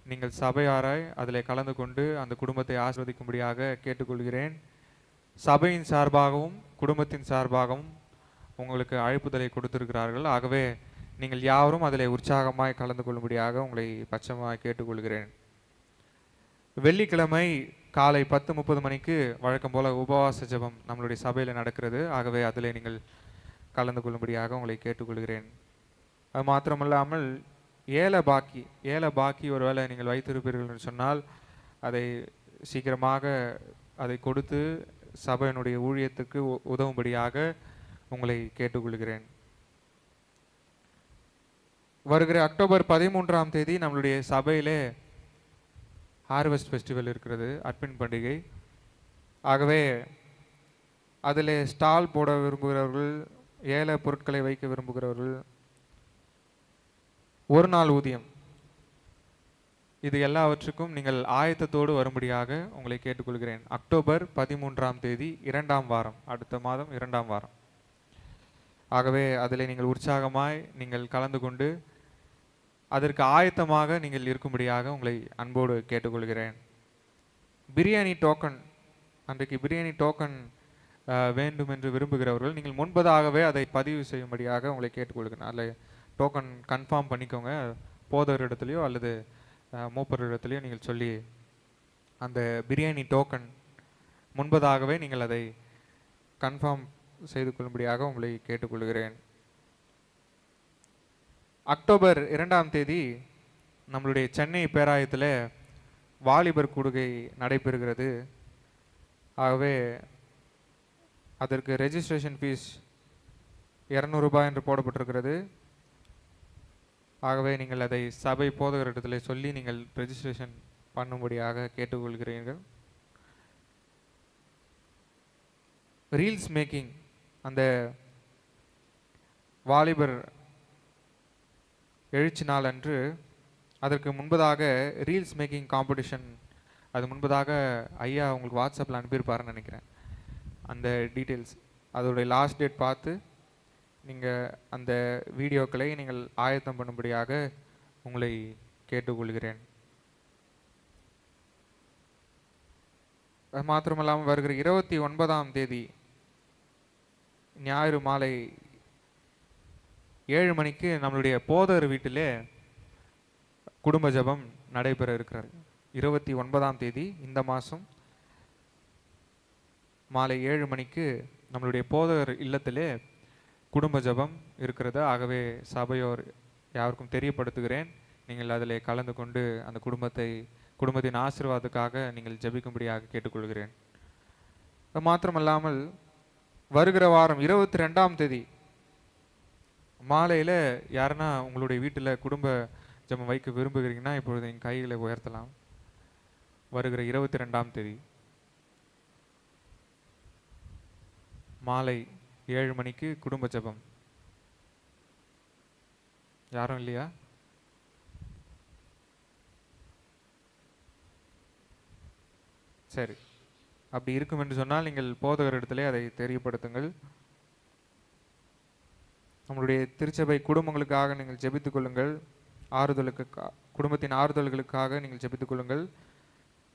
நீங்கள் சபையாராய் அதில் கலந்து கொண்டு அந்த குடும்பத்தை ஆசீர்வதிக்கும்படியாக கேட்டுக்கொள்கிறேன். சபையின் சார்பாகவும் குடும்பத்தின் சார்பாகவும் உங்களுக்கு அழைப்புதலை கொடுத்திருக்கிறார்கள். ஆகவே நீங்கள் யாவரும் அதில் உற்சாகமாய் கலந்து கொள்ளும்படியாக உங்களை பட்சமாய் கேட்டுக்கொள்கிறேன். வெள்ளிக்கிழமை காலை 10:30 மணிக்கு வழக்கம் போல உபவாச ஜெபம் நம்மளுடைய சபையில் நடக்கிறது. ஆகவே அதில் நீங்கள் கலந்து கொள்ளும்படியாக உங்களை கேட்டுக்கொள்கிறேன். அது மாத்திரமல்லாமல் ஏல பாக்கி ஒருவேளை நீங்கள் வைத்திருப்பீர்கள் என்று சொன்னால் அதை சீக்கிரமாக அதை கொடுத்து சபையினுடைய ஊழியத்துக்கு உதவும்படியாக உங்களை கேட்டுக்கொள்கிறேன். வருகிற அக்டோபர் 13ஆம் தேதி நம்மளுடைய சபையிலே ஹார்வெஸ்ட் ஃபெஸ்டிவல் இருக்கிறது, அர்ப்பன் பண்டிகை. ஆகவே அதில் ஸ்டால் போட விரும்புகிறவர்கள், ஏல பொருட்களை வைக்க விரும்புகிறவர்கள், ஒரு நாள் ஊதியம், இது எல்லாவற்றுக்கும் நீங்கள் ஆயத்தத்தோடு வரும்படியாக உங்களை கேட்டுக்கொள்கிறேன். அக்டோபர் 13ஆம் தேதி 2ஆம் வாரம், அடுத்த மாதம் 2ஆம் வாரம். ஆகவே அதில் நீங்கள் உற்சாகமாய் நீங்கள் கலந்து கொண்டு அதற்கு ஆயத்தமாக நீங்கள் இருக்கும்படியாக உங்களை அன்போடு கேட்டுக்கொள்கிறேன். பிரியாணி டோக்கன், அன்றைக்கு பிரியாணி டோக்கன் வேண்டும் என்று விரும்புகிறவர்கள் நீங்கள் முன்பதாகவே அதை பதிவு செய்யும்படியாக உங்களை கேட்டுக்கொள்கிறேன். அதில் டோக்கன் கன்ஃபார்ம் பண்ணிக்கோங்க. போதகர் இடத்துலையோ அல்லது மூப்பர் இடத்துலையோ நீங்கள் சொல்லி அந்த பிரியாணி டோக்கன் முன்பதாகவே நீங்கள் அதை கன்ஃபார்ம் செய்து கொள்ளும்படியாக உங்களை கேட்டுக்கொள்கிறேன். அக்டோபர் 2ஆம் தேதி நம்மளுடைய சென்னை பேராயத்தில் வாலிபர் கூடுகை நடைபெறுகிறது. ஆகவே அதற்கு ரெஜிஸ்ட்ரேஷன் ஃபீஸ் 200 ரூபாய் என்று போடப்பட்டிருக்கிறது. ஆகவே நீங்கள் அதை சபை போதகரிடத்தில் சொல்லி நீங்கள் ரெஜிஸ்ட்ரேஷன் பண்ணும்படியாக கேட்டுக்கொள்கிறீர்கள். ரீல்ஸ் மேக்கிங், அந்த வாலிபர் எழுச்சி நாள் அன்று அதற்கு முன்பதாக ரீல்ஸ் மேக்கிங் காம்படிஷன், அது முன்பதாக ஐயா உங்களுக்கு வாட்ஸ்அப்பில் அனுப்பியிருப்பாருன்னு நினைக்கிறேன். அந்த டீட்டெயில்ஸ், அதோடைய லாஸ்ட் டேட் பார்த்து நீங்கள் அந்த வீடியோக்களை நீங்கள் ஆயத்தம் பண்ணும்படியாக உங்களை கேட்டுக்கொள்கிறேன். அது மாத்திரமல்லாமல் வருகிற 29ஆம் தேதி ஞாயிறு மாலை 7 மணிக்கு நம்மளுடைய போதகர் வீட்டிலே குடும்ப ஜெபம் நடைபெற இருக்கிறது. 29ஆம் தேதி இந்த மாதம் மாலை 7 மணிக்கு நம்மளுடைய போதகர் இல்லத்திலே குடும்ப ஜெபம் இருக்கிறது. ஆகவே சபையோர் யாருக்கும் தெரியப்படுத்துகிறேன். நீங்கள் அதில் கலந்து கொண்டு அந்த குடும்பத்தின் ஆசீர்வாதத்துக்காக நீங்கள் ஜெபிக்கும்படியாக கேட்டுக்கொள்கிறேன். அது மாத்திரமல்லாமல் வருகிற வாரம் 22ஆம் தேதி மாலையில் யாருன்னா உங்களுடைய வீட்டில் குடும்ப ஜெபம் வைக்க விரும்புகிறீங்கன்னா இப்பொழுது எங்கள் கைகளை உயர்த்தலாம். வருகிற 22ஆம் தேதி மாலை 7 மணிக்கு குடும்ப ஜெபம். யாரும் இல்லையா? சரி, அப்படி இருக்கும் என்று சொன்னால் நீங்கள் போதகர் இடத்திலே அதை தெரியப்படுத்துங்கள். நம்மளுடைய திருச்சபை குடும்பங்களுக்காக நீங்கள் ஜெபித்துக் கொள்ளுங்கள். குடும்பத்தின் ஆறுதல்களுக்காக நீங்கள் ஜெபித்துக் கொள்ளுங்கள்.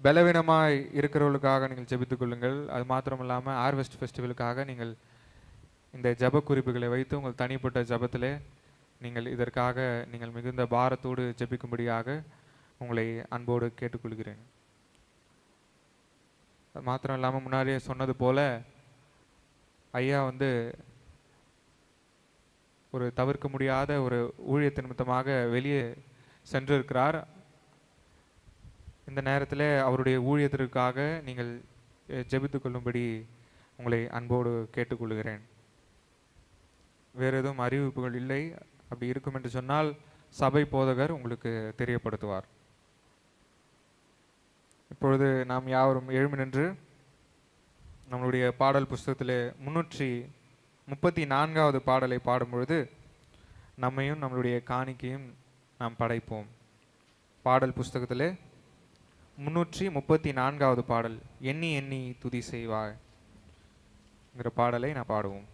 பலவீனமாய் இருக்கிறவர்களுக்காக நீங்கள் ஜெபித்துக் கொள்ளுங்கள். அது மாத்திரமில்லாமல் ஹார்வெஸ்ட் ஃபெஸ்டிவலுக்காக நீங்கள் இந்த ஜப குறிப்புகளை வைத்து உங்கள் தனிப்பட்ட ஜபத்திலே நீங்கள் இதற்காக நீங்கள் மிகுந்த பாரத்தோடு ஜெபிக்கும்படியாக உங்களை அன்போடு கேட்டுக்கொள்கிறேன். அது மாத்திரம் இல்லாமல் முன்னாடியே சொன்னது போல ஐயா ஒரு தவிர்க்க முடியாத ஒரு ஊழியத்தின் நிமித்தமாக வெளியே சென்றிருக்கிறார். இந்த நேரத்தில் அவருடைய ஊழியத்திற்காக நீங்கள் ஜெபித்து கொள்ளும்படி உங்களை அன்போடு கேட்டுக்கொள்கிறேன். வேறு எதுவும் அறிவிப்புகள் இல்லை. அப்படி இருக்கும் என்று சொன்னால் சபை போதகர் உங்களுக்கு தெரியப்படுத்துவார். இப்பொழுது நாம் யாவரும் எழுமி நின்று நம்மளுடைய பாடல் புஸ்தகத்திலே 334வது பாடலை பாடும்பொழுது நம்மையும் நம்மளுடைய காணிக்கையும் நாம் படைப்போம். பாடல் புஸ்தகத்திலே 334வது பாடல், எண்ணி எண்ணி துதி செய்வாய்ங்கிற பாடலை நான் பாடுவோம்.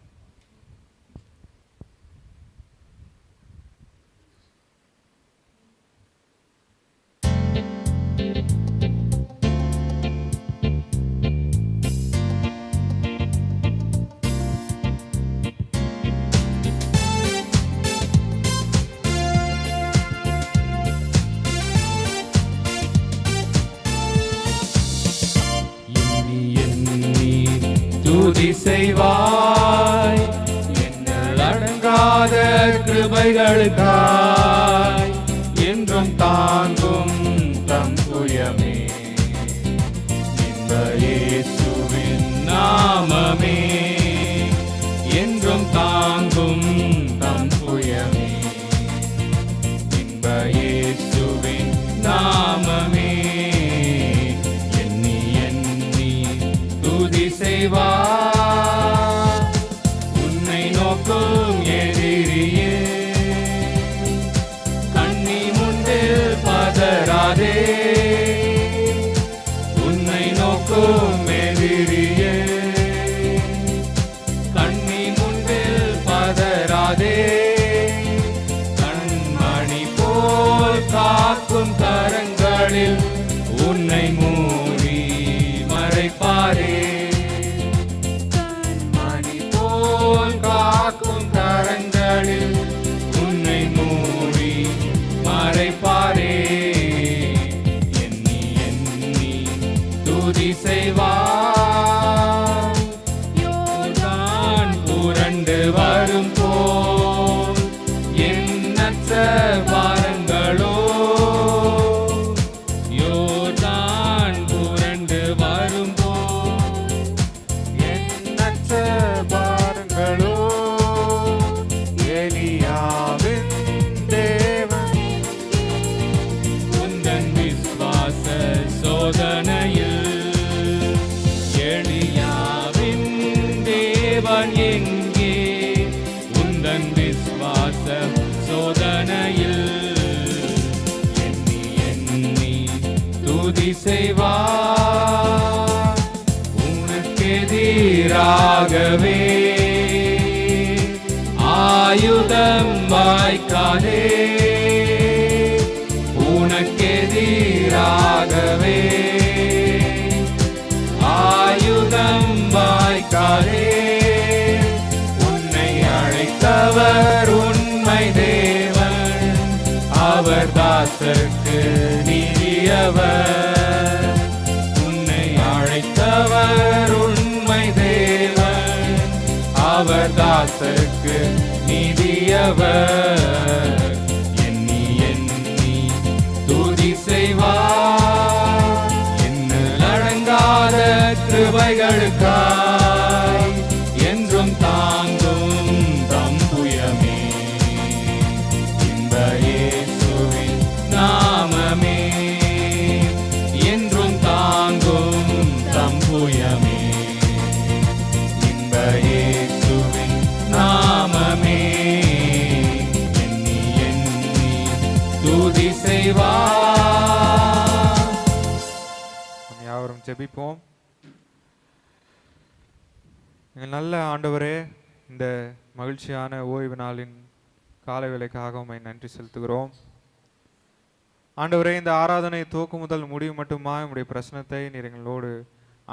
துதி செய்வாய் எண்ணல் அடங்காத கிருபைகளுக்காய், என்றும் தாங்கும் தம் புயமே இந்த இயேசுவின் நாமமே, என்றும் தாங்கும் தம் புயமே இந்த இயேசுவின் நாமமே. எண்ணி எண்ணி துதி செய்வாய் உன்னை நோக்கும் எதிரியே, கண்ணி முண்டில் பதறாதே. உன்னை நோக்கும் எதிரியே, கண்ணி முண்டில் பதறாதே. கண்மணி போல் காக்கும் கரங்களில் உன்னை மூடி மறைப்பாரே. கண்மணி போல் காக்கும் கரங்களில் உன்னை மூடி மறைப்பாரே. எண்ணி எண்ணி துதி செய்வாய் யோர்தான் புரண்டு வரும் போல் எண்ணற்ற பாரங்களோ, யோர்தான் புரண்டு வரும் போல்
எண்ணற்ற பாரங்களோ, எலியாவின் தேவன்
உந்தன் விசுவாச சோதனையில், எலியாவின் தேவன் எங்கே உந்தன் விசுவாச சோதனையில். எண்ணி எண்ணி துதி செய்வாய் உனக்கெதிராகவே ஆயுதம் வாய்க்காதே. உனக்கெதிராகவே ஆயுதம் வாய்க்காதே. உன்னை அழைத்தவர் உண்மை தேவன், அவர் தாசருக்கு நீதியவர். உன்னை அழைத்தவர் உண்மை தேவன், அவர் தாசருக்கு நீதியவர். எண்ணி எண்ணி துதி செய்வாய் எண்ணல் அடங்காத கிருபைகளுக்காய், என்றும் தாங்கும் தம் புயமே இந்த இயேசுவின் நாமமே, என்றும் தாங்கும் தம் புயமே இந்த இயேசுவின் நாமமே. எண்ணி எண்ணி துதி செய்வாய்.
நாம் யாவரும் ஜெபிப்போம். எங்கள் நல்ல ஆண்டவரே, இந்த மகிழ்ச்சியான ஓய்வு நாளின் காலை வேளைக்காக உம்மை நன்றி செலுத்துகிறோம். ஆண்டவரே, இந்த ஆராதனை துவக்கு முதல் முடிவு மட்டுமா உம்முடைய பிரசனத்தை நீர் எங்களோடு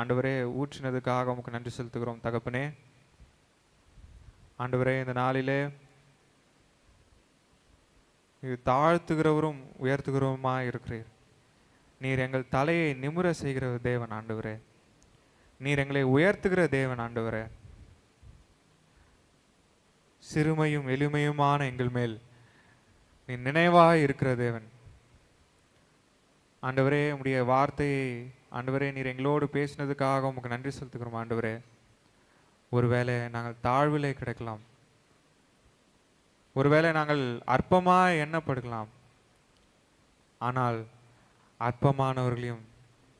ஆண்டவரே ஊற்றினதுக்காக உமக்கு நன்றி செலுத்துகிறோம் தகப்பனே. ஆண்டவரே, இந்த நாளிலே இது தாழ்த்துகிறவரும் உயர்த்துகிறவருமா இருக்கிறீர். நீர் எங்கள் தலையை நிமிர செய்கிற தேவன் ஆண்டவரே. நீர் எங்களை உயர்த்துகிற தேவன் ஆண்டவரே. சிறுமையும் எளிமையுமான எங்கள் மேல் நீ நினைவாய் இருக்கிற தேவன் ஆண்டவரே. உம்முடைய வார்த்தையை ஆண்டவரே நீர் எங்களோடு பேசினதுக்காக உமக்கு நன்றி செலுத்துகிறோம் ஆண்டவரே. ஒருவேளை நாங்கள் தாழ்விலே கிடக்கலாம், ஒருவேளை நாங்கள் அற்பமாய் எண்ணப்படுகலாம், ஆனால் அற்பமானவர்களையும்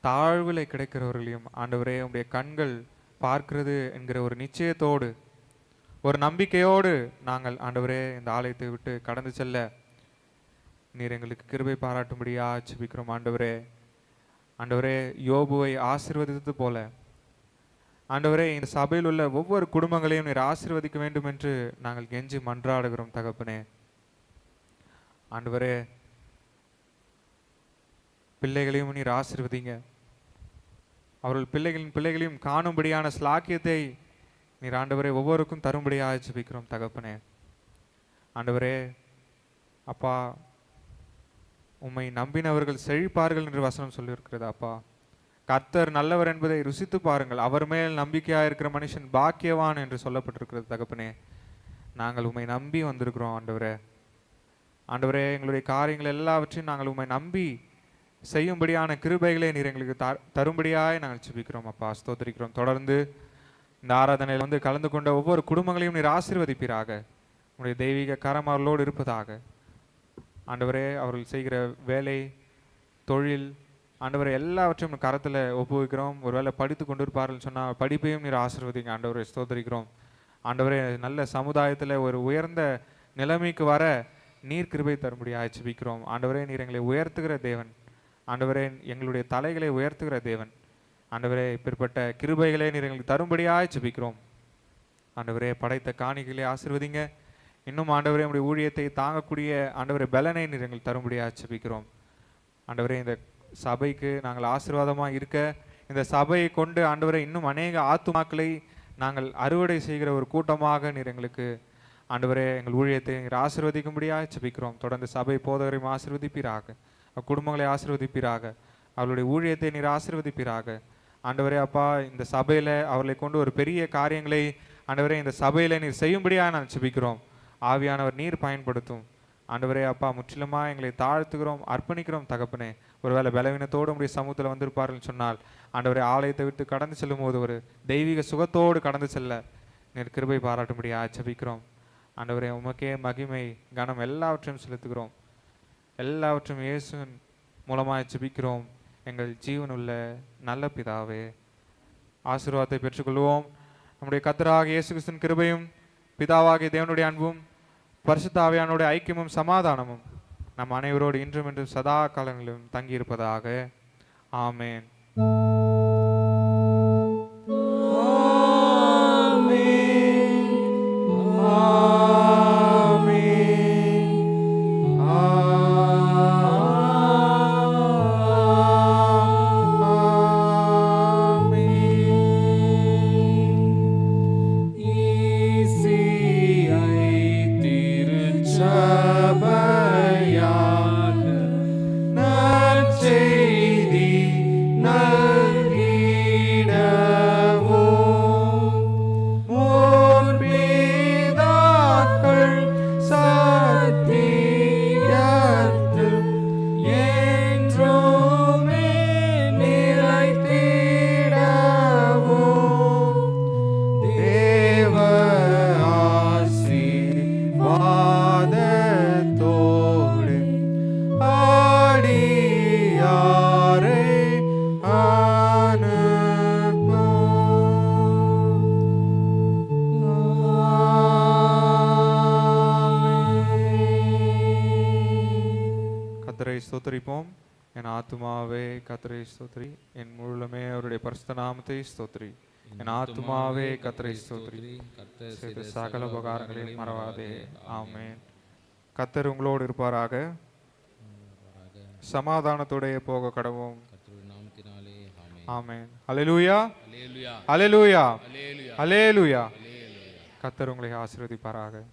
தாழ்வில் கிடைக்கிறவர்களையும் ஆண்டவரே உம்முடைய கண்கள் பார்க்கிறது என்கிற ஒரு நிச்சயத்தோடு, ஒரு நம்பிக்கையோடு நாங்கள் ஆண்டவரே இந்த ஆலயத்தை விட்டு கடந்து செல்ல நீர் எங்களுக்கு கிருபை பாராட்டும்படியா ஜெபிக்கிறோம். ஆண்டவரே, ஆண்டவரே யோபுவை ஆசீர்வதித்தது போல ஆண்டவரே இந்த சபையில் உள்ள ஒவ்வொரு குடும்பங்களையும் நீர் ஆசீர்வதிக்க வேண்டும் என்று நாங்கள் கெஞ்சி மன்றாடுகிறோம் தகப்பனே. ஆண்டவரே, பிள்ளைகளையும் நீர் ஆசீர்வதிங்க. அவர்கள் பிள்ளைகளையும் காணும்படியான ஸ்லாக்கியத்தை நீர் ஆண்டவரே ஒவ்வொருக்கும் தரும்படியாக ஜெபிக்கிறோம் தகப்பனே. ஆண்டவரே அப்பா, உம்மை நம்பினவர்கள் செழிப்பார்கள் என்று வசனம் சொல்லியிருக்கிறது அப்பா. கர்த்தர் நல்லவர் என்பதை ருசித்து பாருங்கள், அவர் மேல் நம்பிக்கையாக இருக்கிற மனுஷன் பாக்கியவான் என்று சொல்லப்பட்டிருக்கிறது தகப்பனே. நாங்கள் உம்மை நம்பி வந்திருக்கிறோம் ஆண்டவரே. ஆண்டவரே, எங்களுடைய காரியங்கள் எல்லாவற்றையும் நாங்கள் உம்மை நம்பி செய்யும்படியான கிருபைகளை நீர் எங்களுக்கு தரும்படியாய் நாங்கள் ஜெபிக்கிறோம் அப்பா. ஸ்தோத்திரிக்கிறோம். தொடர்ந்து இந்த ஆராதனையில் கலந்து கொண்ட ஒவ்வொரு குடும்பங்களையும் நீர் ஆசீர்வதிப்பீராக. உங்களுடைய தெய்வீக கரம் அவர்களோடு இருப்பதாக. ஆண்டவரே, அவர்கள் செய்கிற வேலை, தொழில், ஆண்டவரை எல்லாவற்றையும் கரத்தில் ஒப்புவிக்கிறோம். ஒருவேளை படித்து கொண்டு இருப்பார்கள் சொன்னால் படிப்பையும் நீர் ஆசீர்வதிங்க ஆண்டவரை. ஸ்தோத்திரிக்கிறோம். ஆண்டவரே, நல்ல சமுதாயத்தில் ஒரு உயர்ந்த நிலைமைக்கு வர நீர் கிருபை தரும்படியாக ஜெபிக்கிறோம். ஆண்டவரே, நீர் எங்களை உயர்த்துகிற தேவன். ஆண்டவரே, எங்களுடைய தலைகளை உயர்த்துகிற தேவன். ஆண்டவரே, இப்படிப்பட்ட கிருபைகளை நீர் எங்களுக்கு தரும்படியாக ஜெபிக்கிறோம். ஆண்டவரே, படைத்த காணிகளை ஆசீர்வதிங்க. இன்னும் ஆண்டவரே, நம்முடைய ஊழியத்தை தாங்கக்கூடிய ஆண்டவரே பலனை நீர் எங்களுக்கு தரும்படியாக ஜெபிக்கிறோம். ஆண்டவரே, இந்த சபைக்கு நாங்கள் ஆசீர்வாதமாக இருக்க, இந்த சபையை கொண்டு ஆண்டவரே இன்னும் அநேக ஆத்துமாக்களை நாங்கள் அறுவடை செய்கிற ஒரு கூட்டமாக நீர் எங்களுக்கு ஆண்டவரே எங்கள் ஊழியத்தை நீர் ஆசீர்வதிக்கும்படியாக ஜெபிக்கிறோம். தொடர்ந்து சபை போதகரையும் ஆசீர்வதிப்பீராக, குடும்பங்களை ஆசீர்வதிப்பீராக, அவர்களுடைய ஊழியத்தை நீர் ஆசீர்வதிப்பீராக. ஆண்டவரே அப்பா, இந்த சபையில் அவர்களை கொண்டு ஒரு பெரிய காரியங்களை ஆண்டவரே இந்த சபையில் நீர் செய்யும்படியாக நான் ஜெபிக்கிறோம். ஆவியானவர் நீர் பயன்படுத்தும். ஆண்டவரே அப்பா, முற்றிலுமாக எங்களை தாழ்த்துகிறோம், அர்ப்பணிக்கிறோம் தகப்பனே. ஒருவேளை பலவீனத்தோடு உடைய சமூகத்தில் வந்திருப்பார்கள் சொன்னால் ஆண்டவரே, ஆலயத்தை விட்டு கடந்து செல்லும் போது ஒரு தெய்வீக சுகத்தோடு கடந்து செல்ல நீர் கிருபை பாராட்டும்படியாக ஜெபிக்கிறோம். ஆண்டவரே, உமக்கே மகிமை கனம் எல்லாவற்றையும் செலுத்துகிறோம். எல்லாவற்றையும் இயேசுவின் மூலமாக ஜெபிக்கிறோம் எங்கள் ஜீவனுள்ள நல்ல பிதாவே. ஆசீர்வாதத்தை பெற்றுக்கொள்வோம். நம்முடைய கர்த்தராகிய இயேசு கிறிஸ்துவின் கிருபையும் பிதாவாகிய தேவனுடைய அன்பும் பரிசுத்த ஆவியானுடைய ஐக்கியமும் சமாதானமும் நம் அனைவரோடு இன்றும் என்றும் சதா காலங்களிலும் தங்கியிருப்பதாக. ஆமேன். ஸ்தோத்திரிப்போம். என் ஆத்துமாவே கர்த்தரை ஸ்தோத்திரி, என் முழுமே அவருடைய பரிசுத்த நாமத்தை ஸ்தோத்திரி. என் ஆத்துமாவே கர்த்தரை ஸ்தோத்திரி, செய்த சகல உபகாரங்களையும் மறவாதே. ஆமென். கர்த்தர் உங்களோடு இருப்பாராக. சமாதானத்தோடைய போக கடவோம். ஆமென். ஹல்லேலூயா, ஹல்லேலூயா, ஹல்லேலூயா. கர்த்தர் உங்களை ஆசீர்வதிப்பாராக.